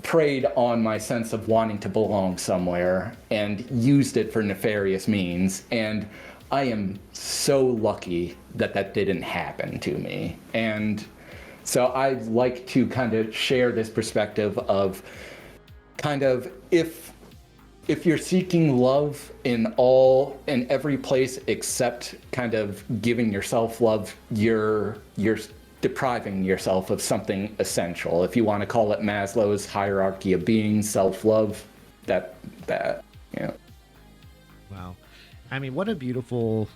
preyed on my sense of wanting to belong somewhere and used it for nefarious means. And I am so lucky that that didn't happen to me. And so I'd like to kind of share this perspective of kind of, if you're seeking love in every place except kind of giving yourself love, you're depriving yourself of something essential. If you want to call it Maslow's hierarchy of being, self-love, that, you know. Wow. I mean, what a beautiful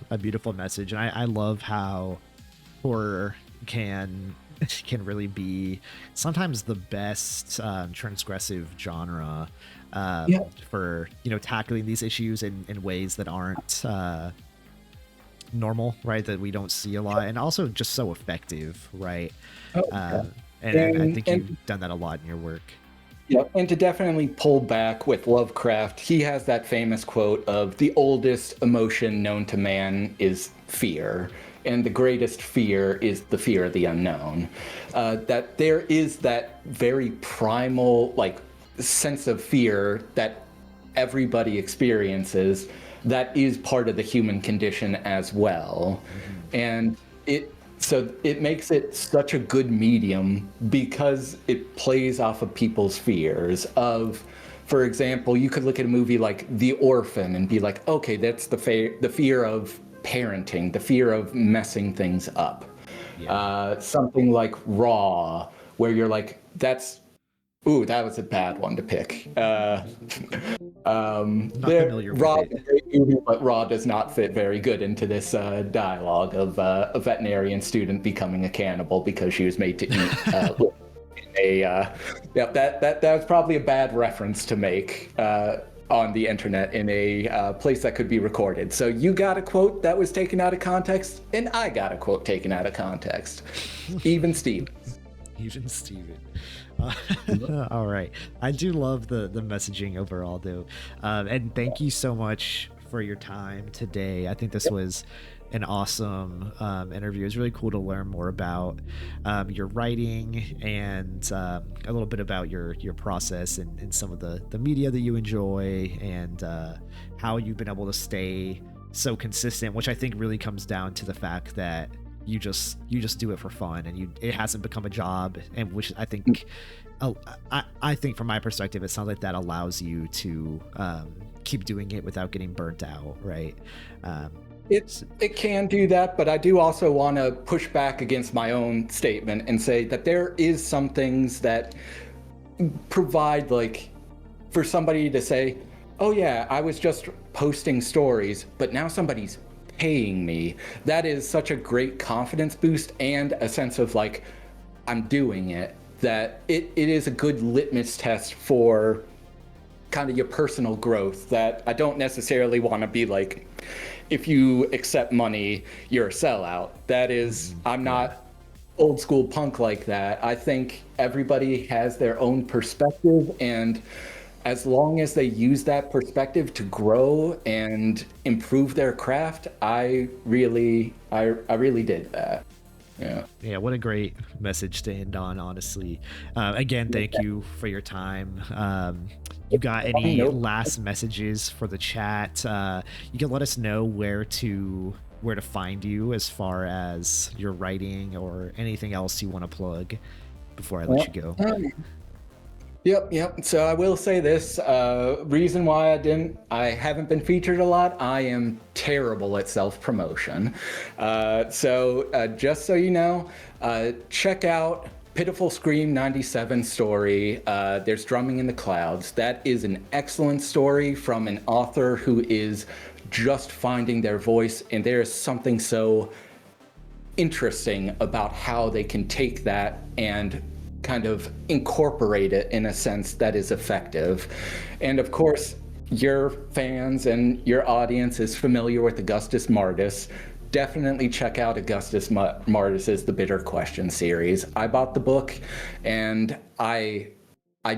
message. And I love how horror can really be sometimes the best transgressive genre for, tackling these issues in ways that aren't normal, right? That we don't see a lot, and also just so effective, right? And I think you've done that a lot in your work. Yeah, and to definitely pull back with Lovecraft, he has that famous quote of, the oldest emotion known to man is fear, and the greatest fear is the fear of the unknown. That there is that very primal, like, sense of fear that everybody experiences that is part of the human condition as well. Mm-hmm. And it makes it such a good medium because it plays off of people's fears of, for example, you could look at a movie like The Orphan and be like, okay, that's the fear of parenting, the fear of messing things up. Yeah. Something like Raw, where you're like, that was a bad one to pick. Raw is a great movie, but Raw does not fit very good into this dialogue of a veterinarian student becoming a cannibal because she was made to eat. That was probably a bad reference to make on the internet in a place that could be recorded. So you got a quote that was taken out of context, and I got a quote taken out of context. Even Steven. All right. I do love the messaging overall, though. And thank you so much for your time today. I think this was an awesome interview. It was really cool to learn more about your writing and a little bit about your process and some of the media that you enjoy, and how you've been able to stay so consistent, which I think really comes down to the fact that you just do it for fun, and it hasn't become a job, and which I think I think from my perspective, it sounds like that allows you to keep doing it without getting burnt out, right? It can do that, but I do also want to push back against my own statement and say that there is some things that provide, like, for somebody to say, oh yeah, I was just posting stories, but now somebody's paying me. That is such a great confidence boost and a sense of like, I'm doing it, that it is a good litmus test for kind of your personal growth, that I don't necessarily want to be like, if you accept money, you're a sellout. That is, I'm not old school punk like that. I think everybody has their own perspective, and as long as they use that perspective to grow and improve their craft, I really did that. Yeah. Yeah, what a great message to end on, honestly. Again, thank you for your time. You got any Nope. last messages for the chat? You can let us know where to find you as far as your writing or anything else you want to plug before I let you go. Yep. So I will say this, reason why I haven't been featured a lot, I am terrible at self-promotion. So just so you know, check out Pitiful Scream 97 story, There's Drumming in the Clouds. That is an excellent story from an author who is just finding their voice, and there is something so interesting about how they can take that and kind of incorporate it in a sense that is effective. And of course, your fans and your audience is familiar with Augustus Martus. Definitely check out Augustus Martus's The Bitter Question series. I bought the book, and I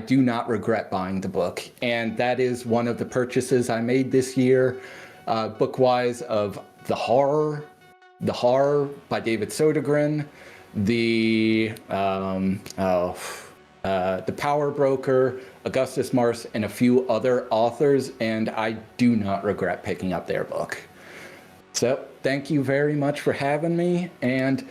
do not regret buying the book. And that is one of the purchases I made this year, book-wise, of The Horror by David Sodergren, The Power Broker, Augustus Martus, and a few other authors, and I do not regret picking up their book. So thank you very much for having me, and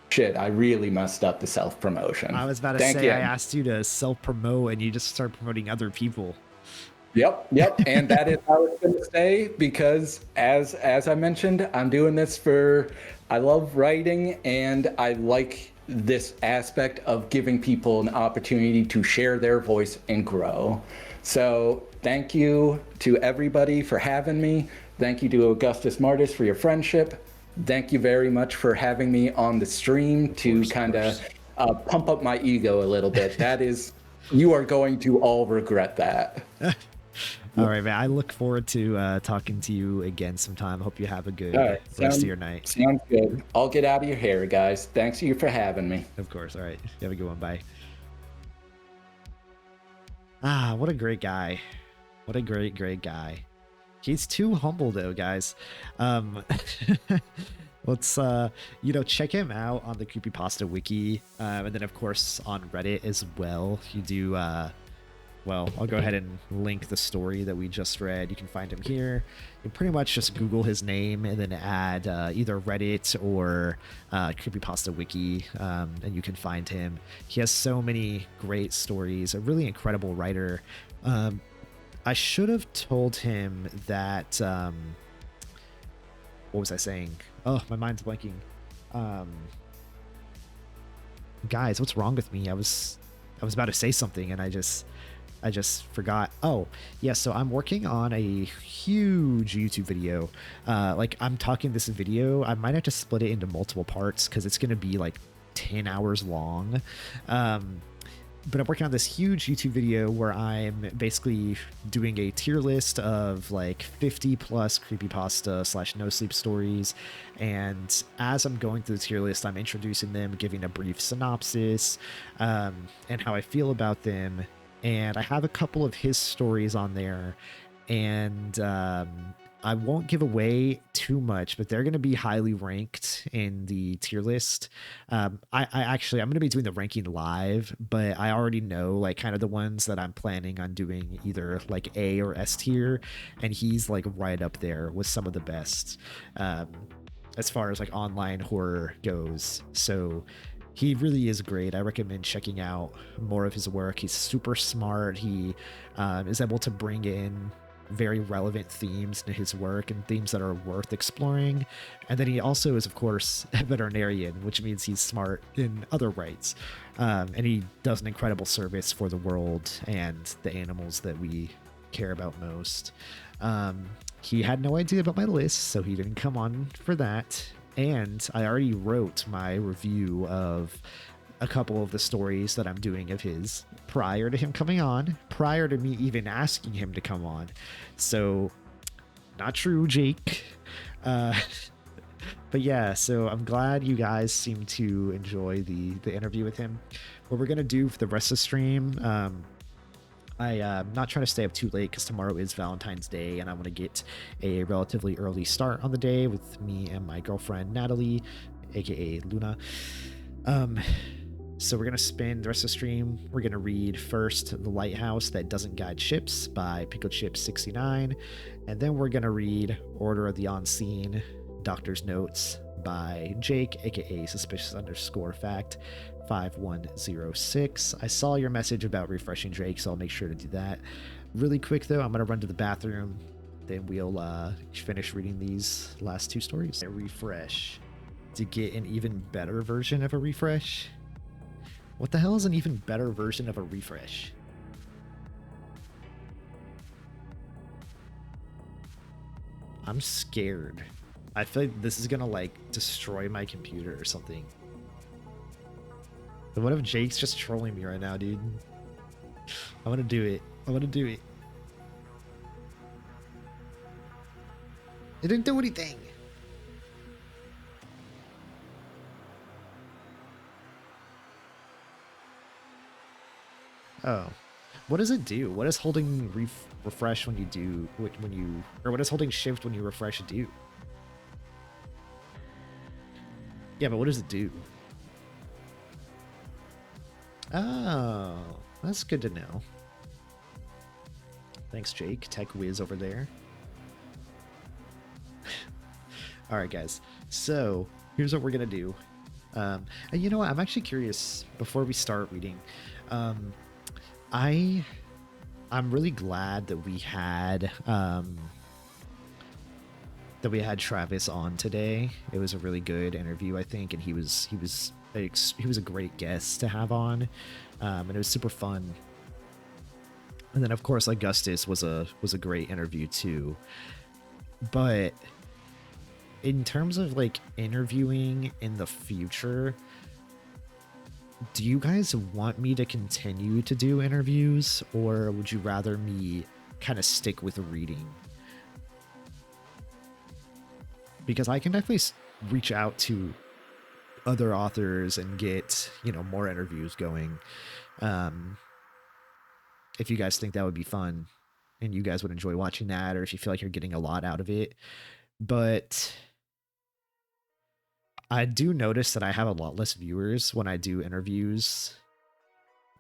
shit, I really messed up the self-promotion. I was about to say, I asked you to self-promote, and you just start promoting other people. Yep, and that is how it's going to stay, because as I mentioned, I'm doing this for, I love writing, and I like this aspect of giving people an opportunity to share their voice and grow. So thank you to everybody for having me. Thank you to Augustus Martus for your friendship. Thank you very much for having me on the stream to kind of pump up my ego a little bit. That is, you are going to all regret that. All right, man. I look forward to talking to you again sometime. Hope you have a good rest of your night. Sounds good. I'll get out of your hair, guys. Thanks you for having me. Of course. All right. You have a good one. Bye. Ah, what a great guy. What a great guy. He's too humble though, guys. Let's check him out on the Creepypasta wiki, and then of course on Reddit as well. You do well, I'll go ahead and link the story that we just read. You can find him here. You pretty much just Google his name and then add either Reddit or Creepypasta wiki, and you can find him. He has so many great stories, a really incredible writer. I should have told him that, what was I saying? Oh, my mind's blanking. Guys, what's wrong with me? I was about to say something and I just forgot. Oh, yeah, so I'm working on a huge YouTube video. Like, I'm talking this video, I might have to split it into multiple parts because it's going to be like 10 hours long. But I'm working on this huge YouTube video where I'm basically doing a tier list of like 50 plus creepypasta / no sleep stories. And as I'm going through the tier list, I'm introducing them, giving a brief synopsis, and how I feel about them. And I have a couple of his stories on there, and I won't give away too much, but they're going to be highly ranked in the tier list. I'm going to be doing the ranking live, but I already know like kind of the ones that I'm planning on doing either like A or S tier, and he's like right up there with some of the best as far as like online horror goes. So he really is great. I recommend checking out more of his work. He's super smart. He is able to bring in very relevant themes to his work and themes that are worth exploring. And then he also is, of course, a veterinarian, which means he's smart in other rights. And he does an incredible service for the world and the animals that we care about most. He had no idea about my list, so he didn't come on for that. And I already wrote my review of a couple of the stories that I'm doing of his prior to him coming on, prior to me even asking him to come on. So, not true, Jake. Uh, but yeah, so I'm glad you guys seem to enjoy the interview with him. What we're gonna do for the rest of the stream, I'm not trying to stay up too late because tomorrow is Valentine's Day, and I want to get a relatively early start on the day with me and my girlfriend Natalie, aka Luna. So we're gonna spend the rest of the stream. We're gonna read first "The Lighthouse That Doesn't Guide Ships" by PickleChip69, and then we're gonna read "Order of the Unseen: Doctor's Notes" by Jake, aka Suspicious_Fact 5106. I saw your message about refreshing Drake, so I'll make sure to do that. Really quick though, I'm gonna run to the bathroom, then we'll finish reading these last two stories. A refresh to get an even better version of a refresh. What the hell is an even better version of a refresh? I'm scared. I feel like this is gonna like destroy my computer or something. But what if Jake's just trolling me right now, dude? I wanna do it. I wanna do it. It didn't do anything. Oh, what does it do? What does holding refresh when you do when you, or what does holding shift when you refresh do? Yeah, but what does it do? Oh, that's good to know. Thanks, Jake, tech whiz over there. All right, guys. So here's what we're gonna do. And you know what? I'm actually curious before we start reading. I'm really glad that we had Travis on today. It was a really good interview, I think, and he was a great guest to have on, and it was super fun. And then of course Augustus was a great interview too. But in terms of like interviewing in the future, do you guys want me to continue to do interviews, or would you rather me kind of stick with reading? Because I can definitely reach out to other authors and get, you know, more interviews going. If you guys think that would be fun and you guys would enjoy watching that, or if you feel like you're getting a lot out of it. But I do notice that I have a lot less viewers when I do interviews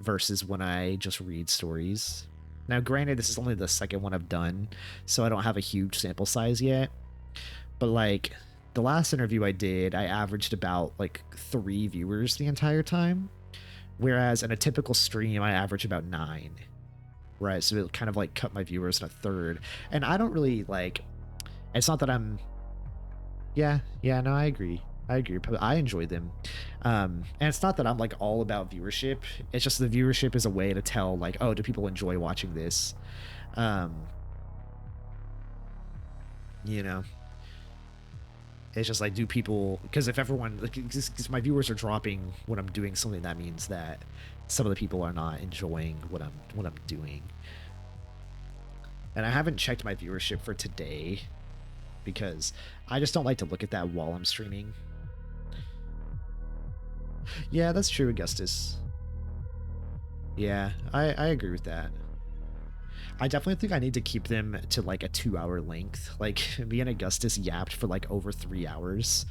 versus when I just read stories. Now, granted, this is only the second one I've done, so I don't have a huge sample size yet. But like the last interview I did, I averaged about like 3 viewers the entire time. Whereas in a typical stream, I average about 9. Right, so it kind of like cut my viewers in a third. And I don't really like, it's not that I'm, yeah, no, I agree. I enjoy them. And it's not that I'm like all about viewership. It's just the viewership is a way to tell like, oh, do people enjoy watching this? You know, it's just like, do people, because if everyone, because my viewers are dropping when I'm doing something, that means that some of the people are not enjoying what I'm doing. And I haven't checked my viewership for today because I just don't like to look at that while I'm streaming. Yeah, that's true, Augustus. Yeah, I agree with that. I definitely think I need to keep them to like a 2-hour length. Like me and Augustus yapped for like over 3 hours.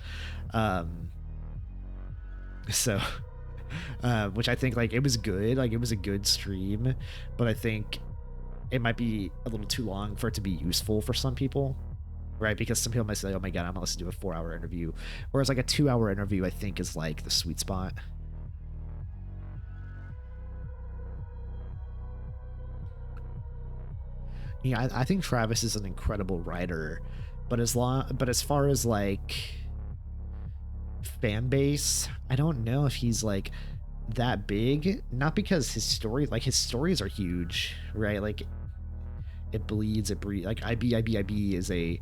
So which I think like it was good, like it was a good stream, but I think it might be a little too long for it to be useful for some people, right? Because some people might say, oh my god, I'm not listening to a 4-hour interview, whereas like a 2-hour interview I think is like the sweet spot. Yeah, I think Travis is an incredible writer, but as far as like fan base, I don't know if he's like that big. Not because his stories are huge, right? Like it bleeds, it breeds. Like IB is a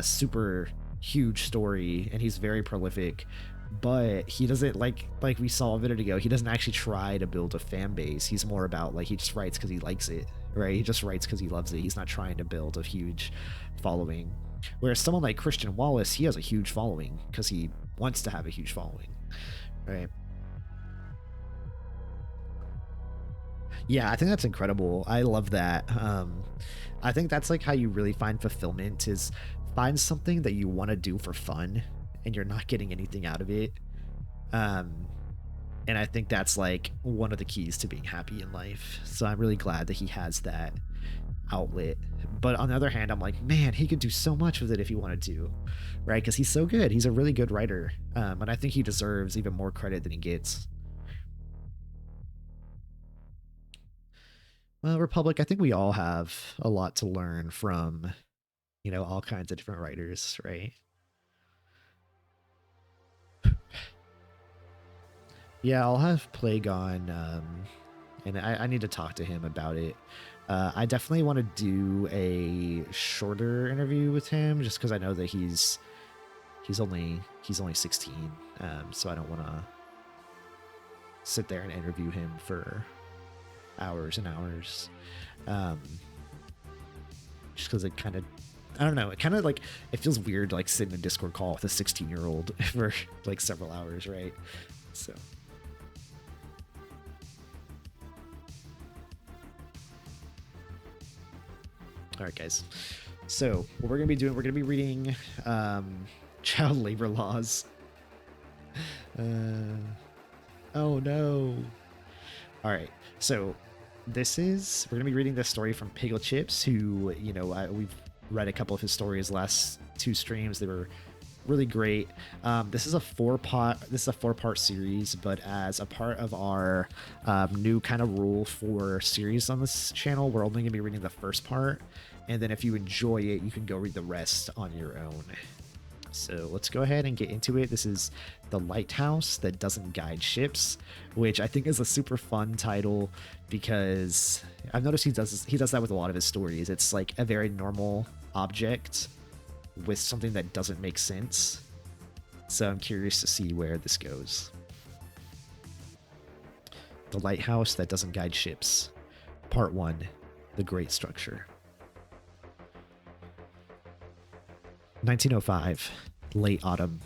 super huge story, and he's very prolific. but he doesn't like we saw a minute ago, he doesn't actually try to build a fan base. He's more about like he just writes because he likes it, right? He just writes because he loves it. He's not trying to build a huge following. Whereas someone like Christian Wallace, he has a huge following because he wants to have a huge following, right? Yeah, I think that's incredible. I love that. I think that's like how you really find fulfillment, is find something that you want to do for fun and you're not getting anything out of it. Um, and I think that's like one of the keys to being happy in life. So I'm really glad that he has that outlet. But on the other hand, I'm like, man, he could do so much with it if he wanted to, right? Because he's so good. He's a really good writer. And I think he deserves even more credit than he gets. Well, Republic, I think we all have a lot to learn from, all kinds of different writers, right? Yeah, I'll have Plague on, and I need to talk to him about it. I definitely want to do a shorter interview with him, just because I know that he's only 16, so I don't want to sit there and interview him for hours and hours, just because it kind of, I don't know, it kind of like, it feels weird like sitting in a Discord call with a 16-year-old for like several hours, right? So all right, guys, so what we're gonna be doing, we're gonna be reading child labor laws. Oh no. All right, so we're gonna be reading this story from Piggle Chips, who we've read a couple of his stories last two streams. They were really great. This is a four-part series, but as a part of our new kind of rule for series on this channel, we're only gonna be reading the first part, and then if you enjoy it, you can go read the rest on your own. So let's go ahead and get into it. This is The Lighthouse That Doesn't Guide Ships, which I think is a super fun title because I've noticed he does that with a lot of his stories. It's like a very normal object with something that doesn't make sense. So I'm curious to see where this goes. The Lighthouse That Doesn't Guide Ships, Part 1, The Great Structure. 1905, late autumn.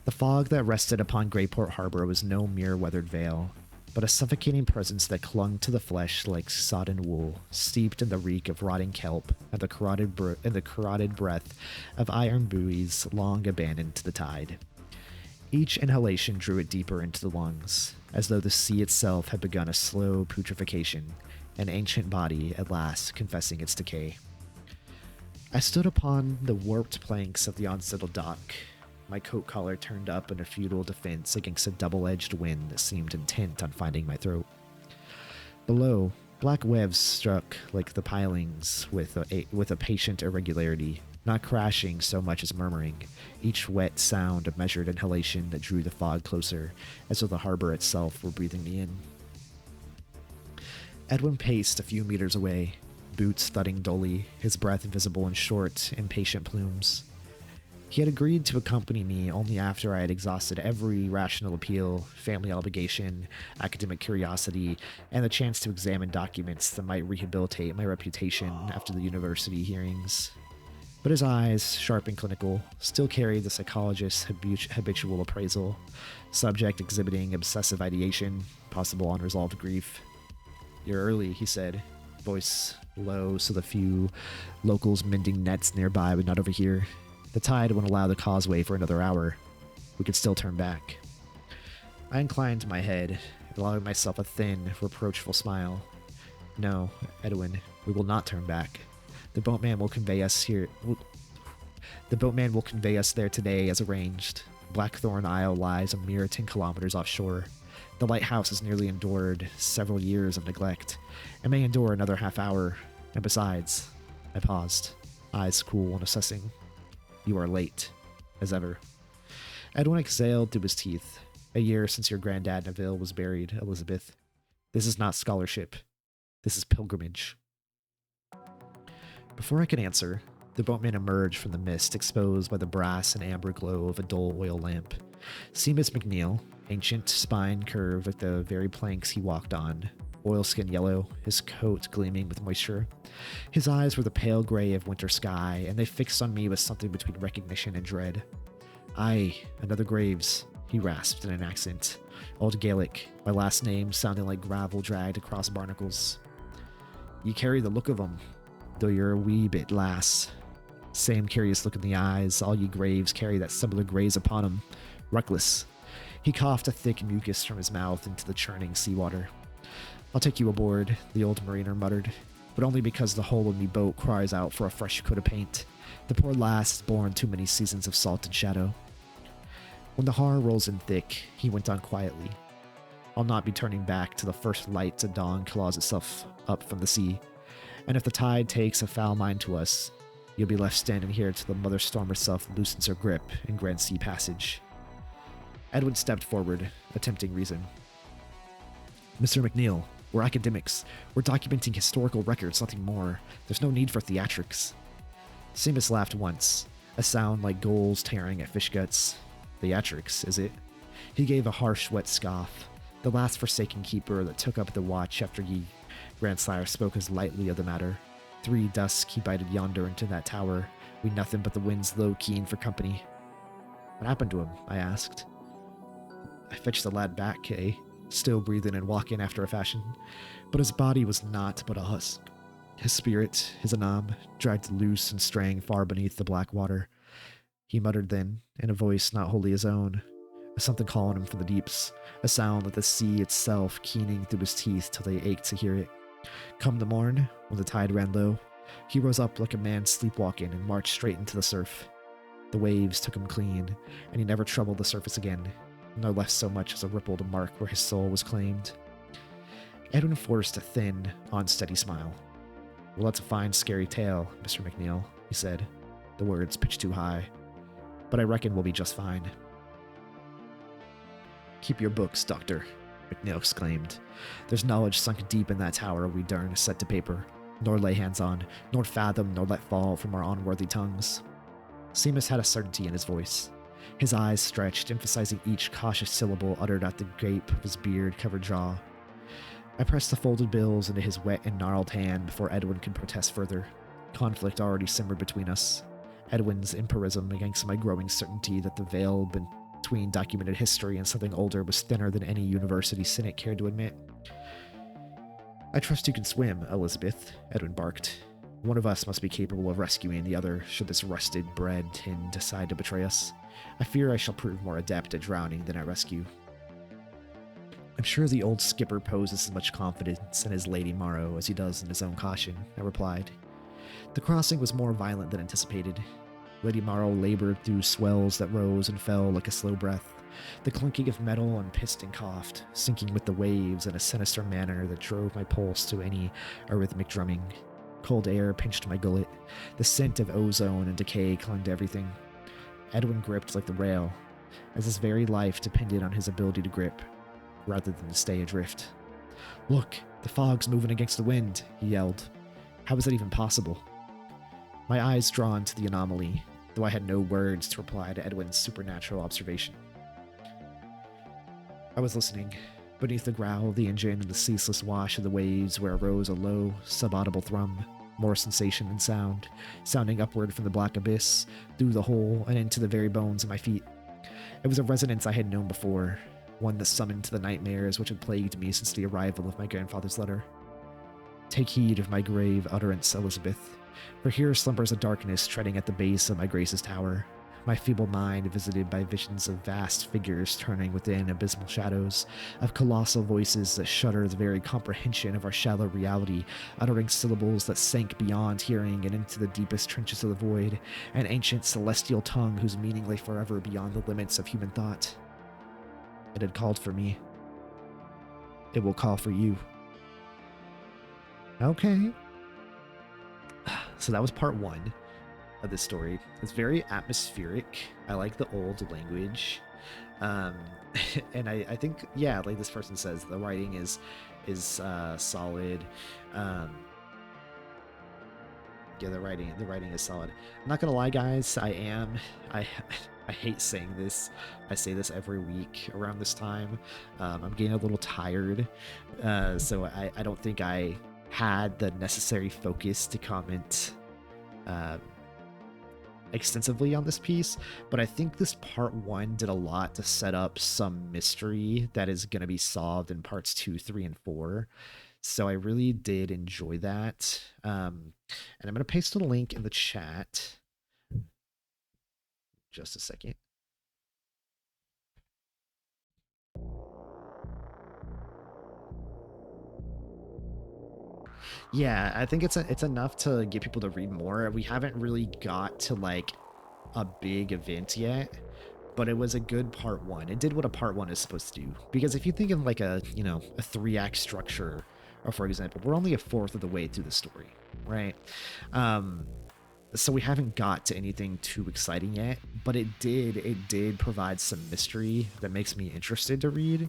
The fog that rested upon Greyport Harbor was no mere weathered veil, but a suffocating presence that clung to the flesh like sodden wool, steeped in the reek of rotting kelp and the corroded breath of iron buoys long abandoned to the tide. Each inhalation drew it deeper into the lungs, as though the sea itself had begun a slow putrefaction, an ancient body at last confessing its decay. I stood upon the warped planks of the unsettled dock, my coat collar turned up in a futile defense against a double-edged wind that seemed intent on finding my throat. Below, black webs struck like the pilings with a patient irregularity, not crashing so much as murmuring, each wet sound a measured inhalation that drew the fog closer, as though the harbor itself were breathing me in. Edwin paced a few meters away, boots thudding dully, his breath visible in short, impatient plumes. He had agreed to accompany me only after I had exhausted every rational appeal, family obligation, academic curiosity, and the chance to examine documents that might rehabilitate my reputation after the university hearings. But his eyes, sharp and clinical, still carried the psychologist's habitual appraisal, subject exhibiting obsessive ideation, possible unresolved grief. "You're early," he said, voice low so the few locals mending nets nearby would not overhear. The tide wouldn't allow the causeway for another hour. We could still turn back. I inclined my head, allowing myself a thin, reproachful smile. "No, Edwin, we will not turn back. The boatman will convey us there today as arranged. Blackthorn Isle lies a mere 10 kilometers offshore. The lighthouse has nearly endured several years of neglect, and may endure another half hour. And besides," I paused, eyes cool and assessing, "you are late, as ever." Edwin exhaled through his teeth. "A year since your granddad Neville was buried, Elizabeth. This is not scholarship. This is pilgrimage." Before I could answer, the boatman emerged from the mist exposed by the brass and amber glow of a dull oil lamp. Seamus McNeil, ancient spine curved like the very planks he walked on, oilskin yellow, his coat gleaming with moisture. His eyes were the pale gray of winter sky, and they fixed on me with something between recognition and dread. Aye, another Graves, he rasped in an accent. Old Gaelic, my last name sounding like gravel dragged across barnacles. Ye carry the look of 'em, though you're a wee bit lass. Same curious look in the eyes, all ye Graves carry that similar graze upon 'em. Reckless. He coughed a thick mucus from his mouth into the churning seawater. I'll take you aboard, the old mariner muttered, but only because the hull of me boat cries out for a fresh coat of paint. The poor lass has borne too many seasons of salt and shadow. When the har rolls in thick, he went on quietly. I'll not be turning back till the first light to dawn claws itself up from the sea, and if the tide takes a foul mind to us, you'll be left standing here till the mother storm herself loosens her grip in Grand Sea Passage. Edwin stepped forward, attempting reason. Mr. McNeil, we're academics. We're documenting historical records, nothing more. There's no need for theatrics. Seamus laughed once, a sound like gulls tearing at fish guts. Theatrics, is it? He gave a harsh, wet scoff. The last forsaken keeper that took up the watch after ye, Grandsire spoke as lightly of the matter. 3 dusk he bided yonder into that tower, we nothing but the wind's low keen for company. What happened to him? I asked. I fetched the lad back, still breathing and walking after a fashion, but his body was naught but a husk. His spirit, his anam, dragged loose and straying far beneath the black water. He muttered then, in a voice not wholly his own, a something calling him from the deeps, a sound like the sea itself keening through his teeth till they ached to hear it. Come the morn, when the tide ran low, he rose up like a man sleepwalking and marched straight into the surf. The waves took him clean, and he never troubled the surface again, nor left so much as a ripple to mark where his soul was claimed. Edwin forced a thin, unsteady smile. Well, that's a fine, scary tale, Mr. McNeil, he said, the words pitched too high. But I reckon we'll be just fine. Keep your books, Doctor, McNeil exclaimed. There's knowledge sunk deep in that tower we daren't set to paper, nor lay hands on, nor fathom, nor let fall from our unworthy tongues. Seamus had a certainty in his voice. His eyes stretched, emphasizing each cautious syllable uttered at the gape of his beard-covered jaw. I pressed the folded bills into his wet and gnarled hand before Edwin could protest further. Conflict already simmered between us. Edwin's empirism against my growing certainty that the veil between documented history and something older was thinner than any university cynic cared to admit. I trust you can swim, Elizabeth, Edwin barked. One of us must be capable of rescuing the other should this rusted bread tin decide to betray us. I fear I shall prove more adept at drowning than at rescue. I'm sure the old skipper poses as much confidence in his Lady Morrow as he does in his own caution, I replied. The crossing was more violent than anticipated. Lady Morrow labored through swells that rose and fell like a slow breath, the clunking of metal and piston coughed, sinking with the waves in a sinister manner that drove my pulse to any arrhythmic drumming. Cold air pinched my gullet. The scent of ozone and decay clung to everything. Edwin gripped like the rail, as his very life depended on his ability to grip, rather than to stay adrift. Look, the fog's moving against the wind, he yelled. How is that even possible? My eyes drawn to the anomaly, though I had no words to reply to Edwin's supernatural observation. I was listening, beneath the growl of the engine and the ceaseless wash of the waves where arose a low, subaudible thrum, more sensation than sound, sounding upward from the black abyss, through the hole and into the very bones of my feet. It was a resonance I had known before, one that summoned to the nightmares which had plagued me since the arrival of my grandfather's letter. Take heed of my grave utterance, Elizabeth, for here slumbers a darkness treading at the base of my Grace's tower, my feeble mind visited by visions of vast figures turning within abysmal shadows, of colossal voices that shudder the very comprehension of our shallow reality, uttering syllables that sank beyond hearing and into the deepest trenches of the void, an ancient celestial tongue whose meaning lay forever beyond the limits of human thought. It had called for me. It will call for you. Okay. So that was part 1 of this story. It's very atmospheric. I like the old language. And I think, yeah, like this person says, the writing is solid. Yeah, the writing is solid. I'm not gonna lie, guys. I I hate saying this. I say this every week around this time. I'm getting a little tired, so I don't think I had the necessary focus to comment um, extensively on this piece. But I think this part one did a lot to set up some mystery that is going to be solved in parts 2, 3, and 4. So I really did enjoy that. And I'm going to paste a link in the chat. Just a second. Yeah, I think it's enough to get people to read more. We haven't really got to like a big event yet, but it was a good part one. It did what a part one is supposed to do. Because if you think of like a, you know, a 3-act structure, or for example, we're only a fourth of the way through the story, right? So we haven't got to anything too exciting yet, but it did provide some mystery that makes me interested to read.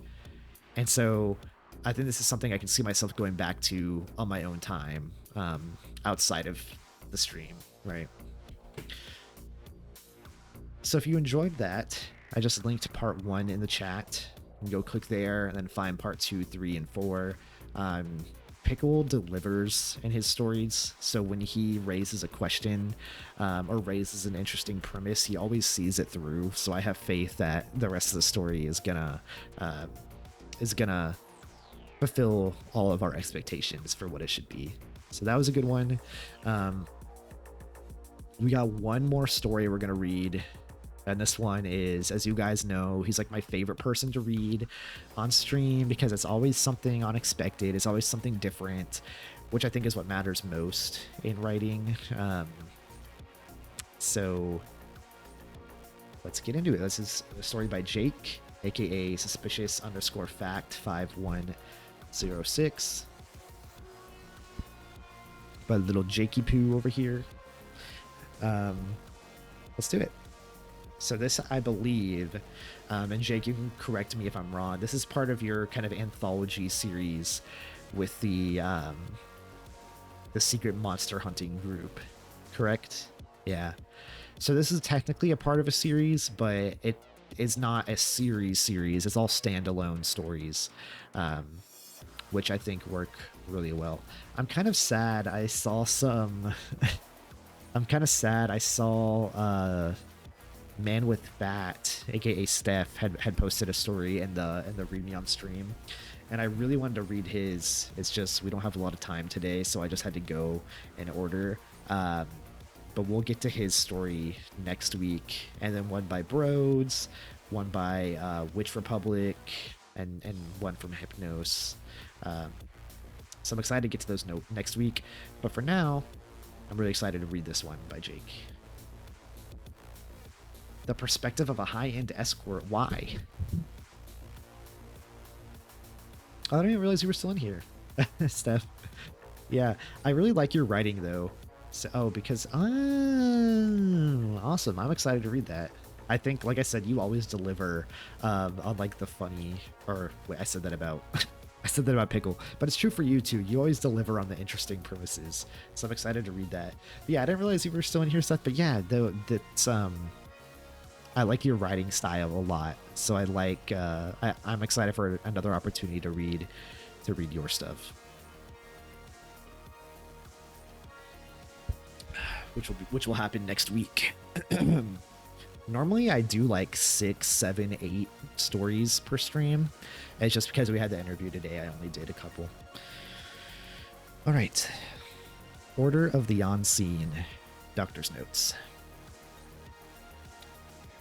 And so I think this is something I can see myself going back to on my own time, outside of the stream, right? So if you enjoyed that, I just linked part 1 in the chat. You can go click there and then find part 2, 3, and 4. Pickle delivers in his stories, so when he raises a question or raises an interesting premise, he always sees it through. So I have faith that the rest of the story is gonna fulfill all of our expectations for what it should be. So that was a good one. We got one more story we're gonna read, and this one is, as you guys know, he's like my favorite person to read on stream because it's always something unexpected. It's always something different, which I think is what matters most in writing. So let's get into it. This is a story by Jake, aka suspicious_fact5106. By little Jakey Poo over here. Let's do it. So this, I believe, and Jake, you can correct me if I'm wrong, this is part of your kind of anthology series with the secret monster hunting group, correct? Yeah. So this is technically a part of a series, but it is not a series. It's all standalone stories, which I think work really well. I'm kind of sad I saw some... I'm kind of sad I saw... Man with Fat, aka Steph, had posted a story in the Read Me on stream, and I really wanted to read his. It's just we don't have a lot of time today, so I just had to go in order. But we'll get to his story next week, and then one by Broads, one by Witch Republic, and one from Hypnos. So I'm excited to get to those next week, but for now, I'm really excited to read this one by Jake. The perspective of a high-end escort. Why? Oh, I didn't even realize you were still in here, Steph. Yeah, I really like your writing though. So, because awesome. I'm excited to read that. I think, like I said, you always deliver on like the funny. Or wait, I said that about I said that about Pickle, but it's true for you too. You always deliver on the interesting premises. So I'm excited to read that. But yeah, I didn't realize you were still in here, Steph. But yeah, that's I like your writing style a lot, so I like. I'm excited for another opportunity to read your stuff, which will happen next week. Normally, I do like 6, 7, 8 stories per stream. It's just because we had the interview today, I only did a couple. All right, Order of the Unseen, Doctor's Notes.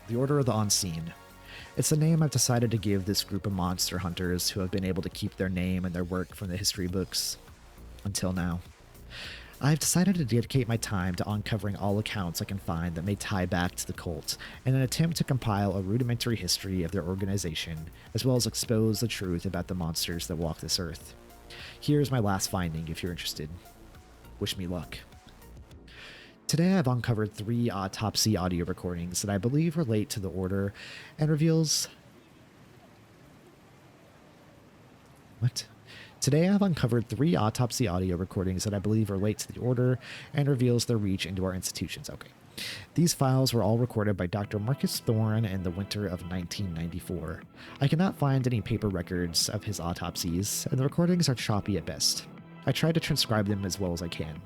The Order of the Unseen. It's the name I've decided to give this group of monster hunters who have been able to keep their name and their work from the history books. Until now. I've decided to dedicate my time to uncovering all accounts I can find that may tie back to the cult in an attempt to compile a rudimentary history of their organization, as well as expose the truth about the monsters that walk this earth. Here's my last finding if you're interested. Wish me luck. Today I've uncovered 3 autopsy audio recordings that I believe relate to the Order and reveals... What? Today I've uncovered 3 autopsy audio recordings that I believe relate to the order and reveals their reach into our institutions. Okay. These files were all recorded by Dr. Marcus Thorne in the winter of 1994. I cannot find any paper records of his autopsies, and the recordings are choppy at best. I tried to transcribe them as well as I can.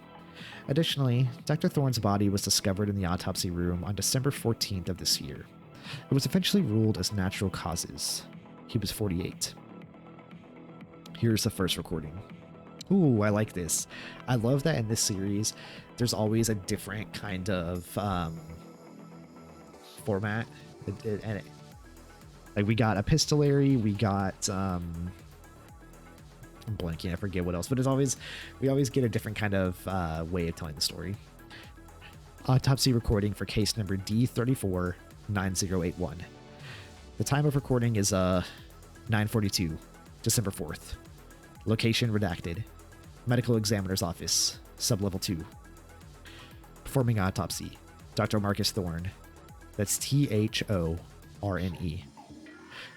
Additionally, Dr. Thorne's body was discovered in the autopsy room on December 14th of this year. It was eventually ruled as natural causes. He was 48. Here's the first recording. Ooh, I like this. I love that in this series, there's always a different kind of format. Like we got epistolary, we got I'm blanking, I forget what else, but we always get a different kind of way of telling the story. Autopsy recording for case number D349081. The time of recording is 9:42, December 4th. Location redacted. Medical examiner's office, sublevel 2. Performing autopsy, Dr. Marcus Thorne. That's THORNE.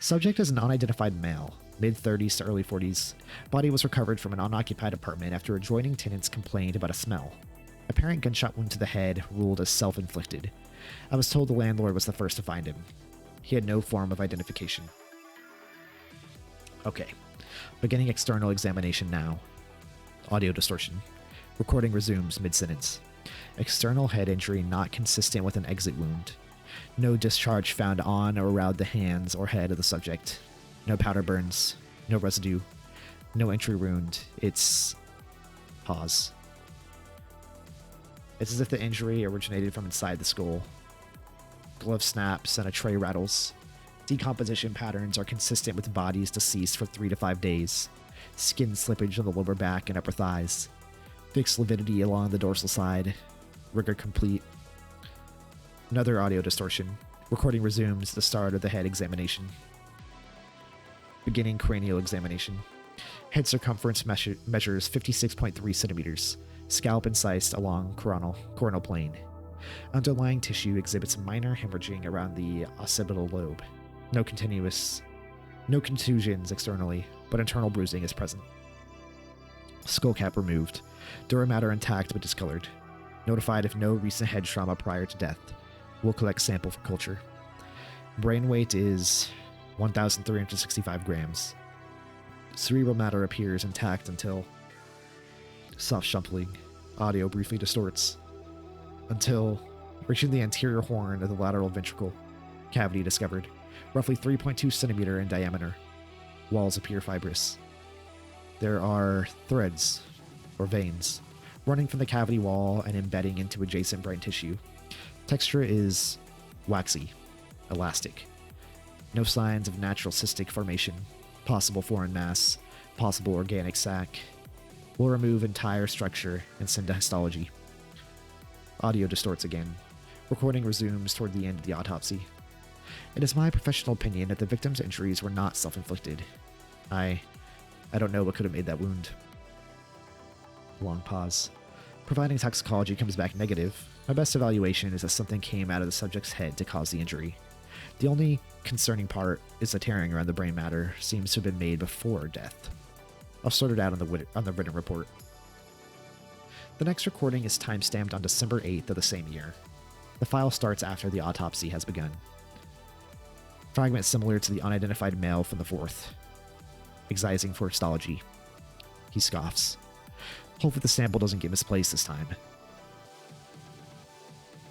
Subject is an unidentified male, mid-30s to early 40s. Body was recovered from an unoccupied apartment after adjoining tenants complained about a smell. Apparent gunshot wound to the head, ruled as self-inflicted. I was told the landlord was the first to find him. He had no form of identification. Okay. Beginning external examination now. Audio distortion. Recording resumes mid-sentence. External head injury not consistent with an exit wound. No discharge found on or around the hands or head of the subject. No powder burns. No residue. No entry wound. It's... Pause. It's as if the injury originated from inside the skull. Glove snaps and a tray rattles. Decomposition patterns are consistent with bodies deceased for 3 to 5 days. Skin slippage on the lower back and upper thighs. Fixed lividity along the dorsal side. Rigor complete. Another audio distortion. Recording resumes the start of the head examination. Beginning cranial examination. Head circumference measures 56.3 centimeters. Scalp incised along coronal plane. Underlying tissue exhibits minor hemorrhaging around the occipital lobe. No contusions externally, but internal bruising is present. Skull cap removed. Dura mater intact but discolored. Notified of no recent head trauma prior to death. Will collect sample for culture. Brain weight is 1,365 grams. Cerebral matter appears intact until soft shuffling. Audio briefly distorts. Until reaching the anterior horn of the lateral ventricle. Cavity discovered. Roughly 3.2 centimeter in diameter. Walls appear fibrous. There are threads, or veins, running from the cavity wall and embedding into adjacent brain tissue. Texture is waxy, elastic. No signs of natural cystic formation. Possible foreign mass. Possible organic sac. Will remove entire structure and send to histology. Audio distorts again. Recording resumes toward the end of the autopsy. It is my professional opinion that the victim's injuries were not self-inflicted. I don't know what could have made that wound. Long pause. Providing toxicology comes back negative. My best evaluation is that something came out of the subject's head to cause the injury. The only concerning part is the tearing around the brain matter seems to have been made before death. I'll sort it out on the written report. The next recording is timestamped on December 8th of the same year. The file starts after the autopsy has begun. Fragment similar to the unidentified male from the 4th. Excising for histology. He scoffs. Hopefully the sample doesn't get misplaced this time.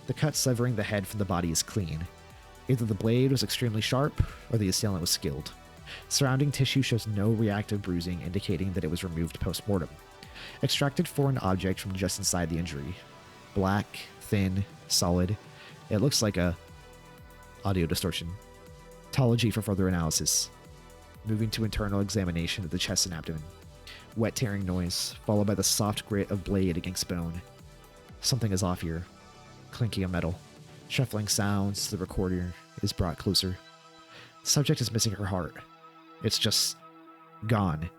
The cut severing the head from the body is clean. Either the blade was extremely sharp, or the assailant was skilled. Surrounding tissue shows no reactive bruising, indicating that it was removed post-mortem. Extracted foreign object from just inside the injury. Black, thin, solid. It looks like a audio distortion. Tology for further analysis. Moving to internal examination of the chest and abdomen. Wet tearing noise, followed by the soft grit of blade against bone. Something is off here. Clinking of metal. Shuffling sounds as the recorder is brought closer. The subject is missing her heart. It's just gone.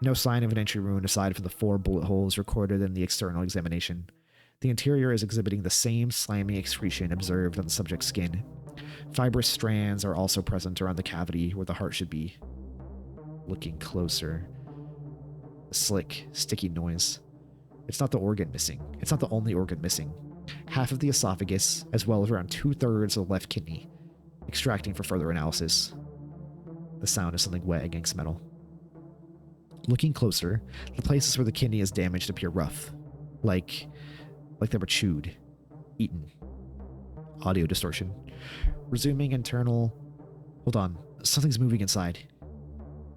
No sign of an entry wound aside from the 4 bullet holes recorded in the external examination. The interior is exhibiting the same slimy excretion observed on the subject's skin. Fibrous strands are also present around the cavity where the heart should be. Looking closer. slick, sticky noise. It's not the organ missing. It's not the only organ missing. Half of the esophagus, as well as around 2/3 of the left kidney, extracting for further analysis. The sound of something wet against metal. Looking closer, the places where the kidney is damaged appear rough, like they were chewed, eaten. Audio distortion. Resuming internal. Hold on, something's moving inside.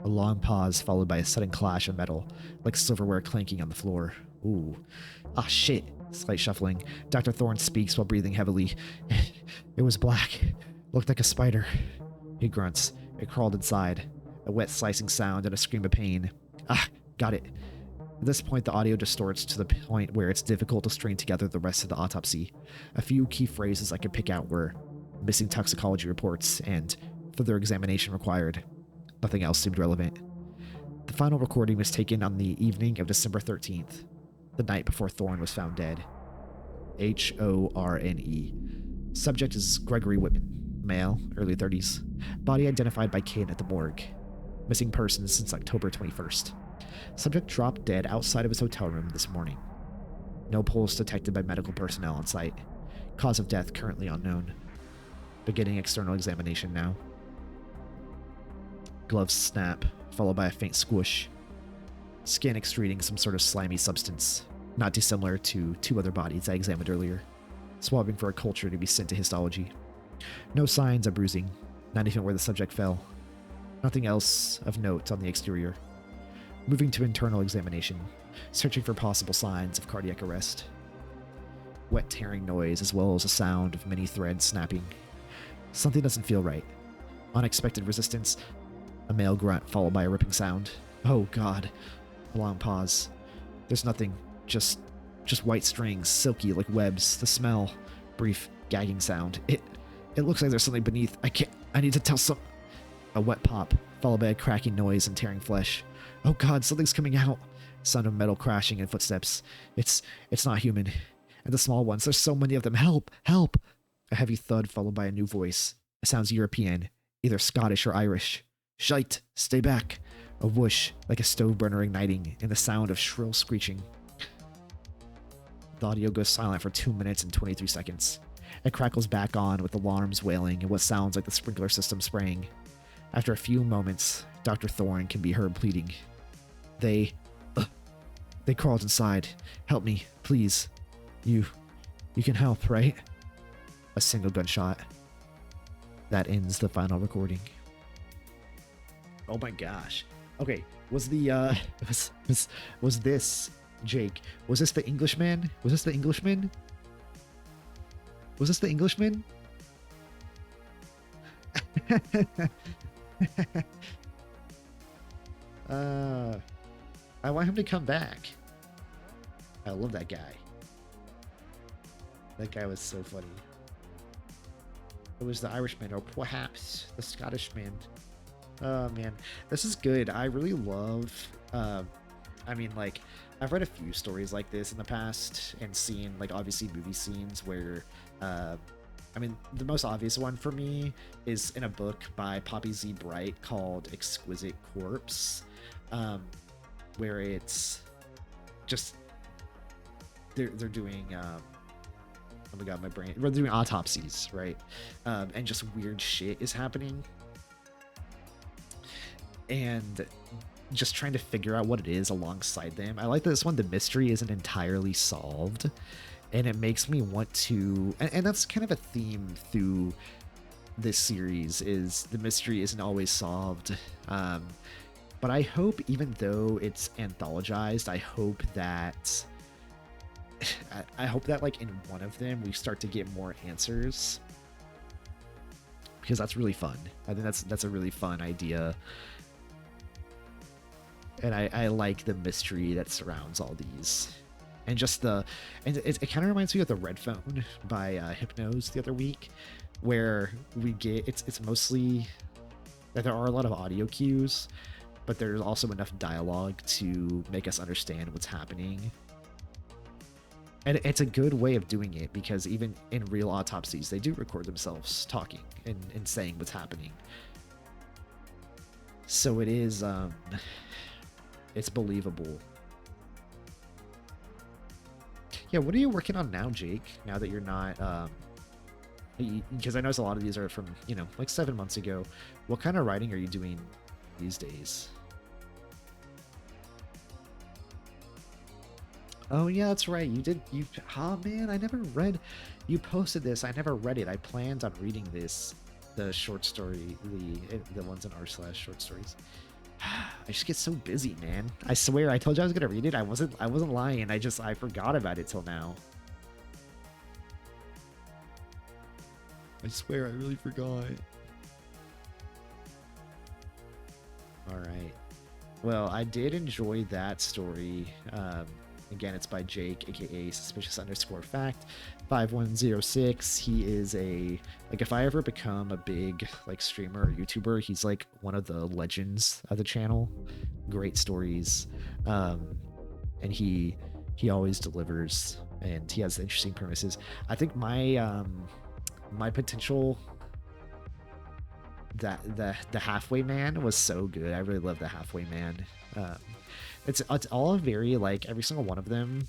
A long pause followed by a sudden clash of metal, like silverware clanking on the floor. Ooh. Ah, shit. Slight shuffling. Dr. Thorne speaks while breathing heavily. It was black. Looked like a spider. He grunts. It crawled inside. A wet slicing sound and a scream of pain. Ah, got it. At this point, the audio distorts to the point where it's difficult to string together the rest of the autopsy. A few key phrases I could pick out were missing toxicology reports and further examination required. Nothing else seemed relevant. The final recording was taken on the evening of December 13th, the night before Thorne was found dead. Horne. Subject is Gregory Whitman, male, early 30s. Body identified by kin at the morgue. Missing persons since October 21st. Subject dropped dead outside of his hotel room this morning. No pulse detected by medical personnel on site. Cause of death currently unknown. Beginning external examination now. Gloves snap, followed by a faint squish. Skin extruding some sort of slimy substance, not dissimilar to 2 other bodies I examined earlier, swabbing for a culture to be sent to histology. No signs of bruising, not even where the subject fell. Nothing else of note on the exterior. Moving to internal examination, searching for possible signs of cardiac arrest. Wet tearing noise as well as a sound of many threads snapping. Something doesn't feel right. Unexpected resistance. A male grunt followed by a ripping sound. Oh god. A long pause. There's nothing. Just white strings, silky like webs. The smell. Brief gagging sound. It looks like there's something beneath. I need to tell some. A wet pop, followed by a cracking noise and tearing flesh. Oh god, something's coming out. Sound of metal crashing and footsteps. It's not human. And the small ones, there's so many of them. Help! Help! A heavy thud followed by a new voice. It sounds European, either Scottish or Irish. Shite! Stay back! A whoosh, like a stove burner igniting, and the sound of shrill screeching. The audio goes silent for 2 minutes and 23 seconds. It crackles back on with alarms wailing and what sounds like the sprinkler system spraying. After a few moments, Dr. Thorne can be heard pleading. They crawled inside. Help me, please. You can help, right? A single gunshot. That ends the final recording. Oh my gosh. Okay, was this Jake? Was this the Englishman? Was this the Englishman? Was this the Englishman? I want him to come back. I love that guy. That guy was so funny. It was the Irishman, or perhaps the Scottishman. Oh man, this is good. I really love. I mean, like, I've read a few stories like this in the past and seen, like, obviously movie scenes where, I mean, the most obvious one for me is in a book by Poppy Z. Bright called Exquisite Corpse, where it's just they're doing oh my god, my brain. They're doing autopsies, right? And just weird shit is happening, and just trying to figure out what it is alongside them. I like that this one, the mystery isn't entirely solved, and it makes me want to, and that's kind of a theme through this series, is the mystery isn't always solved. But I hope, even though it's anthologized, I hope that like in one of them we start to get more answers, because that's really fun. I think that's a really fun idea. And I like the mystery that surrounds all these, and just it kind of reminds me of the Red Phone by Hypnose the other week, where we get it's mostly that there are a lot of audio cues, but there's also enough dialogue to make us understand what's happening. And it's a good way of doing it, because even in real autopsies, they do record themselves talking and saying what's happening. So it is It's believable. Yeah, what are you working on now, Jake? Now that you're not, because I noticed a lot of these are from, you know, like 7 months ago. What kind of writing are you doing these days? Oh yeah, that's right. You did. You. Oh man, I never read. You posted this. I never read it. I planned on reading this, the short story, the ones in r/short stories. I just get so busy, man. I swear. I told you I was gonna read it. I wasn't lying. I forgot about it till now. I swear, I really forgot. All right. Well, I did enjoy that story. Again, it's by Jake, aka suspicious_fact 5106. He is like, if I ever become a big like streamer or YouTuber, he's like one of the legends of the channel. Great stories, and he always delivers, and he has interesting premises. I think my potential, that the Halfway Man was so good. I really love the Halfway Man. It's all very, like, every single one of them,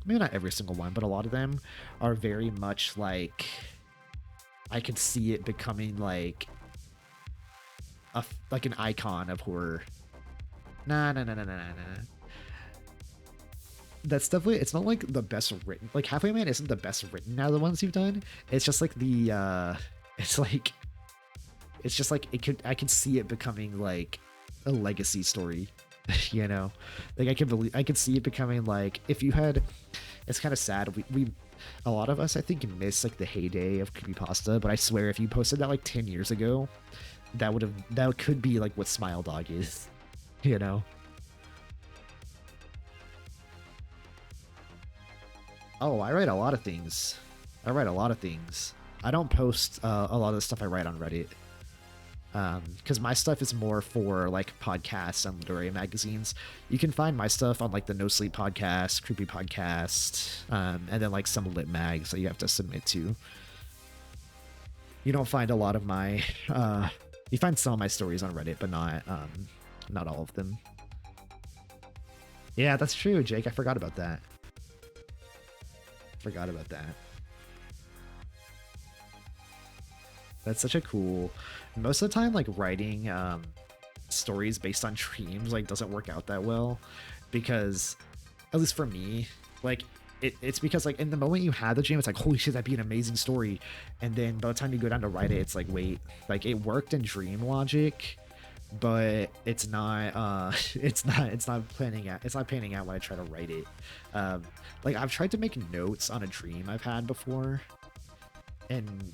maybe not every single one, but a lot of them are very much like, I could see it becoming like like an icon of horror. Nah. That's definitely, it's not like the best written, like Halfway Man isn't the best written out of the ones you've done. It's just like it's just like I could see it becoming like a legacy story. You know, like I could see it becoming like, if you had, it's kind of sad, we a lot of us I think miss like the heyday of Creepypasta, but I swear if you posted that like 10 years ago, that could be like what Smile Dog is. You know. Oh, I write a lot of things. I don't post a lot of the stuff I write on Reddit, because my stuff is more for like podcasts and literary magazines. You can find my stuff on like the No Sleep podcast, Creepy Podcast, and then like some lit mags that you have to submit to. You don't find a lot of my you find some of my stories on Reddit, but not all of them. Yeah, that's true, Jake. I forgot about that. That's such a cool. Most of the time, like, writing stories based on dreams like doesn't work out that well, because, at least for me, like, it's because, like, in the moment you have the dream, it's like, holy shit, that'd be an amazing story, and then by the time you go down to write it, it's like, wait, like, it worked in dream logic, but it's not it's not panning out when I try to write it. Like, I've tried to make notes on a dream I've had before, and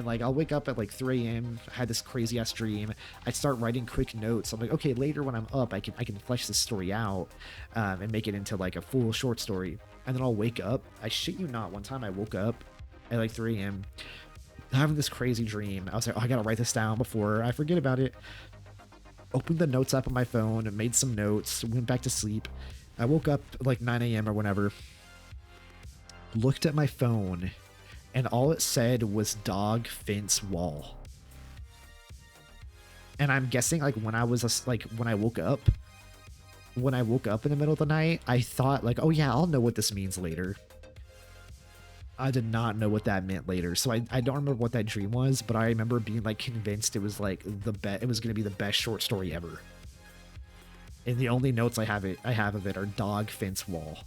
like, I'll wake up at like 3 a.m. I had this crazy ass dream. I start writing quick notes. I'm like, okay, later when I'm up, I can flesh this story out, and make it into like a full short story. And then I'll wake up. I shit you not, one time I woke up at like 3 a.m. having this crazy dream. I was like, oh, I gotta write this down before I forget about it. Opened the notes app on my phone and made some notes. Went back to sleep. I woke up like 9 a.m. or whenever. Looked at my phone, and all it said was dog fence wall. And I'm guessing, like, when I woke up in the middle of the night, I thought like, oh yeah, I'll know what this means later. I did not know what that meant later, so I don't remember what that dream was, but I remember being like convinced it was like it was gonna be the best short story ever. And the only notes I have of it are dog fence wall.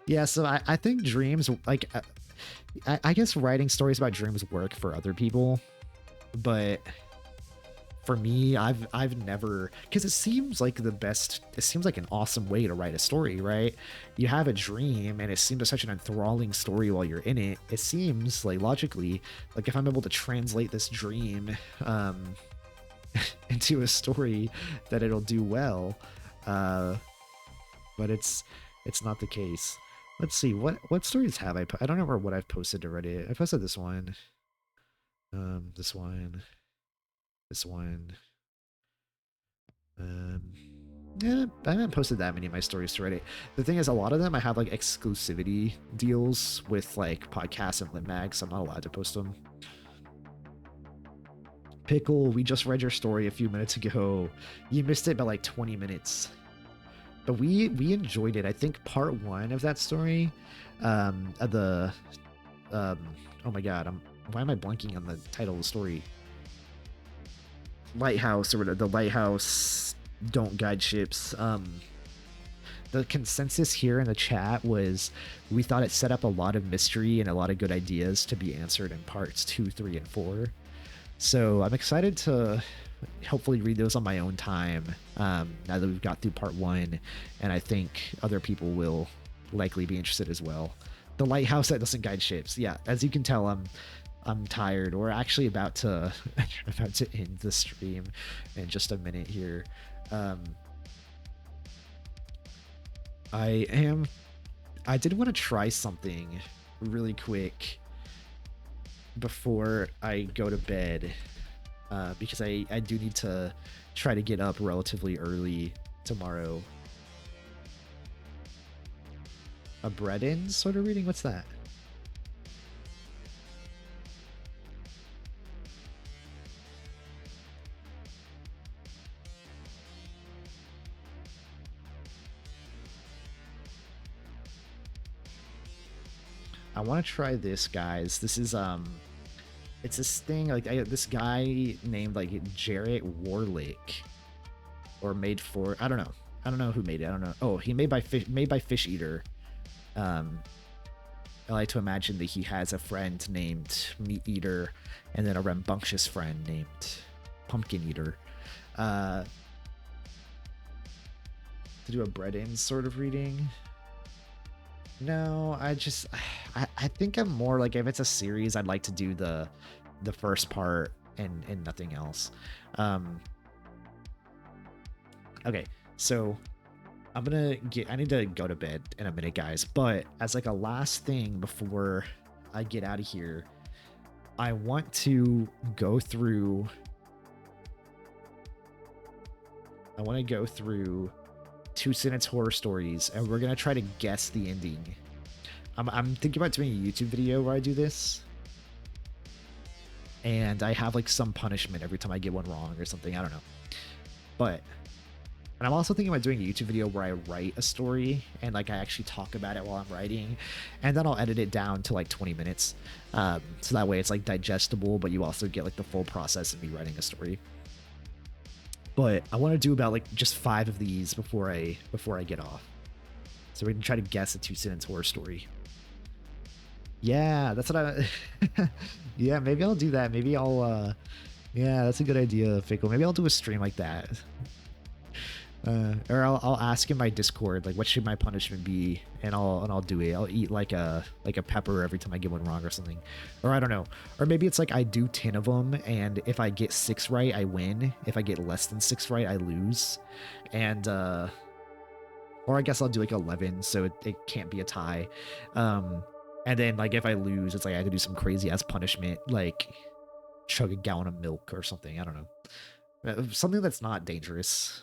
Yeah, so I think dreams, like, I guess writing stories about dreams work for other people, but for me, I've never, because it seems like an awesome way to write a story, right? You have a dream and it seems such an enthralling story while you're in it. It seems like, logically, like, if I'm able to translate this dream into a story, that it'll do well, but it's not the case. Let's see, what stories have I don't remember what I've posted to Reddit. I posted this one, this one, yeah, I haven't posted that many of my stories to Reddit. The thing is, a lot of them I have like exclusivity deals with like podcasts and lit mags, so I'm not allowed to post them. Pickle, we just read your story a few minutes ago. You missed it by like 20 minutes. But we enjoyed it. I think part 1 of that story, oh my god, why am I blanking on the title of the story? Lighthouse, or whatever, the lighthouse don't guide ships. The consensus here in the chat was we thought it set up a lot of mystery and a lot of good ideas to be answered in parts 2, 3, and 4. So I'm excited to hopefully read those on my own time, now that we've got through part 1, and I think other people will likely be interested as well. The lighthouse that doesn't guide ships. Yeah, as you can tell, I'm tired. We're actually about to end the stream in just a minute here. I did want to try something really quick before I go to bed, because I do need to try to get up relatively early tomorrow. A bread-in sort of reading? What's that? I want to try this, guys. This is it's this thing like this guy named like Jarrett Warlick, or made for, I don't know who made it. I don't know. Oh, he made by Fish Eater. I like to imagine that he has a friend named Meat Eater, and then a rambunctious friend named Pumpkin Eater. To do a bread-in sort of reading. No, I think I'm more like, if it's a series, I'd like to do the first part and nothing else. Okay, so I need to go to bed in a minute, guys, but as like a last thing before I get out of here, I want to go through 2-sentence horror stories, and we're gonna try to guess the ending. I'm thinking about doing a YouTube video where I do this, and I have like some punishment every time I get one wrong or something. I don't know, and I'm also thinking about doing a YouTube video where I write a story and like I actually talk about it while I'm writing, and then I'll edit it down to like 20 minutes, so that way it's like digestible, but you also get like the full process of me writing a story. But I want to do about like just 5 of these before I get off, so we can try to guess a 2-sentence horror story. Yeah, that's what I yeah, maybe I'll do that. Maybe I'll yeah, that's a good idea, Fickle. Maybe I'll do a stream like that, or I'll ask in my Discord like what should my punishment be, and I'll do it. I'll eat like a pepper every time I get one wrong or something, or I don't know, or maybe it's like I do 10 of them, and if I get 6 right I win, if I get less than 6 right I lose, and or I guess I'll do like 11 so it can't be a tie, and then like if I lose, it's like I have to do some crazy ass punishment, like chug a gallon of milk or something. I don't know, something that's not dangerous.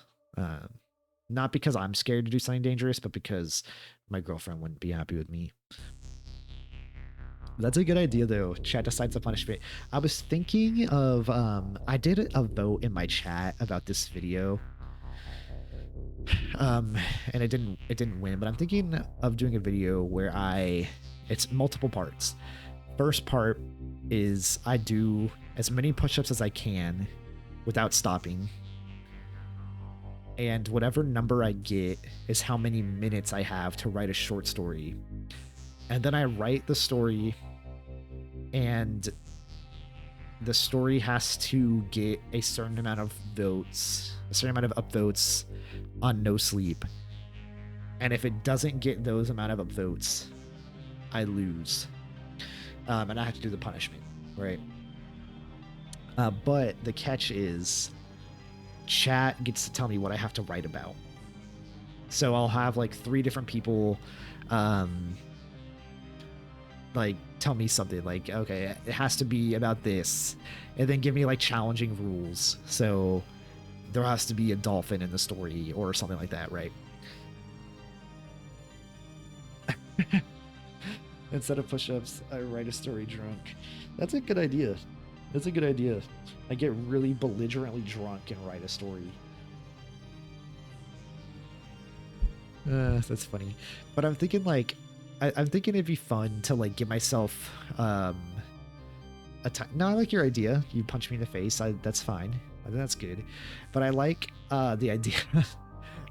Not because I'm scared to do something dangerous, but because my girlfriend wouldn't be happy with me. That's a good idea, though. Chat decides the punishment. I was thinking of I did a vote in my chat about this video, and it didn't win. But I'm thinking of doing a video where it's multiple parts. First part is I do as many push-ups as I can without stopping, and whatever number I get is how many minutes I have to write a short story. And then I write the story, and the story has to get a certain amount of votes, a certain amount of upvotes on No Sleep. And if it doesn't get those amount of upvotes, I lose. And I have to do the punishment, right? But the catch is chat gets to tell me what I have to write about. So I'll have like 3 different people like tell me something like, okay, it has to be about this, and then give me like challenging rules. So there has to be a dolphin in the story or something like that, right? Instead of push-ups, I write a story drunk. That's a good idea. That's a good idea. I get really belligerently drunk and write a story. That's funny. But I'm thinking like, I'm thinking it'd be fun to like give myself a time. No, I like your idea. You punch me in the face. That's fine. I think that's good. But I like the idea.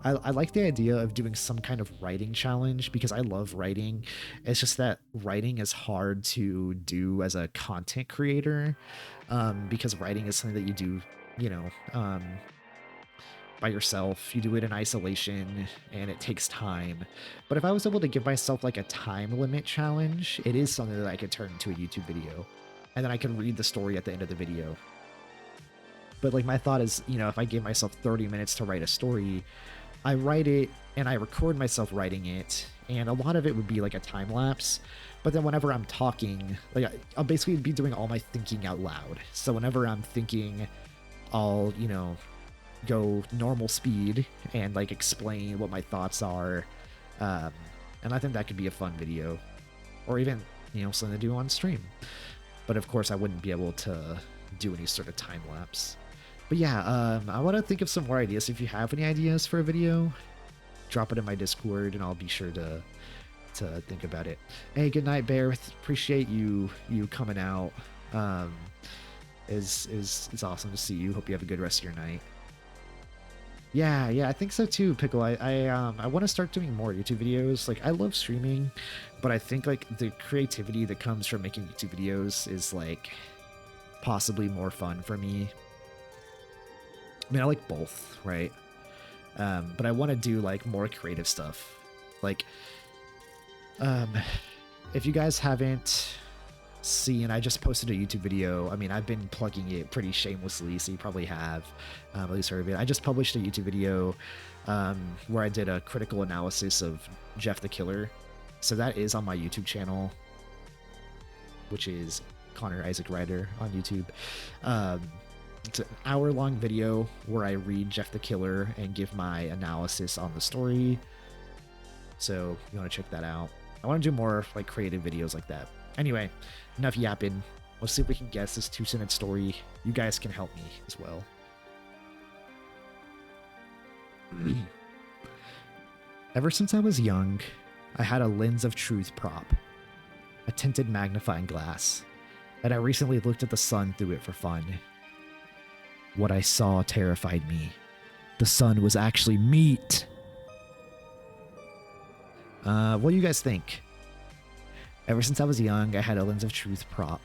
I like the idea of doing some kind of writing challenge because I love writing. It's just that writing is hard to do as a content creator because writing is something that you do, you know, by yourself. You do it in isolation and it takes time. But if I was able to give myself like a time limit challenge, it is something that I could turn into a YouTube video. And then I can read the story at the end of the video. But like my thought is, you know, if I gave myself 30 minutes to write a story, I write it and I record myself writing it. And a lot of it would be like a time lapse. But then whenever I'm talking, like I'll basically be doing all my thinking out loud. So whenever I'm thinking, I'll, you know, go normal speed and like explain what my thoughts are. And I think that could be a fun video, or even, you know, something to do on stream. But of course I wouldn't be able to do any sort of time lapse. But yeah, I want to think of some more ideas. If you have any ideas for a video, drop it in my Discord and I'll be sure to think about it. Hey, good night, Bear. Appreciate you coming out. It's awesome to see you. Hope you have a good rest of your night. Yeah, I think so too, Pickle. I want to start doing more YouTube videos. Like, I love streaming, but I think like the creativity that comes from making YouTube videos is like possibly more fun for me. I mean, I like both, right? But I want to do like more creative stuff. Like, if you guys haven't seen, I just posted a YouTube video. I mean, I've been plugging it pretty shamelessly, so you probably have at least heard of it. I just published a YouTube video where I did a critical analysis of Jeff the Killer. So that is on my YouTube channel, which is Connor Isaac Ryder on YouTube. It's an hour-long video where I read Jeff the Killer and give my analysis on the story. So you want to check that out. I want to do more like creative videos like that. Anyway, enough yapping. Let's see if we can guess this 2-sentence story. You guys can help me as well. Ever since I was young, I had a lens of truth prop, a tinted magnifying glass, and I recently looked at the sun through it for fun. What I saw terrified me. The sun was actually meat. What do you guys think? Ever since I was young, I had a lens of truth prop,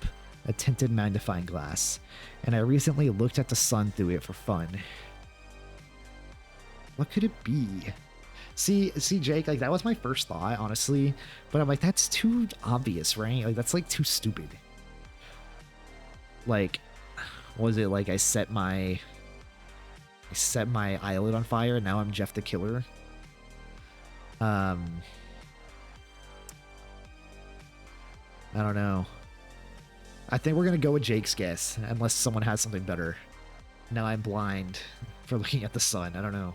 a tinted magnifying glass, and I recently looked at the sun through it for fun. What could it be? See, Jake, like that was my first thought, honestly, but I'm like, that's too obvious, right? Like that's like too stupid. Like, was it like I set my eyelid on fire and now I'm Jeff the Killer? I don't know. I think we're going to go with Jake's guess, unless someone has something better. Now I'm blind for looking at the sun. I don't know.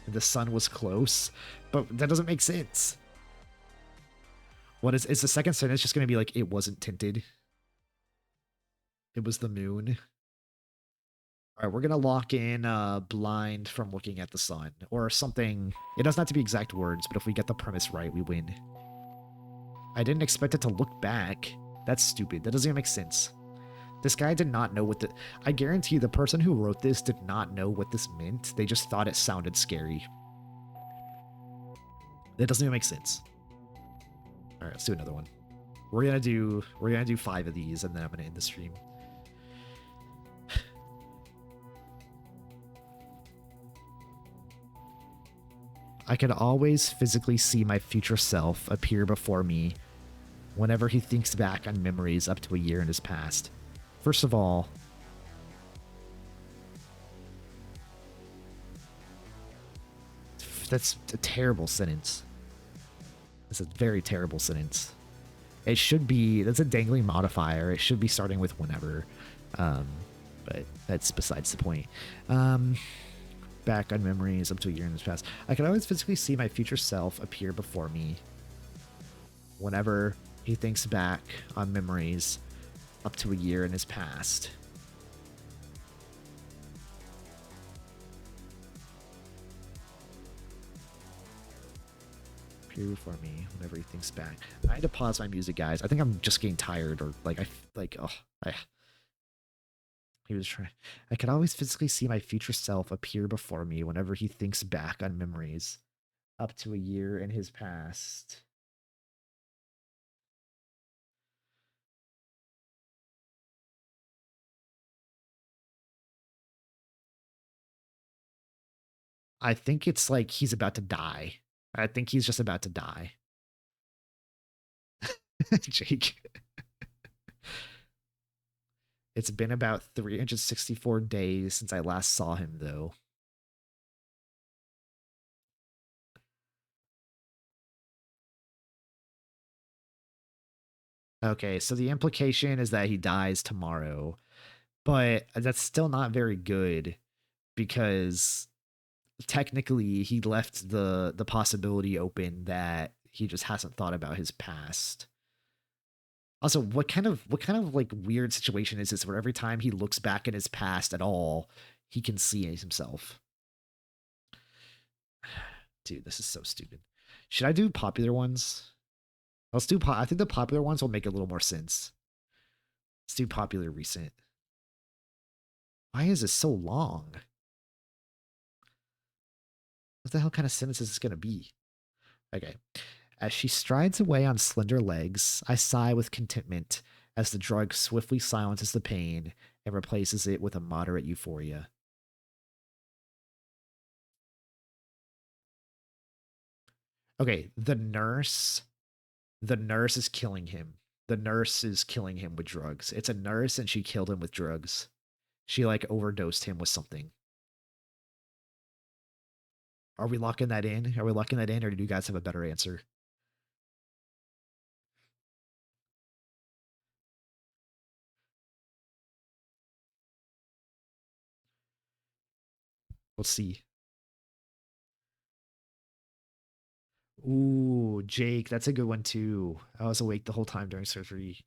The sun was close, but that doesn't make sense. What is the second sentence just going to be like, it wasn't tinted? It was the moon. All right, we're going to lock in blind from looking at the sun or something. It doesn't have to be exact words, but if we get the premise right, we win. I didn't expect it to look back. That's stupid. That doesn't even make sense. This guy did not know what the... I guarantee you the person who wrote this did not know what this meant. They just thought it sounded scary. That doesn't even make sense. All right, let's do another one. We're gonna do 5 of these, and then I'm gonna end the stream. I could always physically see my future self appear before me whenever he thinks back on memories up to a year in his past. First of all, that's a terrible sentence. That's a very terrible sentence. It should be, that's a dangling modifier. It should be starting with whenever, but that's besides the point. Back on memories up to a year in his past. I could always physically see my future self appear before me whenever he thinks back on memories up to a year in his past. Appear before me whenever he thinks back. I had to pause my music, guys. I think I'm just getting tired, or like he was trying. I could always physically see my future self appear before me whenever he thinks back on memories up to a year in his past. I think it's like he's about to die. I think he's just about to die. Jake. It's been about 364 days since I last saw him, though. Okay, so the implication is that he dies tomorrow, but that's still not very good because technically he left the possibility open that he just hasn't thought about his past. Also, what kind of like weird situation is this where every time he looks back at his past at all, he can see himself? Dude, this is so stupid. Should I do popular ones? Let's do. I think the popular ones will make a little more sense. Let's do popular recent. Why is this so long? What the hell kind of sentence is this gonna be? Okay. As she strides away on slender legs, I sigh with contentment as the drug swiftly silences the pain and replaces it with a moderate euphoria. Okay, the nurse is killing him. The nurse is killing him with drugs. It's a nurse and she killed him with drugs. She like overdosed him with something. Are we locking that in? Are we locking that in, or do you guys have a better answer? Let's see. Ooh, Jake, that's a good one too. I was awake the whole time during surgery.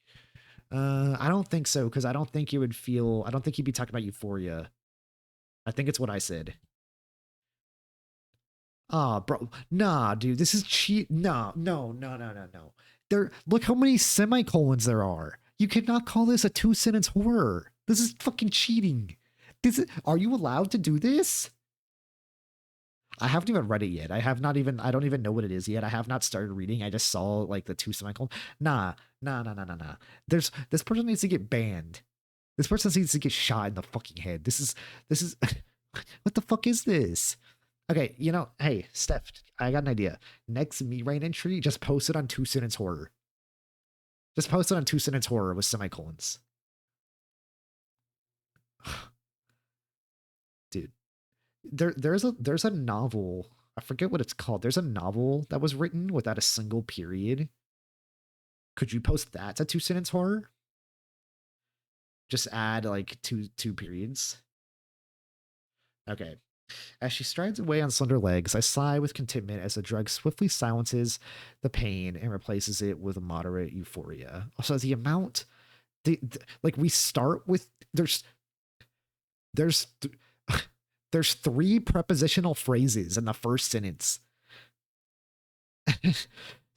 I don't think so, because I don't think you would feel. I don't think he'd be talking about euphoria. I think it's what I said. Ah, bro, nah, dude, this is cheat. No, no, no, no, no, no. There, look how many semicolons there are. You cannot call this a two-sentence horror. This is fucking cheating. This is. Are you allowed to do this? I haven't even read it yet. I have not even. I don't even know what it is yet. I have not started reading. I just saw like the two semicolons. Nah, nah, nah, nah, nah, nah. There's this person needs to get banned. This person needs to get shot in the fucking head. This is what the fuck is this? Okay, hey, Steph, I got an idea. Next me rain entry, just post it on two sentence horror. Just post it on two sentence horror with semicolons. Dude, there's a novel. I forget what it's called. There's a novel that was written without a single period. Could you post that to two sentence horror? Just add like two periods. Okay. As she strides away on slender legs, I sigh with contentment as the drug swiftly silences the pain and replaces it with a moderate euphoria. Also, the amount, like we start with there's there's three prepositional phrases in the first sentence.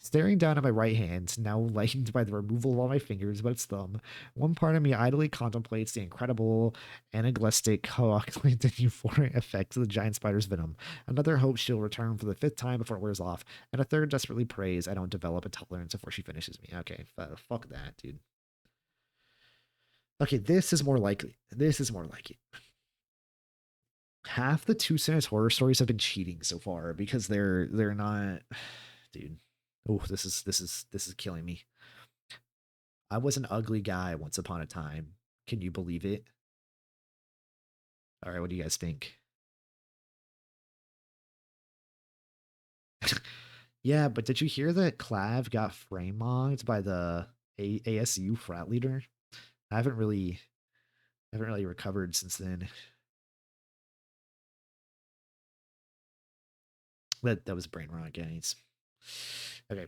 Staring down at my right hand, now lightened by the removal of all my fingers but its thumb, one part of me idly contemplates the incredible anaglistic, coagulant, and euphoric effects of the giant spider's venom. Another hopes she'll return for the fifth time before it wears off, and a third desperately prays I don't develop a tolerance before she finishes me. Okay, fuck that, dude. Okay, this is more likely. This is more like it. Half the two sentence horror stories have been cheating so far because they're not, dude. Oh, this is killing me. I was an ugly guy once upon a time. Can you believe it? All right, what do you guys think? Yeah, but did you hear that Clav got frame mogged by the ASU frat leader? I haven't really recovered since then. That was brain rot, guys. Okay.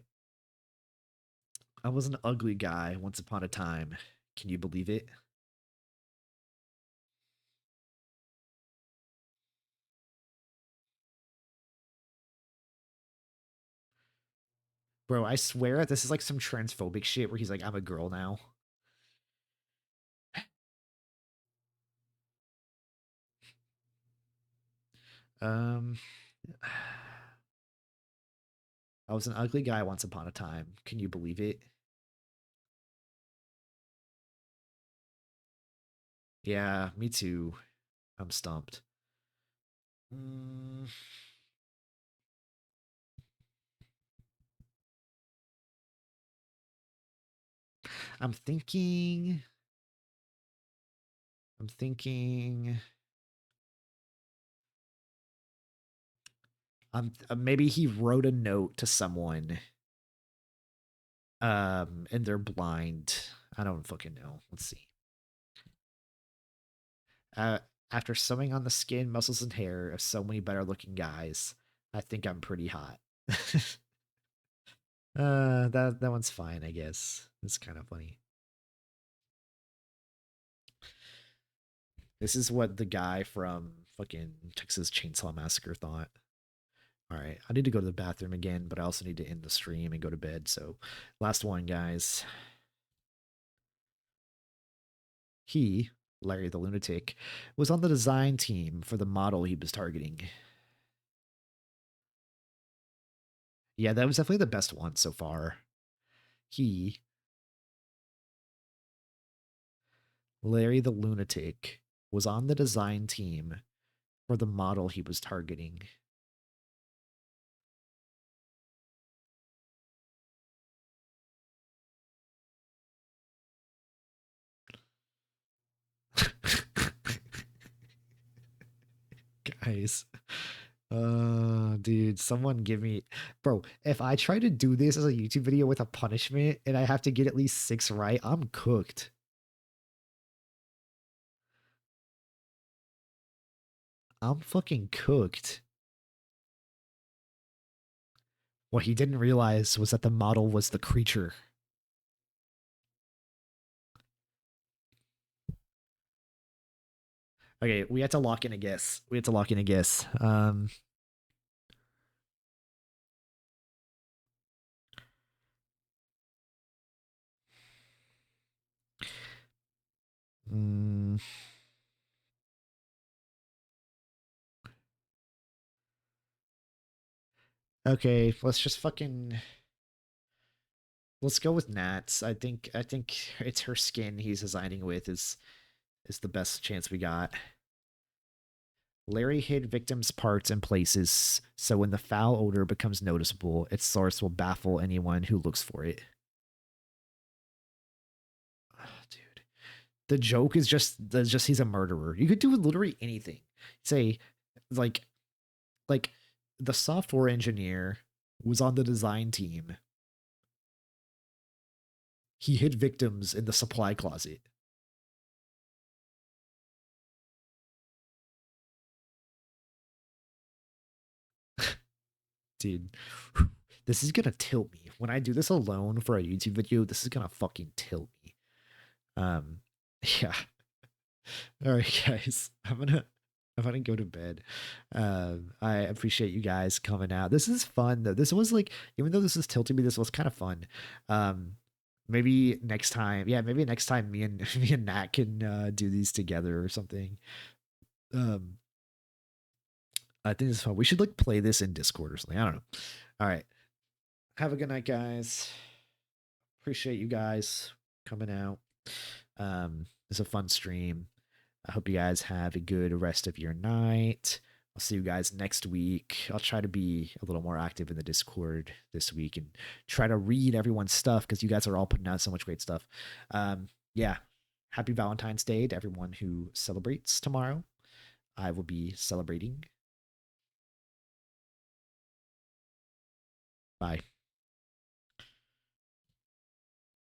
I was an ugly guy once upon a time. Can you believe it? Bro, I swear this is like some transphobic shit where he's like, I'm a girl now. Um, I was an ugly guy once upon a time. Can you believe it? Yeah, me too. I'm stumped. Mm, I'm thinking. I'm thinking. Maybe he wrote a note to someone. And they're blind. I don't fucking know. Let's see. Uh, After sewing on the skin, muscles, and hair of so many better looking guys, I think I'm pretty hot. That one's fine, I guess. It's kind of funny. This is what the guy from fucking Texas Chainsaw Massacre thought. All right, I need to go to the bathroom again, but I also need to end the stream and go to bed. So, last one, guys. He, Larry the Lunatic, was on the design team for the model he was targeting. Yeah, that was definitely the best one so far. He, Larry the Lunatic, was on the design team for the model he was targeting. Guys. Dude, someone give me, bro. If I try to do this as a YouTube video with a punishment and I have to get at least 6 right, I'm cooked. I'm fucking cooked. What he didn't realize was that the model was the creature. Okay, we had to lock in a guess. We had to lock in a guess. Mm, okay, let's just fucking let's go with Nats. I think it's her skin he's designing with is the best chance we got. Larry hid victims' parts in places so when the foul odor becomes noticeable, its source will baffle anyone who looks for it. Oh, dude, the joke is just he's a murderer. You could do literally anything. Say, like, like the software engineer was on the design team. He hid victims in the supply closet. Dude, this is gonna tilt me. When I do this alone for a YouTube video, this is gonna fucking tilt me. Um, yeah. All right, guys. I'm gonna go to bed. I appreciate you guys coming out. This is fun though. This was like, even though this is tilting me, this was kind of fun. Um, maybe next time, yeah, maybe next time me and me and Nat can do these together or something. Um, I think it's fun. We should like play this in Discord or something. I don't know. All right. Have a good night, guys. Appreciate you guys coming out. It's a fun stream. I hope you guys have a good rest of your night. I'll see you guys next week. I'll try to be a little more active in the Discord this week and try to read everyone's stuff because you guys are all putting out so much great stuff. Yeah. Happy Valentine's Day to everyone who celebrates tomorrow. I will be celebrating. Bye.